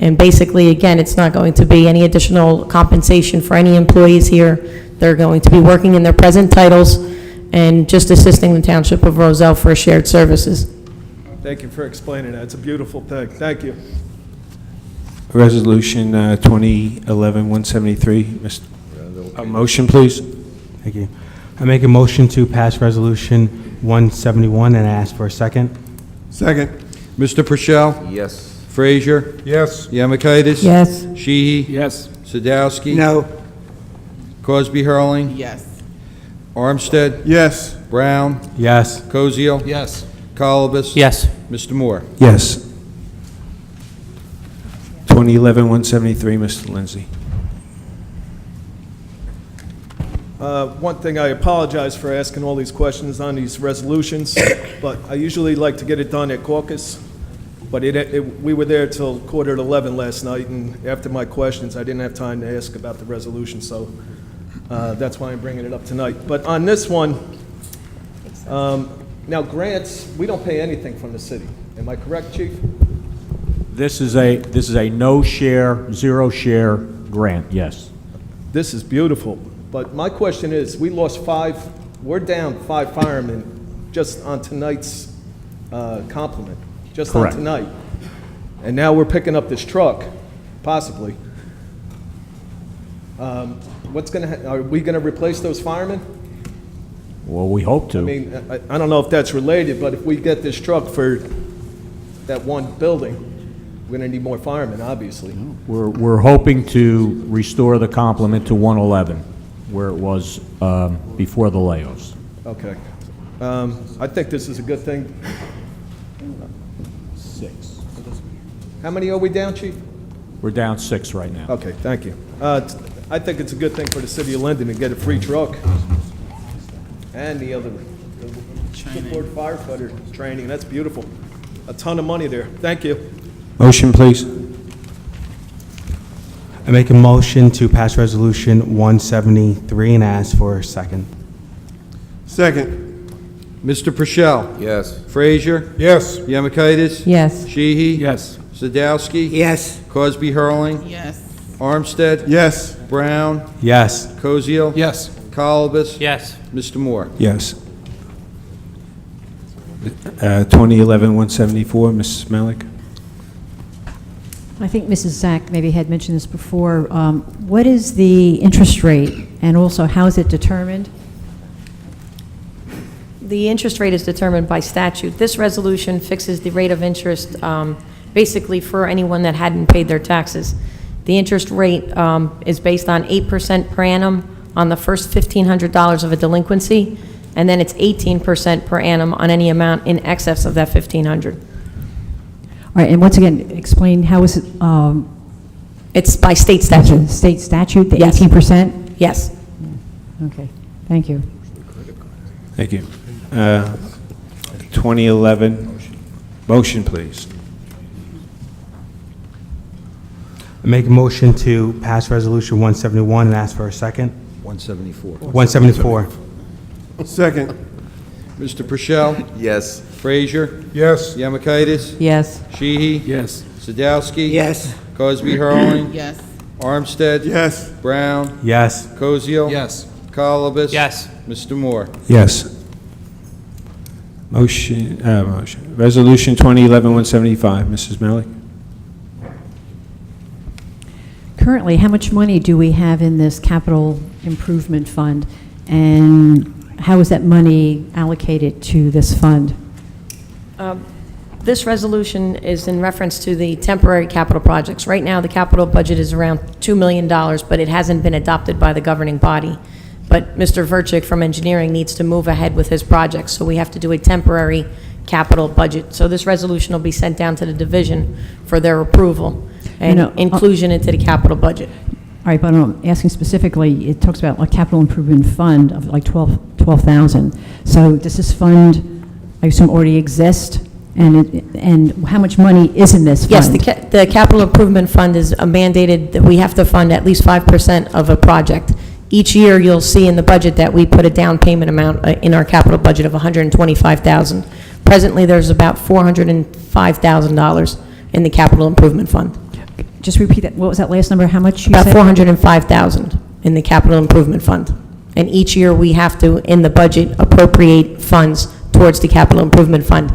And basically, again, it's not going to be any additional compensation for any employees here. They're going to be working in their present titles and just assisting the Township of Roselle for shared services. Thank you for explaining that. It's a beautiful thing. Thank you. Resolution 2011-173. A motion, please. Thank you. I make a motion to pass Resolution 171 and ask for a second. Second. Mr. Purcell? Yes. Frazier? Yes. Yemakaitis? Yes. Sheehy? Yes. Sadowski? No. Cosby Hurling? Yes. Armstead? Yes. Brown? Yes. Koziel? Yes. Colibus? Yes. Mr. Moore? Yes. 2011-173, Mr. Lindsay. One thing, I apologize for asking all these questions on these resolutions, but I usually like to get it done at caucus. But we were there till 11:15 last night, and after my questions, I didn't have time to ask about the resolution, so that's why I'm bringing it up tonight. But on this one, now grants, we don't pay anything from the city. Am I correct, Chief? This is a no share, zero share grant, yes. This is beautiful, but my question is, we're down 5 firemen just on tonight's complement, just Correct. on tonight. And now we're picking up this truck, possibly. Are we gonna replace those firemen? Well, we hope to. I mean, I don't know if that's related, but if we get this truck for that one building, we're gonna need more firemen, obviously. We're hoping to restore the complement to 111, where it was before the layoffs. Okay. I think this is a good thing. 6. How many are we down, Chief? We're down 6 right now. Okay, thank you. I think it's a good thing for the city of Linden to get a free truck. And the other, support firefighter training, that's beautiful. A ton of money there. Thank you. Motion, please. I make a motion to pass Resolution 173 and ask for a second. Second. Mr. Purcell? Yes. Frazier? Yes. Yemakaitis? Yes. Sheehy? Yes. Sadowski? Yes. Cosby Hurling? Yes. Armstead? Yes. Brown? Yes. Koziel? Yes. Colibus? Yes. Mr. Moore? Yes. 2011-174, Mrs. Malik. I think Mrs. Zach maybe had mentioned this before. What is the interest rate, and also how is it determined? The interest rate is determined by statute. This resolution fixes the rate of interest basically for anyone that hadn't paid their taxes. The interest rate is based on 8% per annum on the first $1,500 of a delinquency, and then it's 18% per annum on any amount in excess of that $1,500. All right, and once again, explain how is it? It's by state statute. State statute, the Yes. 18%? Yes. Okay, thank you. Thank you. 2011, motion, please. I make a motion to pass Resolution 171 and ask for a second. 174. 174. Second. Mr. Purcell? Yes. Frazier? Yes. Yemakaitis? Yes. Sheehy? Yes. Sadowski? Yes. Cosby Hurling? Yes. Armstead? Yes. Brown? Yes. Koziel? Yes. Colibus? Yes. Mr. Moore? Yes. Motion. Resolution 2011-175, Mrs. Malik. Currently, how much money do we have in this capital improvement fund, and how is that money allocated to this fund? This resolution is in reference to the temporary capital projects. Right now, the capital budget is around $2 million, but it hasn't been adopted by the governing body. But Mr. Verchik from engineering needs to move ahead with his projects, so we have to do a temporary capital budget. So this resolution will be sent down to the division for their approval and inclusion into the capital budget. All right, but I'm asking specifically, it talks about a capital improvement fund of like 12,000. So does this fund, I assume, already exist? And how much money is in this fund? Yes, the capital improvement fund is mandated that we have to fund at least 5% of a project Each year, you'll see in the budget that we put a down payment amount in our capital budget of $125,000. Presently, there's about $405,000 in the capital improvement fund. Just repeat that, what was that last number, how much you About said? $405,000 in the capital improvement fund. And each year, we have to, in the budget, appropriate funds towards the capital improvement fund.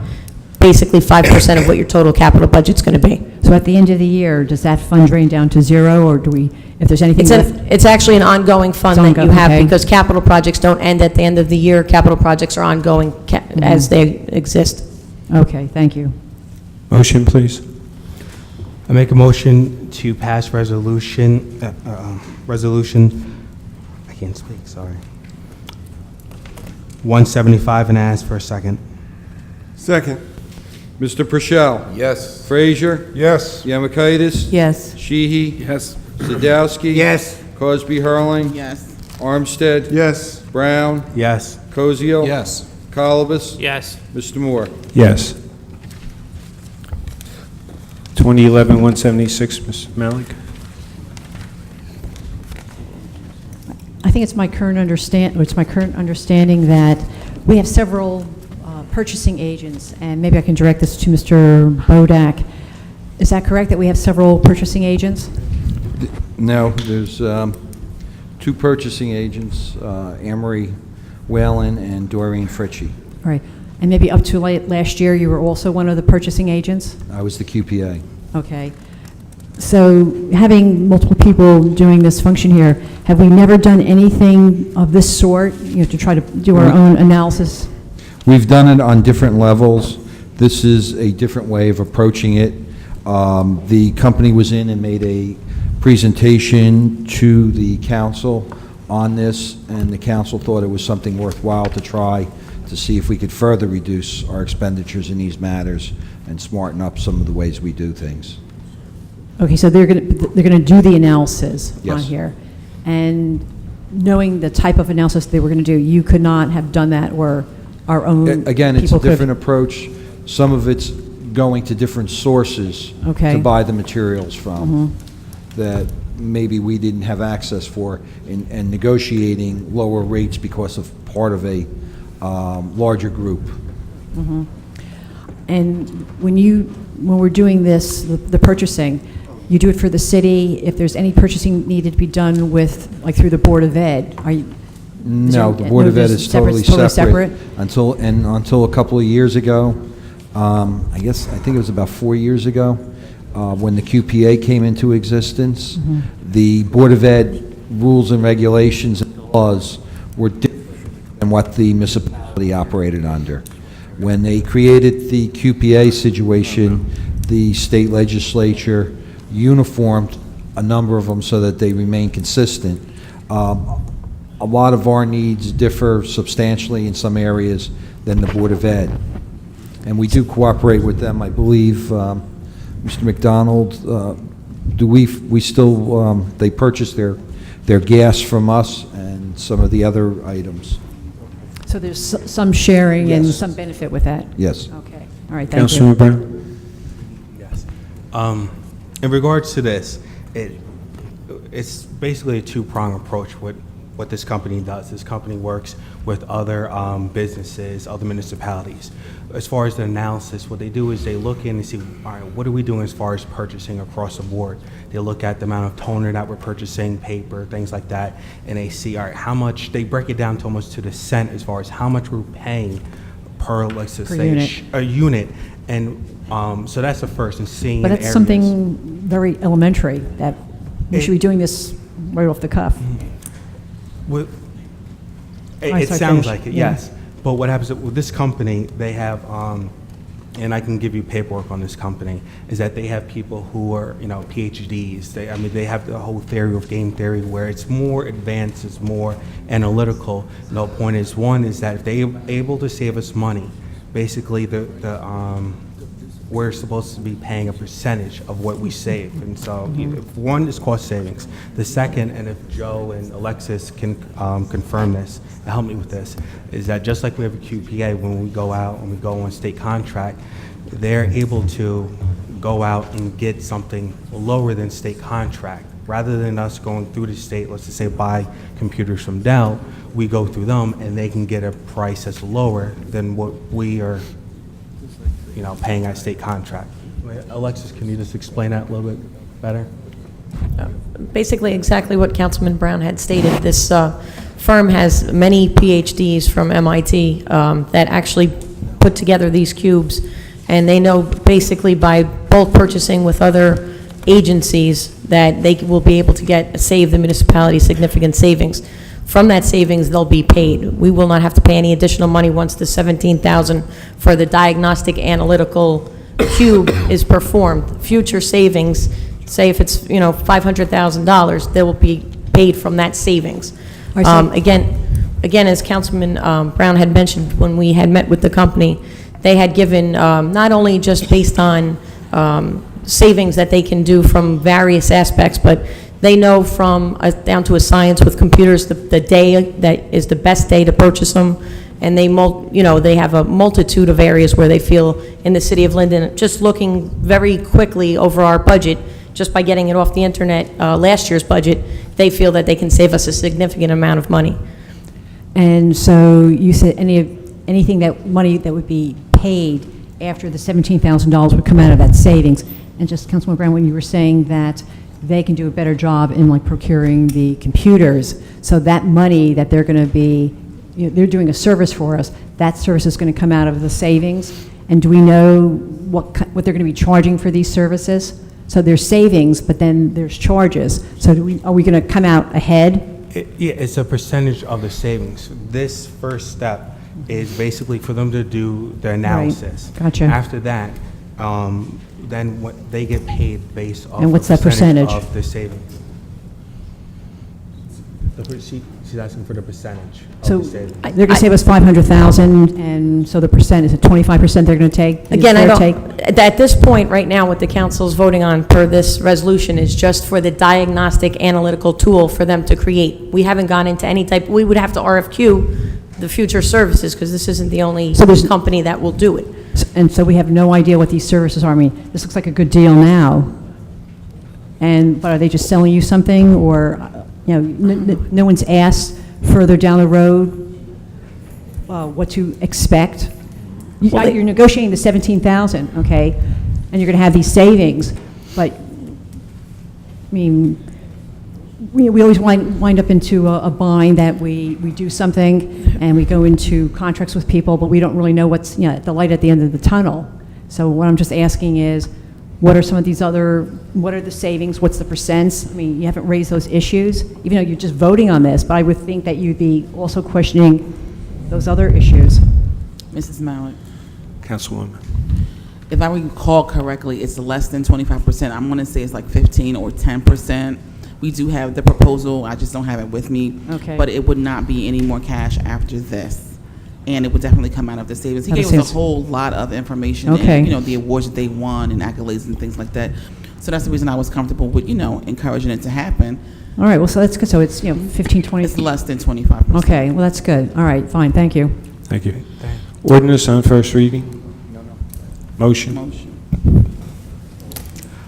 Basically, 5% of what your total capital budget's going to be. So at the end of the year, does that fund drain down to zero, or do we, if there's anything left? It's actually an ongoing fund It's that you have, okay. because capital projects don't end at the end of the year. Capital projects are ongoing as they exist. Okay, thank you. Motion, please. I make a motion to pass resolution, I can't speak, sorry. 175, and ask for a second. Second. Mr. Purcell. Yes. Frazier. Yes. Yamakaitis. Yes. Sheehy. Yes. Zadowski. Yes. Cosby Hurling. Yes. Armstead. Yes. Brown. Yes. Kozio. Yes. Colibus. Yes. Mr. Moore. Yes. 2011-176, Ms. Malik. I think it's my current understanding that we have several purchasing agents, and maybe I can direct this to Mr. Bodak. Is that correct, that we have several purchasing agents? No, there's two purchasing agents, Amory Whalen and Doreen Fritchie. All right. And maybe up to last year, you were also one of the purchasing agents? I was the QPA. Okay. So having multiple people doing this function here, have we never done anything of this sort, to try to do our own analysis? We've done it on different levels. This is a different way of approaching it. The company was in and made a presentation to the council on this, and the council thought it was something worthwhile to try to see if we could further reduce our expenditures in these matters and smarten up some of the ways we do things. Okay, so they're going to do the analysis on Yes. here. And knowing the type of analysis they were going to do, you could not have done that, or our own Again, it's a people could? different approach. Some of it's going to different sources Okay. to buy the materials from that maybe we didn't have access for, and negotiating lower rates because of part of a larger group. And when we're doing this, the purchasing, you do it for the city. If there's any purchasing needed to be done with, like through the Board of Ed, are you? No, the Board of Ed is totally separate. Until a couple of years ago, I think it was about 4 years ago, when the QPA came into existence, the Board of Ed rules and regulations and laws were different than what the municipality operated under. When they created the QPA situation, the state legislature uniformed a number of them so that they remain consistent. A lot of our needs differ substantially in some areas than the Board of Ed. And we do cooperate with them. I believe, Mr. McDonald, we still, they purchase their gas from us and some of the other items. So there's some sharing and Yes. some benefit with that? Yes. Okay, all right, thank you. Councilman Brown. Yes. In regards to this, it's basically a two-pronged approach what this company does. This company works with other businesses, other municipalities. As far as the analysis, what they do is they look in and see, all right, what are we doing as far as purchasing across the board? They look at the amount of toner that we're purchasing, paper, things like that, and they see, all right, how much, they break it down to almost to the cent as far as how much we're paying per, let's just say, unit. a unit. And so that's the first, and seeing But that's areas. something very elementary, that we should be doing this right off the cuff. Well, Sorry, it sounds finish. like it, Yeah. yes. But what happens with this company, they have, and I can give you paperwork on this company, is that they have people who are, PhDs. They have the whole theory of game theory where it's more advanced, it's more analytical. The point is, one is that if they're able to save us money, basically we're supposed to be paying a percentage of what we save. And so, one is cost savings. The second, and if Joe and Alexis can confirm this, and help me with this, is that just like we have a QPA, when we go out and we go on state contract, they're able to go out and get something lower than state contract rather than us going through the state, let's just say buy computers from Dell, we go through them and they can get a price that's lower than what we are, paying our state contract. Alexis, can you just explain that a little bit better? Basically, exactly what Councilman Brown had stated. This firm has many PhDs from MIT that actually put together these cubes, and they know basically by bulk purchasing with other agencies that they will be able to save the municipality significant savings. From that savings, they'll be paid. We will not have to pay any additional money once the $17,000 for the diagnostic analytical cube is performed. Future savings, say if it's, $500,000, they will be paid from that savings. Again, as Councilman Brown had mentioned, when we had met with the company, they had given, not only just based on savings that they can do from various aspects, but they know from down to a science with computers the day that is the best day to purchase them, and they have a multitude of areas where they feel in the city of Linden, just looking very quickly over our budget, just by getting it off the internet, last year's budget, they feel that they can save us a significant amount of money. And so you said anything money that would be paid after the $17,000 would come out of that savings. And just, Councilman Brown, when you were saying that they can do a better job in procuring the computers, so that money that they're going to be, they're doing a service for us, that service is going to come out of the savings. And do we know what they're going to be charging for these services? So there's savings, but then there's charges. So are we going to come out ahead? It's a percentage of the savings. This first step is basically for them to do the analysis. Right. Gotcha. After that, then what they get paid based off and what's that percentage of the savings. She's asking for the percentage so of the savings. They're going to save us $500,000, and so the percent, is it 25% they're going to take? Again, at this point, right now, what the council is voting on per this resolution is just for the diagnostic analytical tool for them to create. We haven't gone into any type, we would have to RFQ the future services, because this isn't the only company that will do it. And so we have no idea what these services are. I mean, this looks like a good deal now. But are they just selling you something, or, no one's asked further down the road what to expect? You're negotiating the $17,000, okay, and you're going to have these savings, but, we always wind up into a bind that we do something and we go into contracts with people, but we don't really know what's the light at the end of the tunnel. So what I'm just asking is, what are some of these what are the savings, what's the percents? You haven't raised those issues, even though you're just voting on this, but I would think that you'd be also questioning those other issues. Mrs. Mallett. Councilwoman. If I recall correctly, it's less than 25%. I'm going to say it's like 15 or 10%. We do have the proposal, I just don't have it with me. Okay. But it would not be any more cash after this. And it would definitely come out of the savings. He gave us a whole lot of information, okay, and, the awards that they won and accolades and things like that. So that's the reason I was comfortable with, encouraging it to happen. All right, well, so that's good. So it's, 15, 20. It's less than 25%. Okay, well, that's good. All right, fine, thank you. Thank you. Ordinance on first reading? Motion?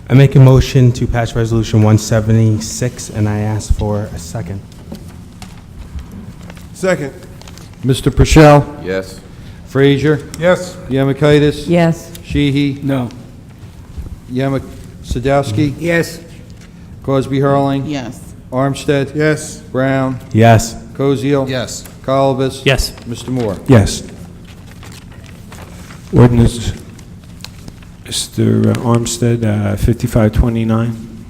I make a motion to pass Resolution 176, and I ask for a second. Second. Mr. Purcell? Yes. Frazier? Yes. Yemakaitis? Yes. Sheehy? No. Sadowski? Yes. Cosby Hurling? Yes. Armstead? Yes. Brown? Yes. Koziel? Yes. Colibus? Yes. Mr. Moore? Yes. Ordinance, Mr. Armstead, 5529.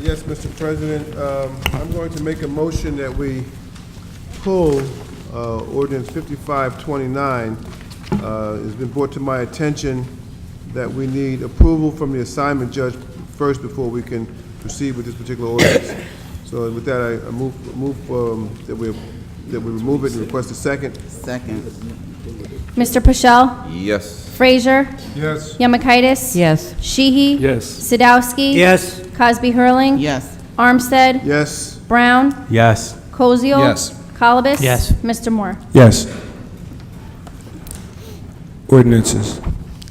Yes, Mr. President, I'm going to make a motion that we pull ordinance 5529. It's been brought to my attention that we need approval from the assignment judge first before we can proceed with this particular ordinance. So with that, I move that we remove it and request a second. Second. Mr. Purcell? Yes. Frazier? Yes. Yemakaitis? Yes. Sheehy? Yes. Sadowski? Yes. Cosby Hurling? Yes. Armstead? Yes. Brown? Yes. Koziel? Yes. Colibus? Yes. Mr. Moore? Yes. Ordinances.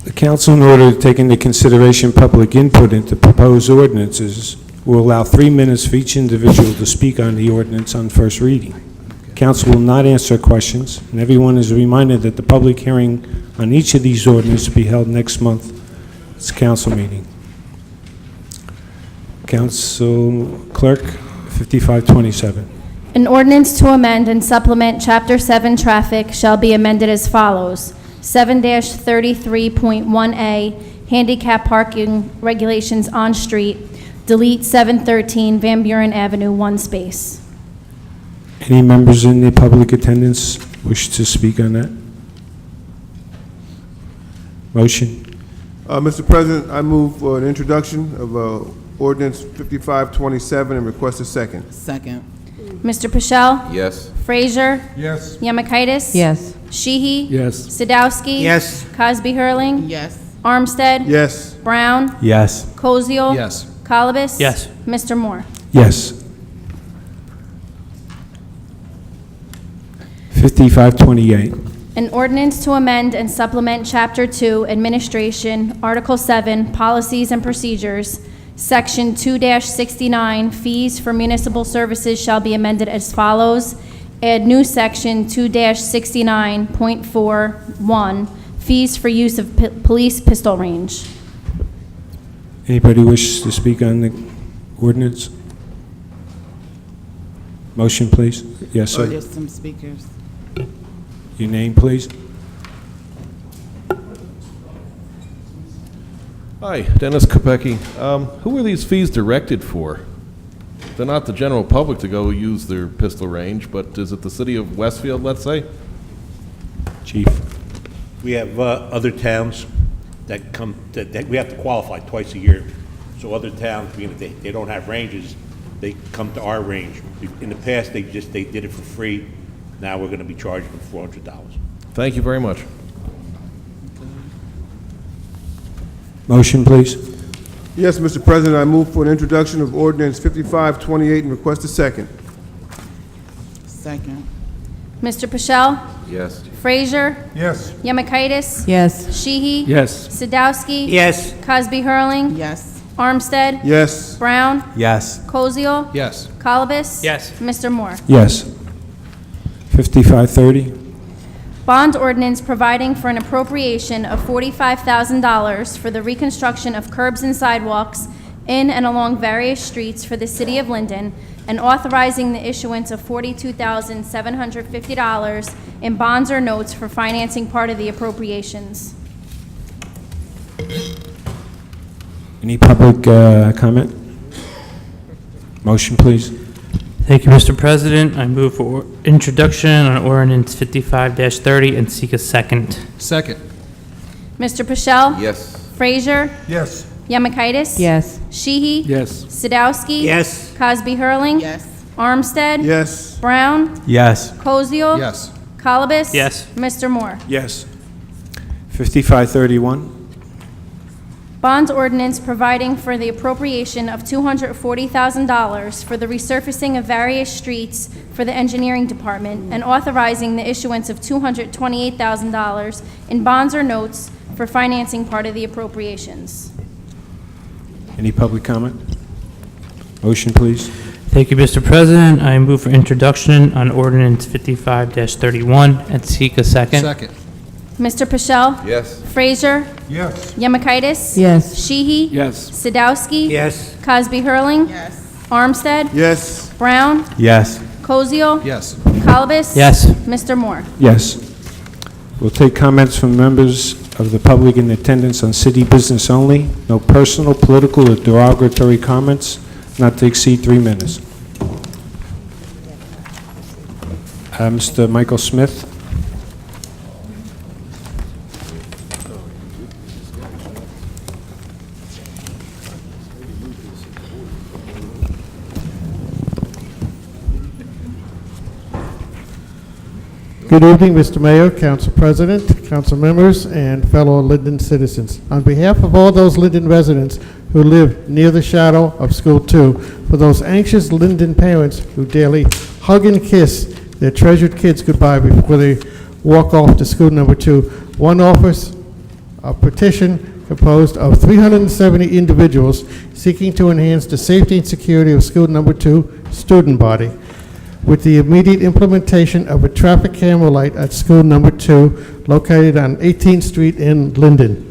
The council, in order to take into consideration public input into proposed ordinances, We'll allow 3 minutes for each individual to speak on the ordinance on first reading. Council will not answer questions, and everyone is reminded that the public hearing on each of these ordinances will be held next month. It's a council meeting. Council Clerk, 5527. An ordinance to amend and supplement Chapter 7 Traffic shall be amended as follows. 7-33.1A, handicap parking regulations on street, delete 713 Van Buren Avenue, 1 space. Any members in the public attendance wish to speak on that? Motion? Mr. President, I move for an introduction of ordinance 5527 and request a second. Second. Mr. Pichelle? Yes. Frazier? Yes. Yemakaitis? Yes. Sheehy? Yes. Sadowski? Yes. Cosby Hurling? Yes. Armstead? Yes. Brown? Yes. Koziol? Yes. Colibus? Yes. Mr. Moore? Yes. 5528. An ordinance to amend and supplement Chapter 2, Administration, Article 7, Policies and Procedures, Section 2-69, Fees for Municipal Services shall be amended as follows. Add new Section 2-69.41, Fees for Use of Police Pistol Range. Anybody wish to speak on the ordinance? Motion, please. Yes, sir. There's some speakers. Your name, please. Hi, Dennis Kopecki. Who are these fees directed for? They're not the general public to go use their pistol range, but is it the city of Westfield, let's say? Chief. We have other towns that come, that we have to qualify twice a year. So other towns, being that they don't have ranges, they come to our range. In the past, they did it for free. Now we're going to be charging them $400. Thank you very much. Motion, please. Yes, Mr. President, I move for an introduction of ordinance 5528 and request a second. Second. Mr. Pichelle? Yes. Frazier? Yes. Yemakaitis? Yes. Sheehy? Yes. Sadowski? Yes. Cosby Hurling? Yes. Armstead? Yes. Brown? Yes. Koziol? Yes. Colibus? Yes. Mr. Moore? Yes. 5530. Bond ordinance providing for an appropriation of $45,000 for the reconstruction of curbs and sidewalks in and along various streets for the city of Linden, and authorizing the issuance of $42,750 in bonds or notes for financing part of the appropriations. Any public comment? Motion, please. Thank you, Mr. President. I move for introduction on ordinance 55-30 and seek a second. Second. Mr. Pichelle? Yes. Frazier? Yes. Yemakaitis? Yes. Sheehy? Yes. Sadowski? Yes. Cosby Hurling? Yes. Armstead? Yes. Brown? Yes. Koziol? Yes. Colibus? Yes. Mr. Moore? Yes. 5531. Bond ordinance providing for the appropriation of $240,000 for the resurfacing of various streets for the engineering department, and authorizing the issuance of $228,000 in bonds or notes for financing part of the appropriations. Any public comment? Motion, please. Thank you, Mr. President. I move for introduction on ordinance 55-31 and seek a second. Second. Mr. Pichelle? Yes. Frazier? Yes. Yemakaitis? Yes. Sheehy? Yes. Sadowski? Yes. Cosby Hurling? Yes. Armstead? Yes. Brown? Yes. Koziol? Yes. Colibus? Yes. Mr. Moore? Yes. We'll take comments from members of the public in attendance on city business only. No personal, political, or derogatory comments, not to exceed 3 minutes. Mr. Michael Smith. Good evening, Mr. Mayor, Council President, council members, and fellow Linden citizens. On behalf of all those Linden residents who live near the shadow of School 2, for those anxious Linden parents who daily hug and kiss their treasured kids goodbye before they walk off to school number 2, one offers a petition composed of 370 individuals seeking to enhance the safety and security of school number 2 student body, with the immediate implementation of a traffic camera light at school number 2 located on 18th Street in Linden.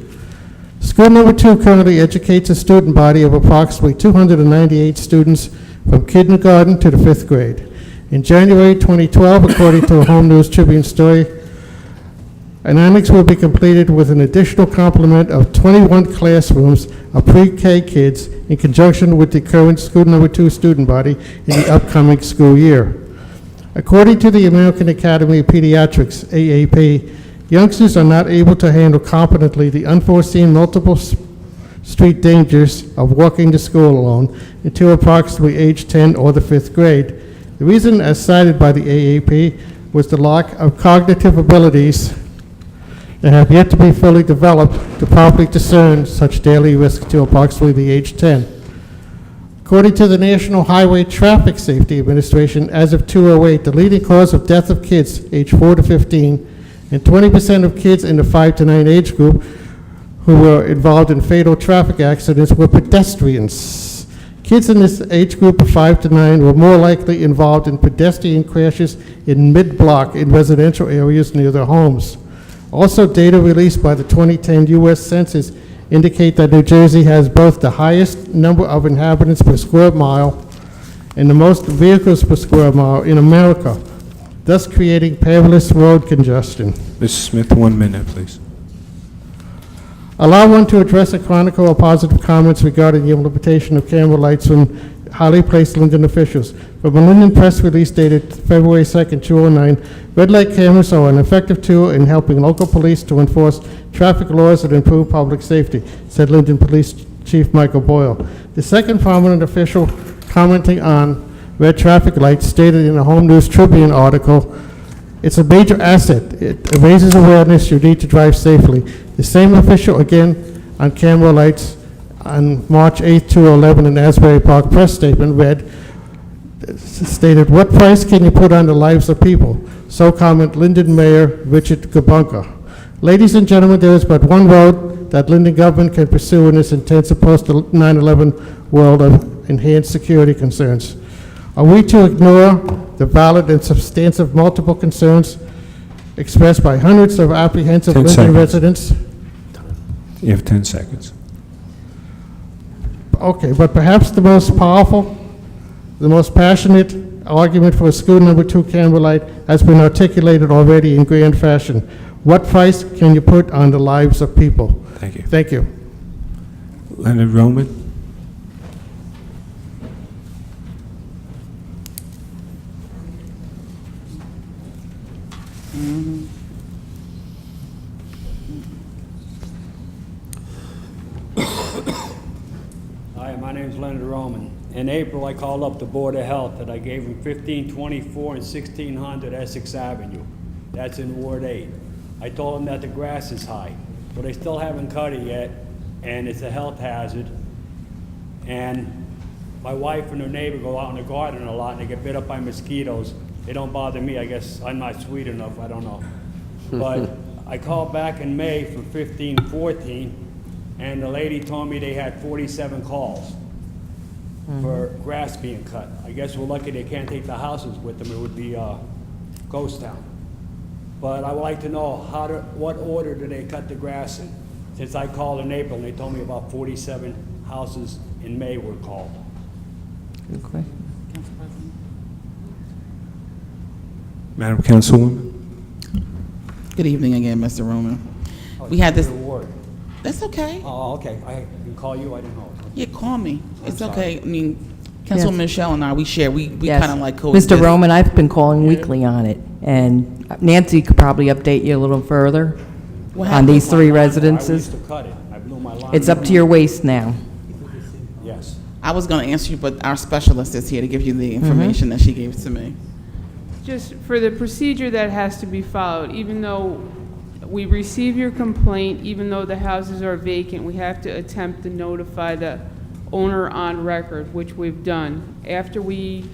School number 2 currently educates a student body of approximately 298 students from kindergarten to the 5th grade. In January 2012, according to a Home News Tribune story, an annex will be completed with an additional complement of 21 classrooms of pre-K kids in conjunction with the current school number 2 student body in the upcoming school year. According to the American Academy of Pediatrics, AAP, youngsters are not able to handle competently the unforeseen multiple street dangers of walking to school alone until approximately age 10 or the 5th grade. The reason, as cited by the AAP, was the lack of cognitive abilities that have yet to be fully developed to properly discern such daily risks to approximately the age 10. According to the National Highway Traffic Safety Administration, as of 2008, the leading cause of death of kids age 4 to 15 and 20% of kids in the 5 to 9 age group who were involved in fatal traffic accidents were pedestrians. Kids in this age group of 5 to 9 were more likely involved in pedestrian crashes in mid-block in residential areas near their homes. Also, data released by the 2010 U.S. Census indicate that New Jersey has both the highest number of inhabitants per square mile and the most vehicles per square mile in America, thus creating perilous road congestion. Mrs. Smith, 1 minute, please. Allow one to address and chronicle of positive comments regarding the implementation of camera lights from highly placed Linden officials. From a Linden press release dated February 2nd, 2009, red light cameras are an effective tool in helping local police to enforce traffic laws and improve public safety, said Linden Police Chief Michael Boyle. The second prominent official commenting on red traffic lights stated in a Home News Tribune article, "It's a major asset. It raises awareness you need to drive safely." The same official again on camera lights on March 8, 2011 in Asbury Park press statement stated, "What price can you put on the lives of people?" So comment Linden Mayor Richard Gabunka. Ladies and gentlemen, there is but one road that Linden government can pursue in this intensive post-9/11 world of enhanced security concerns. Are we to ignore the valid and substantive multiple concerns expressed by hundreds of apprehensive 10 Linden seconds. residents? You have 10 seconds. Okay, but perhaps the most powerful, the most passionate argument for a school number 2 camera light has been articulated already in grand fashion. What price can you put on the lives of people? Thank you. Thank you. Leonard Roman? Hi, my name is Leonard Roman. In April, I called up the Board of Health that I gave them 1524 and 1600 Essex Avenue. That's in Ward 8. I told them that the grass is high, but they still haven't cut it yet, and it's a health hazard. And my wife and her neighbor go out in the garden a lot, and they get bit up by mosquitoes. They don't bother me. I guess I'm not sweet enough. I don't know. But I called back in May for 1514, and the lady told me they had 47 calls for grass being cut. I guess we're lucky they can't take the houses with them. It would be a ghost town. But I would like to know what order do they cut the grass in? Since I called in April, and they told me about 47 houses in May were called. Good question. Madam Councilwoman? Good evening again, Mr. Roman. Oh, We had this, your ward. that's okay. Oh, okay. I can call you. I didn't know. Yeah, call me. It's I'm okay. sorry. I mean, Councilwoman Michelle and I, we share, we Yes. kind of like coexist. Mr. Roman, I've been calling weekly on it, and Nancy could probably update you a little further What on happened? these 3 I used residences. to cut it. I blew my line. It's up to your waist now. Yes. I was going to answer you, but our specialist is here to give you the information that she gave to me. Just for the procedure that has to be followed, even though we receive your complaint, even though the houses are vacant, we have to attempt to notify the owner on record, which we've done. After we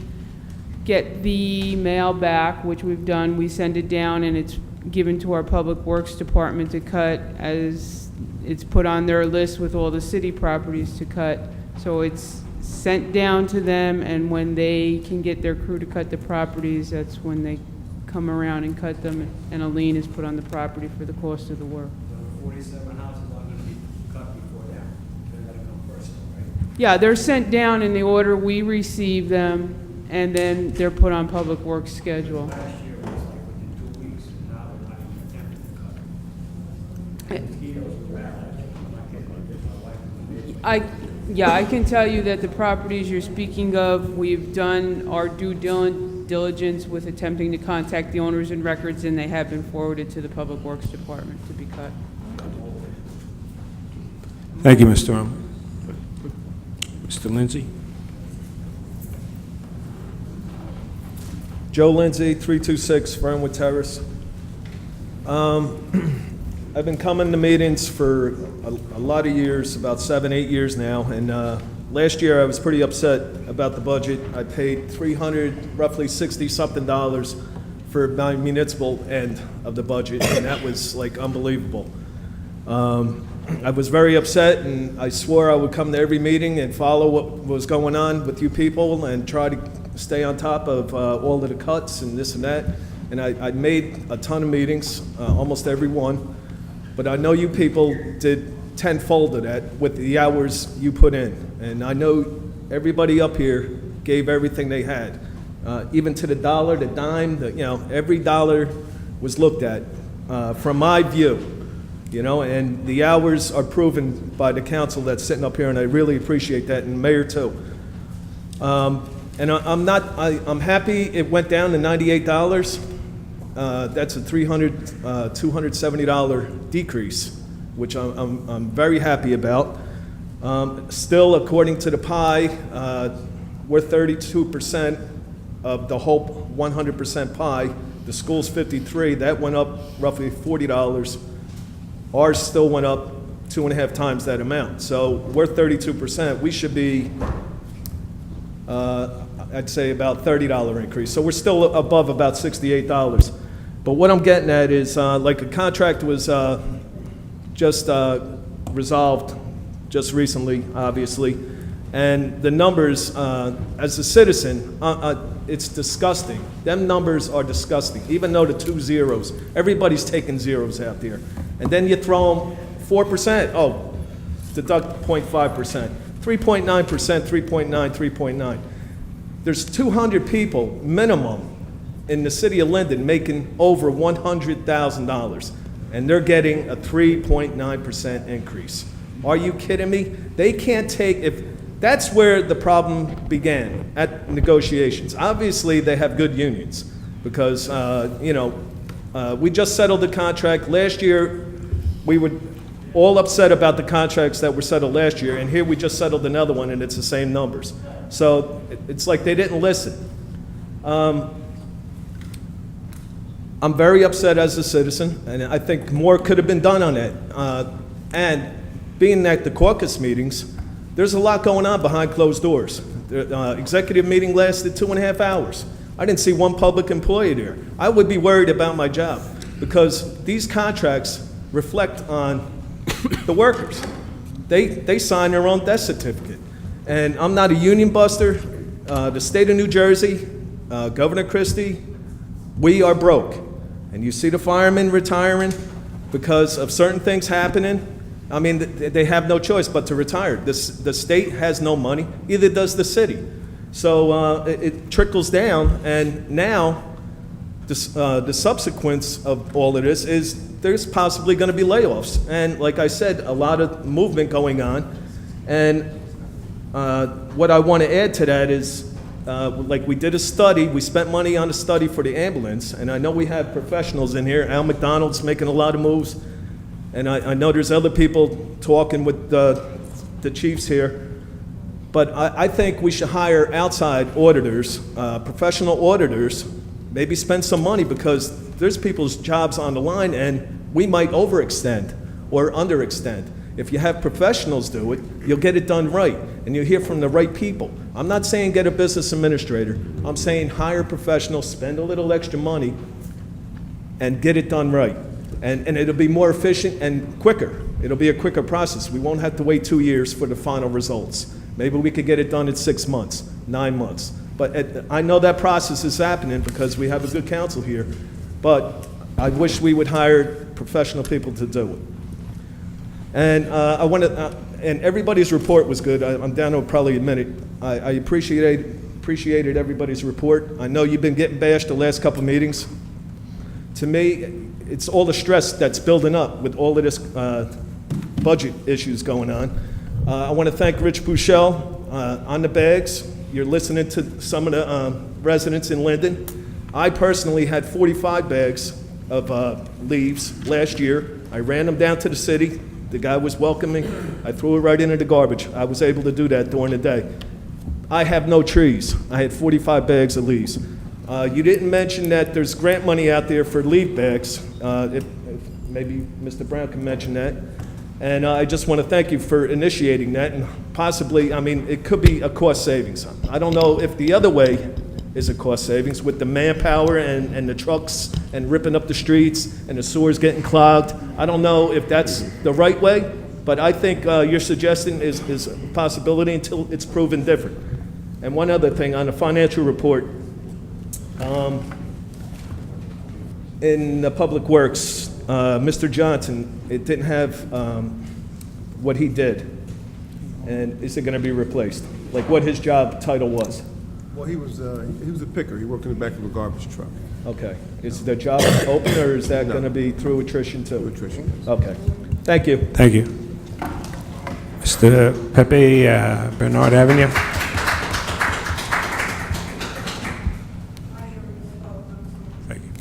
get the mail back, which we've done, we send it down and it's given to our Public Works Department to cut as it's put on their list with all the city properties to cut. So it's sent down to them, and when they can get their crew to cut the properties, that's when they come around and cut them, and a lien is put on the property for the cost of the work. 47 houses are going to be cut before that. They're going to come first, right? Yeah, they're sent down in the order we receive them, and then they're put on Public Works schedule. Last year it was like within 2 weeks, and now they're not even attempting to cut. Mosquitoes were bad last year. I can't get my wife in the Yeah, I can tell you that the properties you're speaking of, we've done our due diligence with attempting to contact the owners and records, and they have been forwarded to the Public Works Department to be cut. Thank you, Mr. Arman. Mr. Lindsay? Joe Lindsay, 326 Fernwood Terrace. I've been coming to meetings for a lot of years, about 7, 8 years now, and last year I was pretty upset about the budget. I paid roughly $60-something for my municipal end of the budget, and that was like unbelievable. I was very upset, and I swore I would come to every meeting and follow what was going on with you people and try to stay on top of all of the cuts and this and that. And I made a ton of meetings, almost every one. But I know you people did tenfold of that with the hours you put in. And I know everybody up here gave everything they had. Even to the dollar, the dime, every dollar was looked at from my view. And the hours are proven by the council that's sitting up here, and I really appreciate that, and the mayor too. And I'm happy it went down to $98. That's a $270 decrease, which I'm very happy about. Still, according to the pie, we're 32% of the whole 100% pie. The school's 53. That went up roughly $40. Ours still went up 2.5 times that amount. So we're 32%. We should be, I'd say, about $30 increase. So we're still above about $68. But what I'm getting at is, like a contract was just resolved just recently, obviously, and the numbers, as a citizen, it's disgusting. Them numbers are disgusting, even though the 2 zeros, everybody's taking zeros out there. And then you throw them 4%, oh, deduct 0.5%, 3.9%, 3.9, 3.9. There's 200 people minimum in the city of Linden making over $100,000, and they're getting a 3.9% increase. Are you kidding me? They can't take, if that's where the problem began, at negotiations. Obviously, they have good unions because, we just settled the contract. Last year, we were all upset about the contracts that were settled last year, and here we just settled another one, and it's the same numbers. So it's like they didn't listen. I'm very upset as a citizen, and I think more could have been done on that. And being at the caucus meetings, there's a lot going on behind closed doors. The executive meeting lasted 2.5 hours. I didn't see one public employee there. I would be worried about my job because these contracts reflect on the workers. They sign their own death certificate. And I'm not a union buster. The state of New Jersey, Governor Christie, we are broke. And you see the firemen retiring because of certain things happening. I mean, they have no choice but to retire. The state has no money, either does the city. So it trickles down, and now the subsequence of all of this is there's possibly going to be layoffs. And like I said, a lot of movement going on. And what I want to add to that is, like we did a study, we spent money on a study for the ambulance, and I know we have professionals in here. Al McDonald's making a lot of moves, and I know there's other people talking with the chiefs here. But I think we should hire outside auditors, professional auditors, maybe spend some money because there's people's jobs on the line and we might overextend or underextend. If you have professionals do it, you'll get it done right and you'll hear from the right people. I'm not saying get a business administrator. I'm saying hire professionals, spend a little extra money and get it done right. And it'll be more efficient and quicker. It'll be a quicker process. We won't have to wait 2 years for the final results. Maybe we could get it done in 6 months, 9 months. But I know that process is happening because we have a good council here, but I wish we would hire professional people to do it. And and everybody's report was good. I'm down to probably a minute. I appreciated everybody's report. I know you've been getting bashed the last couple of meetings. To me, it's all the stress that's building up with all of this budget issues going on. I want to thank Rich Bouchel on the bags. You're listening to some of the residents in Linden. I personally had 45 bags of leaves last year. I ran them down to the city. The guy was welcoming. I threw it right into the garbage. I was able to do that during the day. I have no trees. I had 45 bags of leaves. You didn't mention that there's grant money out there for leaf bags. If maybe Mr. Brown can mention that. And I just want to thank you for initiating that, and possibly, I mean, it could be a cost savings. I don't know if the other way is a cost savings with the manpower and the trucks and ripping up the streets and the sewers getting clogged. I don't know if that's the right way, but I think your suggestion is a possibility until it's proven different. And one other thing on the financial report, in the Public Works, Mr. Johnson, it didn't have what he did. And is it going to be replaced? Like what his job title was? Well, he was a picker. He worked in the back of a garbage truck. Okay. Is the job open, or is that going to be through attrition too? Through attrition. Okay. Thank you. Thank you. Mr. Pepe, Bernard Avenue. Thank you.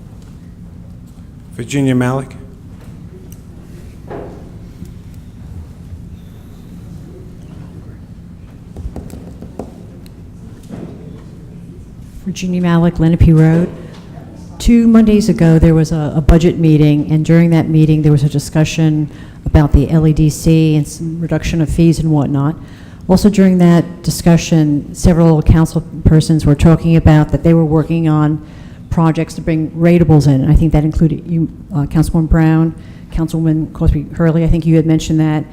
Virginia Malik. Virginia Malik, Lenape Road. 2 Mondays ago, there was a budget meeting, and during that meeting, there was a discussion about the LEDC and some reduction of fees and whatnot. Also during that discussion, several council persons were talking about that they were working on projects to bring ratables in. I think that included you, Councilwoman Brown, Councilwoman Cosby Hurley, I think you had mentioned that.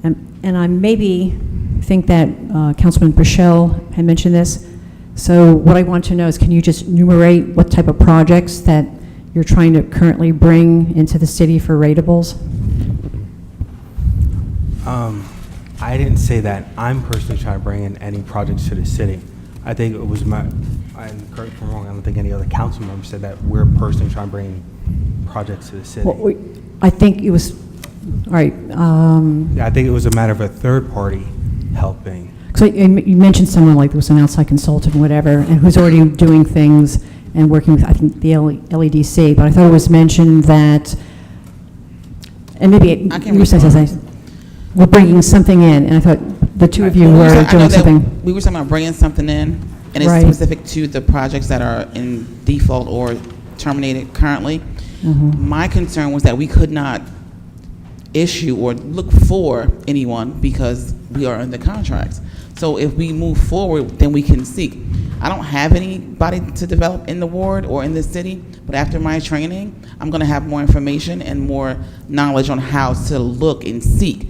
And I maybe think that Councilman Burchell had mentioned this. So what I want to know is, can you just enumerate what type of projects that you're trying to currently bring into the city for ratables? I didn't say that I'm personally trying to bring in any projects to the city. I think it was and correct me if I'm wrong, I don't think any other council member said that we're personally trying to bring in projects to the city. Well, I think it was, all right. Yeah, I think it was a matter of a third party helping. So you mentioned someone like there was an outside consultant or whatever, and who's already doing things and working with, I think, the LEDC, but I thought it was mentioned that, and maybe you said, we're bringing something in, and I thought the two of you were doing something. We were talking about bringing something in, and it's Right. specific to the projects that are in default or terminated currently. My concern was that we could not issue or look for anyone because we are under contracts. So if we move forward, then we can seek. I don't have anybody to develop in the ward or in the city, but after my training, I'm going to have more information and more knowledge on how to look and seek.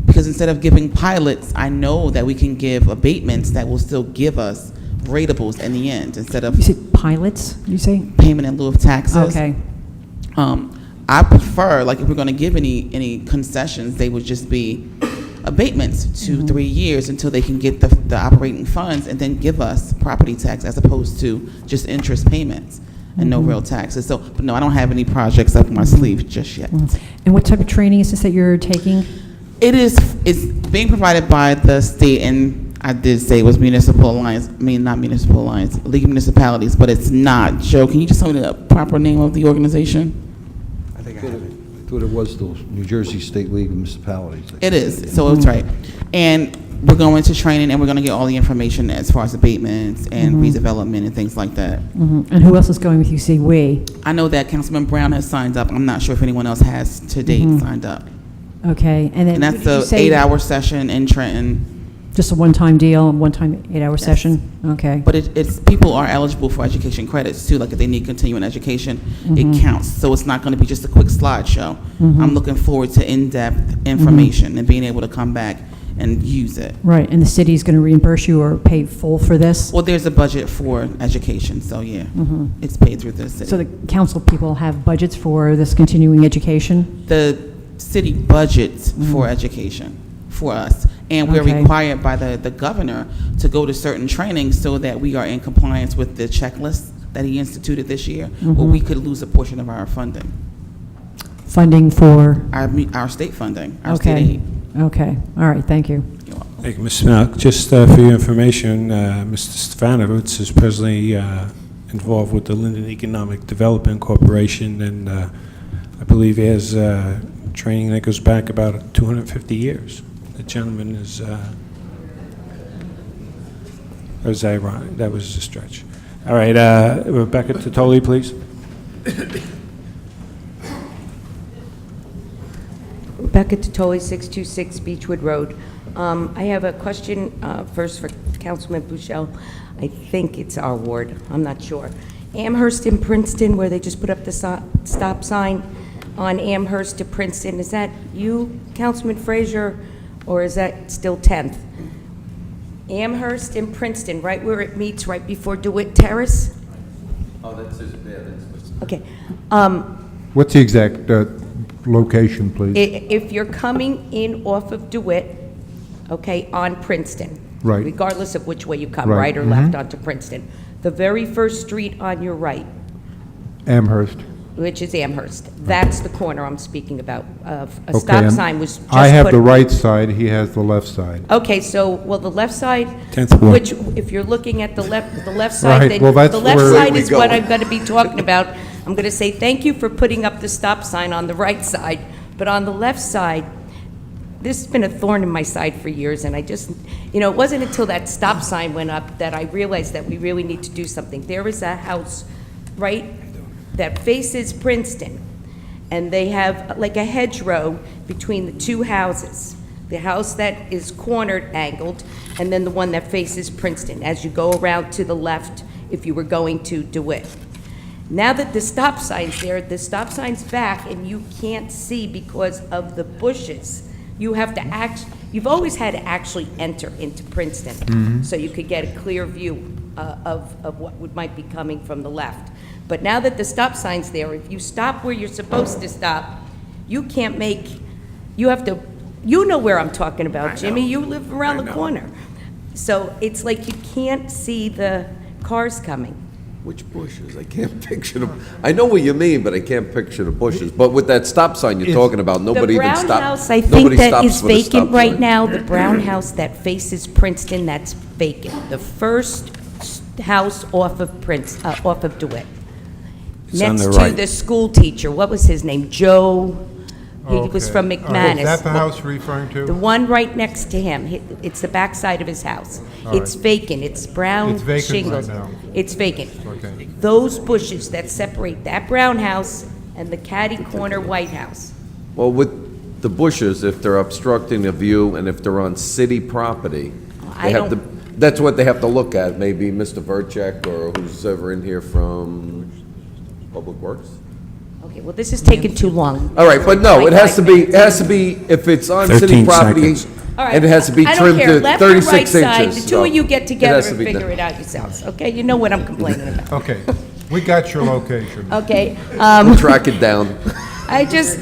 Because instead of giving pilots, I know that we can give abatements that will still give us ratables in the end instead of. You said pilots, you say? Payment in lieu of taxes. Okay. I prefer, like, if we're going to give any concessions, they would just be abatements, 2-3 years until they can get the operating funds and then give us property tax as opposed to just interest payments and no real taxes. So, but no, I don't have any projects up my sleeve just yet. And what type of training is this that you're taking? It's being provided by the state, and I did say it was Municipal Alliance, not Municipal Alliance, League of Municipalities, but it's not. Joe, can you just tell me the proper name of the organization? I think I have it. I thought it was the New Jersey State League of Municipalities. It is, so it's right. And we're going to training, and we're going to get all the information as far as abatements and redevelopment and things like that. And who else is going with you? Say we. I know that Councilman Brown has signed up. I'm not sure if anyone else has to date signed up. Okay, and then And that's the 8-hour session in Trenton Just a one-time deal, one-time 8-hour session? Okay. But it's, people are eligible for education credits too, like if they need continuing education, it counts. So it's not going to be just a quick slideshow. I'm looking forward to in-depth information and being able to come back and use it. Right, and the city's going to reimburse you or pay full for this? Well, there's a budget for education, so yeah, it's paid through the city. So the council people have budgets for this continuing education? The city budgets for education for us, and we're Okay. required by the governor to go to certain trainings so that we are in compliance with the checklist that he instituted this year, or we could lose a portion of our funding, Funding for? our state funding, our state Okay, aid. okay, all right, thank you. Thank you, Mr. Smock. Just for your information, Mr. Stefanovitz is presently involved with the Linden Economic Development Corporation, and I believe he has training that goes back about 250 years. The gentleman is, or is that ironic? That was a stretch. All right, Rebecca Totoli, please. Rebecca Totoli, 626 Beechwood Road. I have a question first for Councilman Buchel. I think it's our ward, I'm not sure. Amherst and Princeton, where they just put up the stop sign on Amherst to Princeton, is that you, Councilman Frazier, or is that still 10th? Amherst and Princeton, right where it meets, right before DeWitt Terrace? Oh, that's his, yeah, that's. Okay. What's the exact location, please? If you're coming in off of DeWitt, okay, on Princeton. Right. Regardless of which way you come, Right. right or left onto Princeton. The very first street on your right, Amherst. which is Amherst, that's the corner I'm speaking about. A Okay, stop and sign was just I have put- the right side, he has the left side. Okay, so, well, the left side, 10th ward. which, if you're looking at the left side, Right, then well, that's the left where side we is go. what I'm going to be talking about. I'm going to say thank you for putting up the stop sign on the right side, but on the left side, this has been a thorn in my side for years, and I just, you know, it wasn't until that stop sign went up that I realized that we really need to do something. There is a house, right, that faces Princeton, and they have like a hedgerow between the two houses. The house that is cornered, angled, and then the one that faces Princeton, as you go around to the left if you were going to DeWitt. Now that the stop sign's there, the stop sign's back, and you can't see because of the bushes. You have to you've always had to actually enter into Princeton, so you could get a clear view of what might be coming from the left. But now that the stop sign's there, if you stop where you're supposed to stop, you can't you have to, you know where I'm talking about, Jimmy, you live around the corner. So it's like you can't see the cars coming. Which bushes? I can't picture them. I know what you mean, but I can't picture the bushes. But with that stop sign you're talking about, nobody even stops. The brown house, I think, nobody that stops is for the stop vacant right sign. now, the brown house that faces Princeton, that's vacant. The first house off of off of DeWitt. It's on Next the to right. the school teacher, what was his name? Joe, he was from Okay. McManus. Is that the house you're referring to? The one right next to him, it's the back side of his house. It's vacant, it's brown It's vacant right shingles. now. It's vacant. Okay. Those bushes that separate that brown house and the catty corner white house. Well, with the bushes, if they're obstructing the view and if they're on city property, I they have to, don't- that's what they have to look at. Maybe Mr. Verchek or who's ever in here from Public Works. Okay, well, this is taking too long. All right, but no, it has to be, if it's on city 13 property, seconds. All right, and it has to be I don't trimmed care, to left or 36 right inches. side, the two so of you get it together has to and be figure done. it out yourselves, okay? You know what I'm complaining about. Okay, we got your location. Okay, We'll track it down. I just,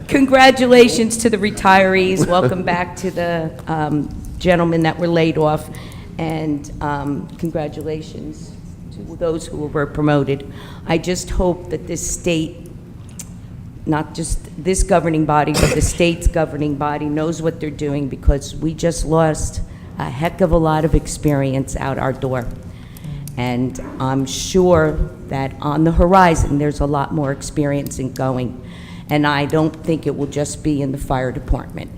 congratulations to the retirees, welcome back to the gentlemen that were laid off, and congratulations to those who were promoted. I just hope that this state, not just this governing body, but the state's governing body knows what they're doing, because we just lost a heck of a lot of experience out our door. And I'm sure that on the horizon, there's a lot more experience in going. And I don't think it will just be in the fire department.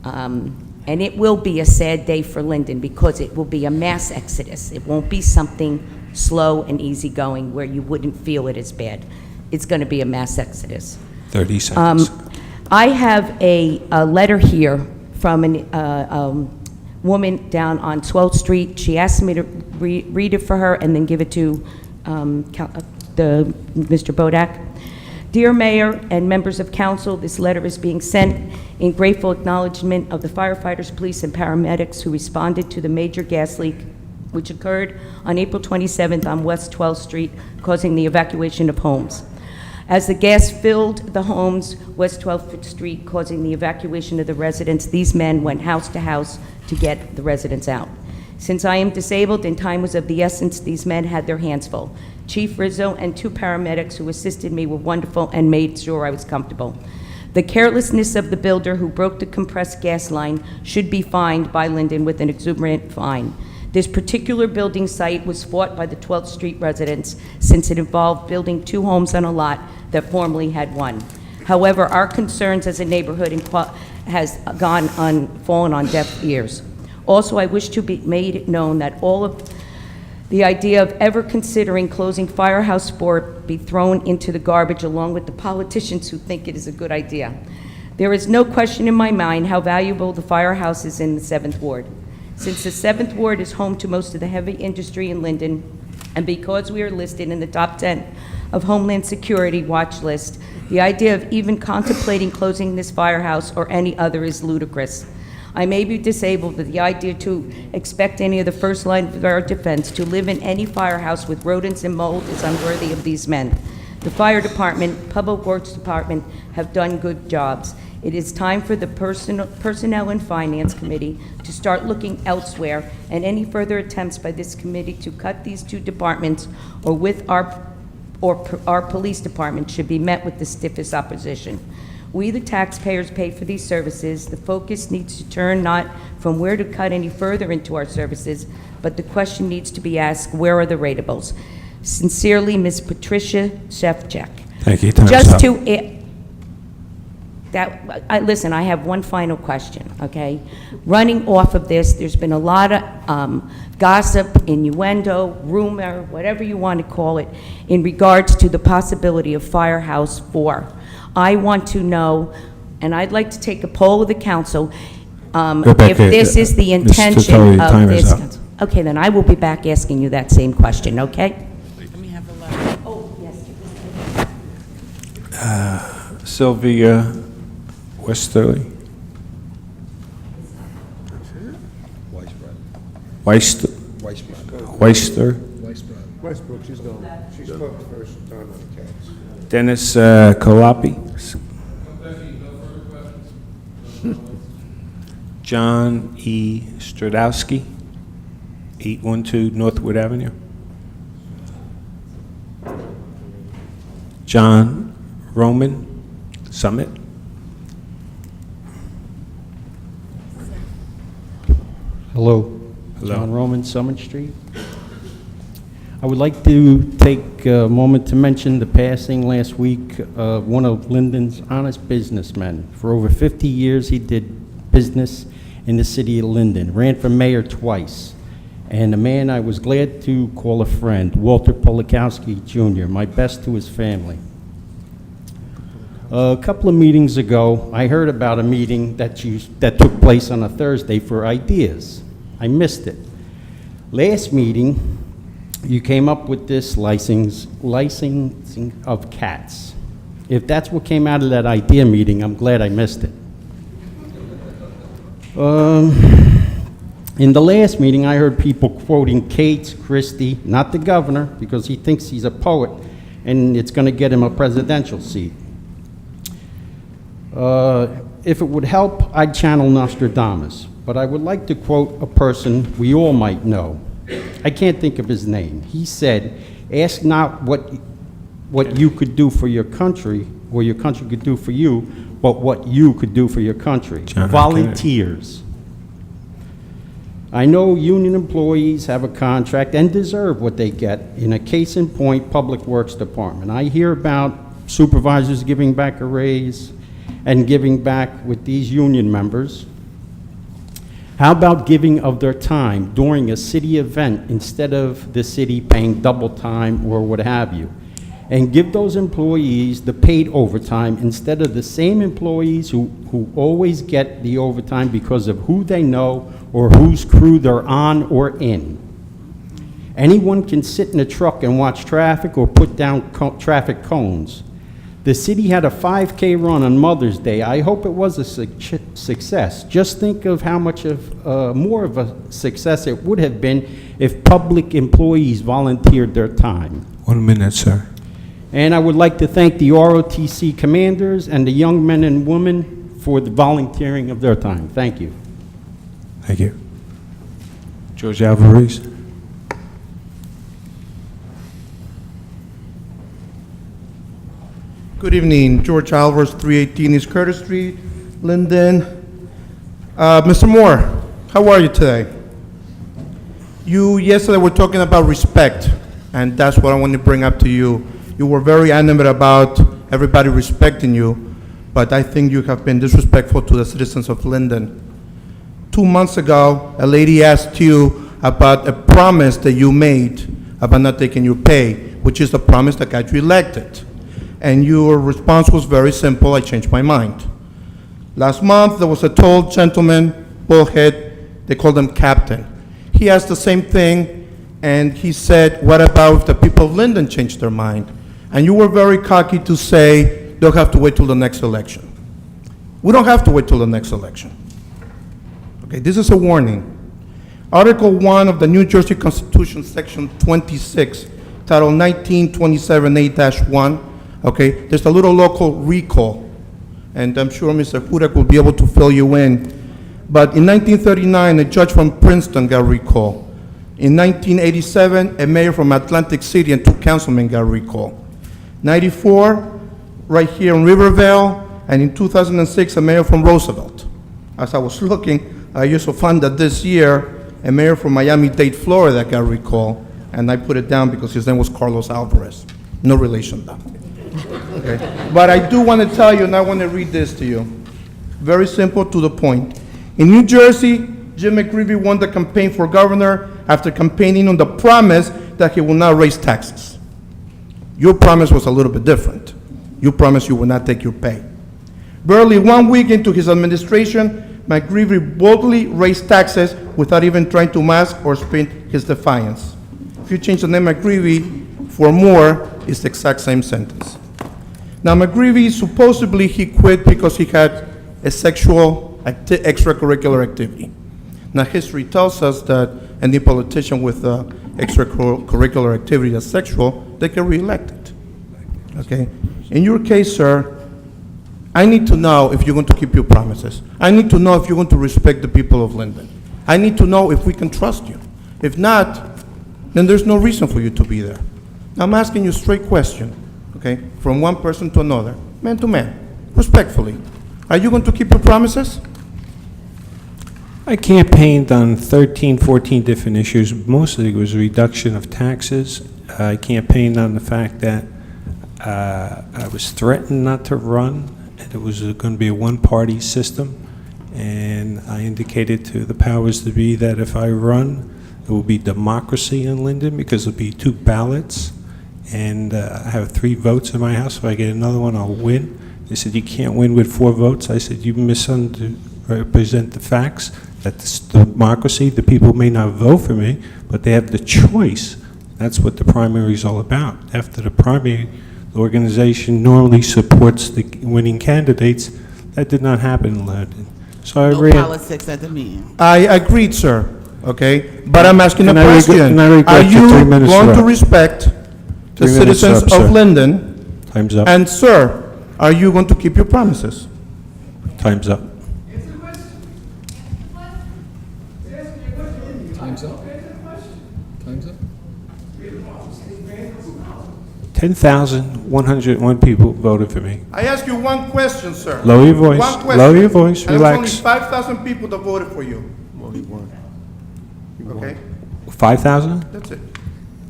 And it will be a sad day for Linden, because it will be a mass exodus. It won't be something slow and easygoing where you wouldn't feel it as bad. It's going to be a mass exodus. 30 seconds. I have a letter here from woman down on 12th Street. She asked me to read it for her and then give it to Mr. Bodak. Dear Mayor and members of council, this letter is being sent in grateful acknowledgement of the firefighters, police, and paramedics who responded to the major gas leak which occurred on April 27th on West 12th Street, causing the evacuation of homes. As the gas filled the homes, West 12th Street, causing the evacuation of the residents, these men went house to house to get the residents out. Since I am disabled and time was of the essence, these men had their hands full. Chief Rizzo and 2 paramedics who assisted me were wonderful and made sure I was comfortable. The carelessness of the builder who broke the compressed gas line should be fined by Linden with an exorbitant fine. This particular building site was fought by the 12th Street residents since it involved building 2 homes on a lot that formerly had 1. However, our concerns as a neighborhood has fallen on deaf ears. Also, I wish to be made known that all of the idea of ever considering closing Firehouse Sport be thrown into the garbage along with the politicians who think it is a good idea. There is no question in my mind how valuable the firehouse is in the 7th Ward. Since the 7th Ward is home to most of the heavy industry in Linden, and because we are listed in the top 10 of Homeland Security watch list, the idea of even contemplating closing this firehouse or any other is ludicrous. I may be disabled, but the idea to expect any of the first line of our defense to live in any firehouse with rodents and mold is unworthy of these men. The fire department, public works department have done good jobs. It is time for the Personnel and Finance Committee to start looking elsewhere, and any further attempts by this committee to cut these 2 departments or with our police department should be met with the stiffest opposition. We, the taxpayers, pay for these services. The focus needs to turn not from where to cut any further into our services, but the question needs to be asked, where are the ratables? Sincerely, Ms. Patricia Shevchak. Thank you. Time's Just up. to listen, I have one final question, okay? Running off of this, there's been a lot of gossip, innuendo, rumor, whatever you want to call it, in regards to the possibility of Firehouse 4. I want to know, and I'd like to take a poll of the council, if this is the intention of this. Okay, then I will be back asking you that same question, okay? Let me have the letter. Oh, yes. Sylvia Westerly. Weister. Westbrook, she's gone. She spoke the first time on the case. Dennis Kolapi. John E. Stradowski, 812 Northwood Avenue. John Roman, Summit. Hello. Hello. John Roman, Summit Street. I would like to take a moment to mention the passing last week of one of Linden's honest businessmen. For over 50 years, he did business in the city of Linden, ran for mayor twice, and a man I was glad to call a friend, Walter Polikowski Jr., my best to his family. A couple of meetings ago, I heard about a meeting that took place on a Thursday for ideas. I missed it. Last meeting, you came up with this licensing of cats. If that's what came out of that idea meeting, I'm glad I missed it. In the last meeting, I heard people quoting Kate Christie, not the governor, because he thinks he's a poet, and it's going to get him a presidential seat. If it would help, I'd channel Nostradamus, but I would like to quote a person we all might know. I can't think of his name. He said, ask not what you could do for your country, or your country could do for you, but what you could do for your country. Volunteers. I know union employees have a contract and deserve what they get. In a case in point, Public Works Department. I hear about supervisors giving back a raise and giving back with these union members. How about giving of their time during a city event instead of the city paying double time or what have you? and give those employees the paid overtime instead of the same employees who always get the overtime because of who they know or whose crew they're on or in. Anyone can sit in a truck and watch traffic or put down traffic cones. The city had a 5K run on Mother's Day. I hope it was a success. Just think of how much more of a success it would have been if public employees volunteered their time. 1 minute, sir. And I would like to thank the ROTC commanders and the young men and women for the volunteering of their time. Thank you. Thank you. George Alvarez. Good evening, George Alvarez, 318 East Curtis Street, Linden. Mr. Moore, how are you today? You yesterday were talking about respect, and that's what I want to bring up to you. You were very animate about everybody respecting you, but I think you have been disrespectful to the citizens of Linden. 2 months ago, a lady asked you about a promise that you made about not taking your pay, which is the promise that got you elected. And your response was very simple: I changed my mind. Last month, there was a tall gentleman, bullhead, they called him Captain. He asked the same thing, and he said, what about if the people of Linden change their mind? And you were very cocky to say, they'll have to wait till the next election. We don't have to wait till the next election. Okay, this is a warning. Article 1 of the New Jersey Constitution, Section 26, Title 1927A-1, okay, there's a little local recall, and I'm sure Mr. Hudak will be able to fill you in. But in 1939, a judge from Princeton got recalled. In 1987, a mayor from Atlantic City and 2 councilmen got recalled. 94, right here in Rivervale, and in 2006, a mayor from Roosevelt. As I was looking, I also found that this year, a mayor from Miami-Dade, Florida got recalled, and I put it down because his name was Carlos Alvarez. No relation though. Okay. But I do want to tell you, and I want to read this to you. Very simple, to the point. In New Jersey, Jim McGreevey won the campaign for governor after campaigning on the promise that he will not raise taxes. Your promise was a little bit different. You promised you would not take your pay. Barely 1 week into his administration, McGreevey boldly raised taxes without even trying to mask or spin his defiance. If you change the name McGreevey for Moore, it's the exact same sentence. Now, McGreevey, supposedly he quit because he had a sexual extracurricular activity. Now, history tells us that any politician with extracurricular activity that's sexual, they get reelected. Okay? In your case, sir, I need to know if you're going to keep your promises. I need to know if you're going to respect the people of Linden. I need to know if we can trust you. If not, then there's no reason for you to be there. Now, I'm asking you a straight question, okay, from one person to another, man to man, respectfully. Are you going to keep your promises? I campaigned on 13, 14 different issues. Mostly it was reduction of taxes. I campaigned on the fact that I was threatened not to run, and it was going to be a one-party system. And I indicated to the powers to be that if I run, there will be democracy in Linden because there'll be 2 ballots. And I have 3 votes in my house. If I get another one, I'll win. They said, you can't win with 4 votes. I said, you misrepresent the facts. That's democracy. The people may not vote for me, but they have the choice. That's what the primary is all about. After the primary, the organization normally supports the winning candidates. That did not happen in Linden. So I No politics at the meeting. I agreed, sir, okay? But I'm asking a Can I question. regret Are your you 3 minutes going to up? respect the 3 minutes citizens up, sir. of Linden? Time's up. And, sir, are you going to keep your promises? Time's up. Time's up. Time's up. 10,101 people voted for me. I ask you one question, sir. Lower your voice. One question. Lower your voice. And Relax. there's only 5,000 people that voted for you. Okay? 5,000? That's it.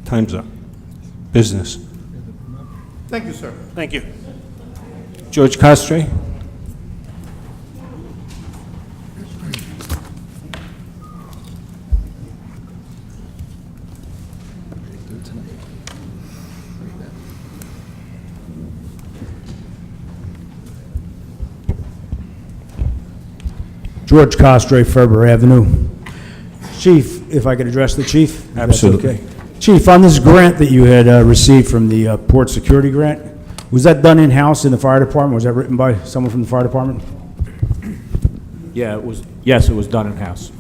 Time's up. Business. Thank you, sir. Thank you. George Costre. George Costre, Ferber Avenue. Chief, if I could address the chief? if that's Absolutely. okay. Chief, on this grant that you had received from the Port Security Grant, was that done in-house in the fire department? Was that written by someone from the fire department? Yeah, it was, yes, it was done in-house.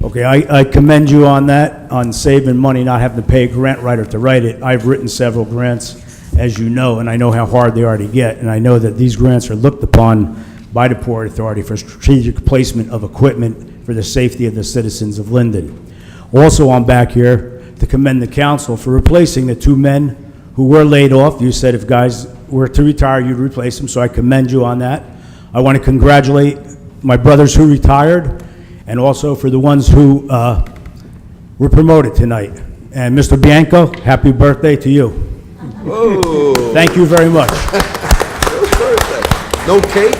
Okay, I commend you on that, on saving money, not having to pay a grant writer to write it. I've written several grants, as you know, and I know how hard they are to get, and I know that these grants are looked upon by the Port Authority for strategic placement of equipment for the safety of the citizens of Linden. Also, I'm back here to commend the council for replacing the 2 men who were laid off. You said if guys were to retire, you'd replace them, so I commend you on that. I want to congratulate my brothers who retired, and also for the ones who were promoted tonight. And Mr. Bianco, happy birthday to you. Whoa. Thank you very much. No cake?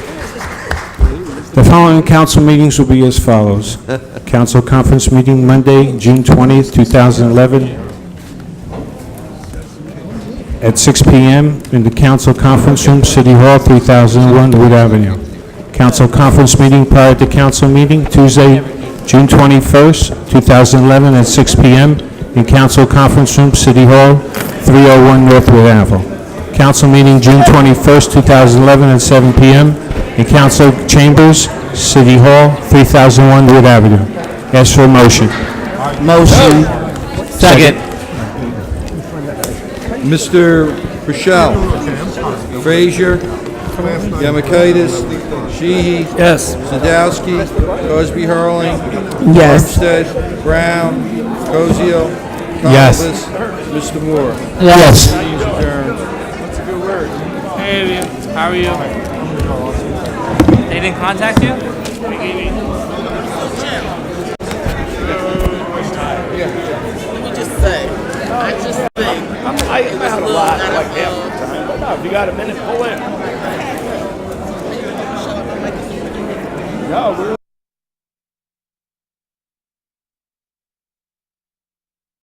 The following council meetings will be as follows. Council conference meeting Monday, June 20th, 2011, at 6 p.m. in the council conference room, City Hall, 3001 Wood Avenue. Council conference meeting prior to council meeting, Tuesday, June 21st, 2011, at 6 p.m. in council conference room, City Hall, 301 Northwood Avenue. Council meeting, June 21st, 2011, at 7 p.m. in council chambers, City Hall, 3001 Wood Avenue. Ask for a motion. Motion. Second. Mr. Rochelle. Frazier. Yamakaitis. Sheehy. Yes. Zadowski. Cosby Hurling. Yes. Armstead. Brown. Kozio. Yes. Columbus. Mr. Moore. Yes. Meeting's adjourned. Hey, how are you? They didn't contact you? Let me just say, I just think. I had a lot, like half the time, but no, if you got a minute, pull in. No, we're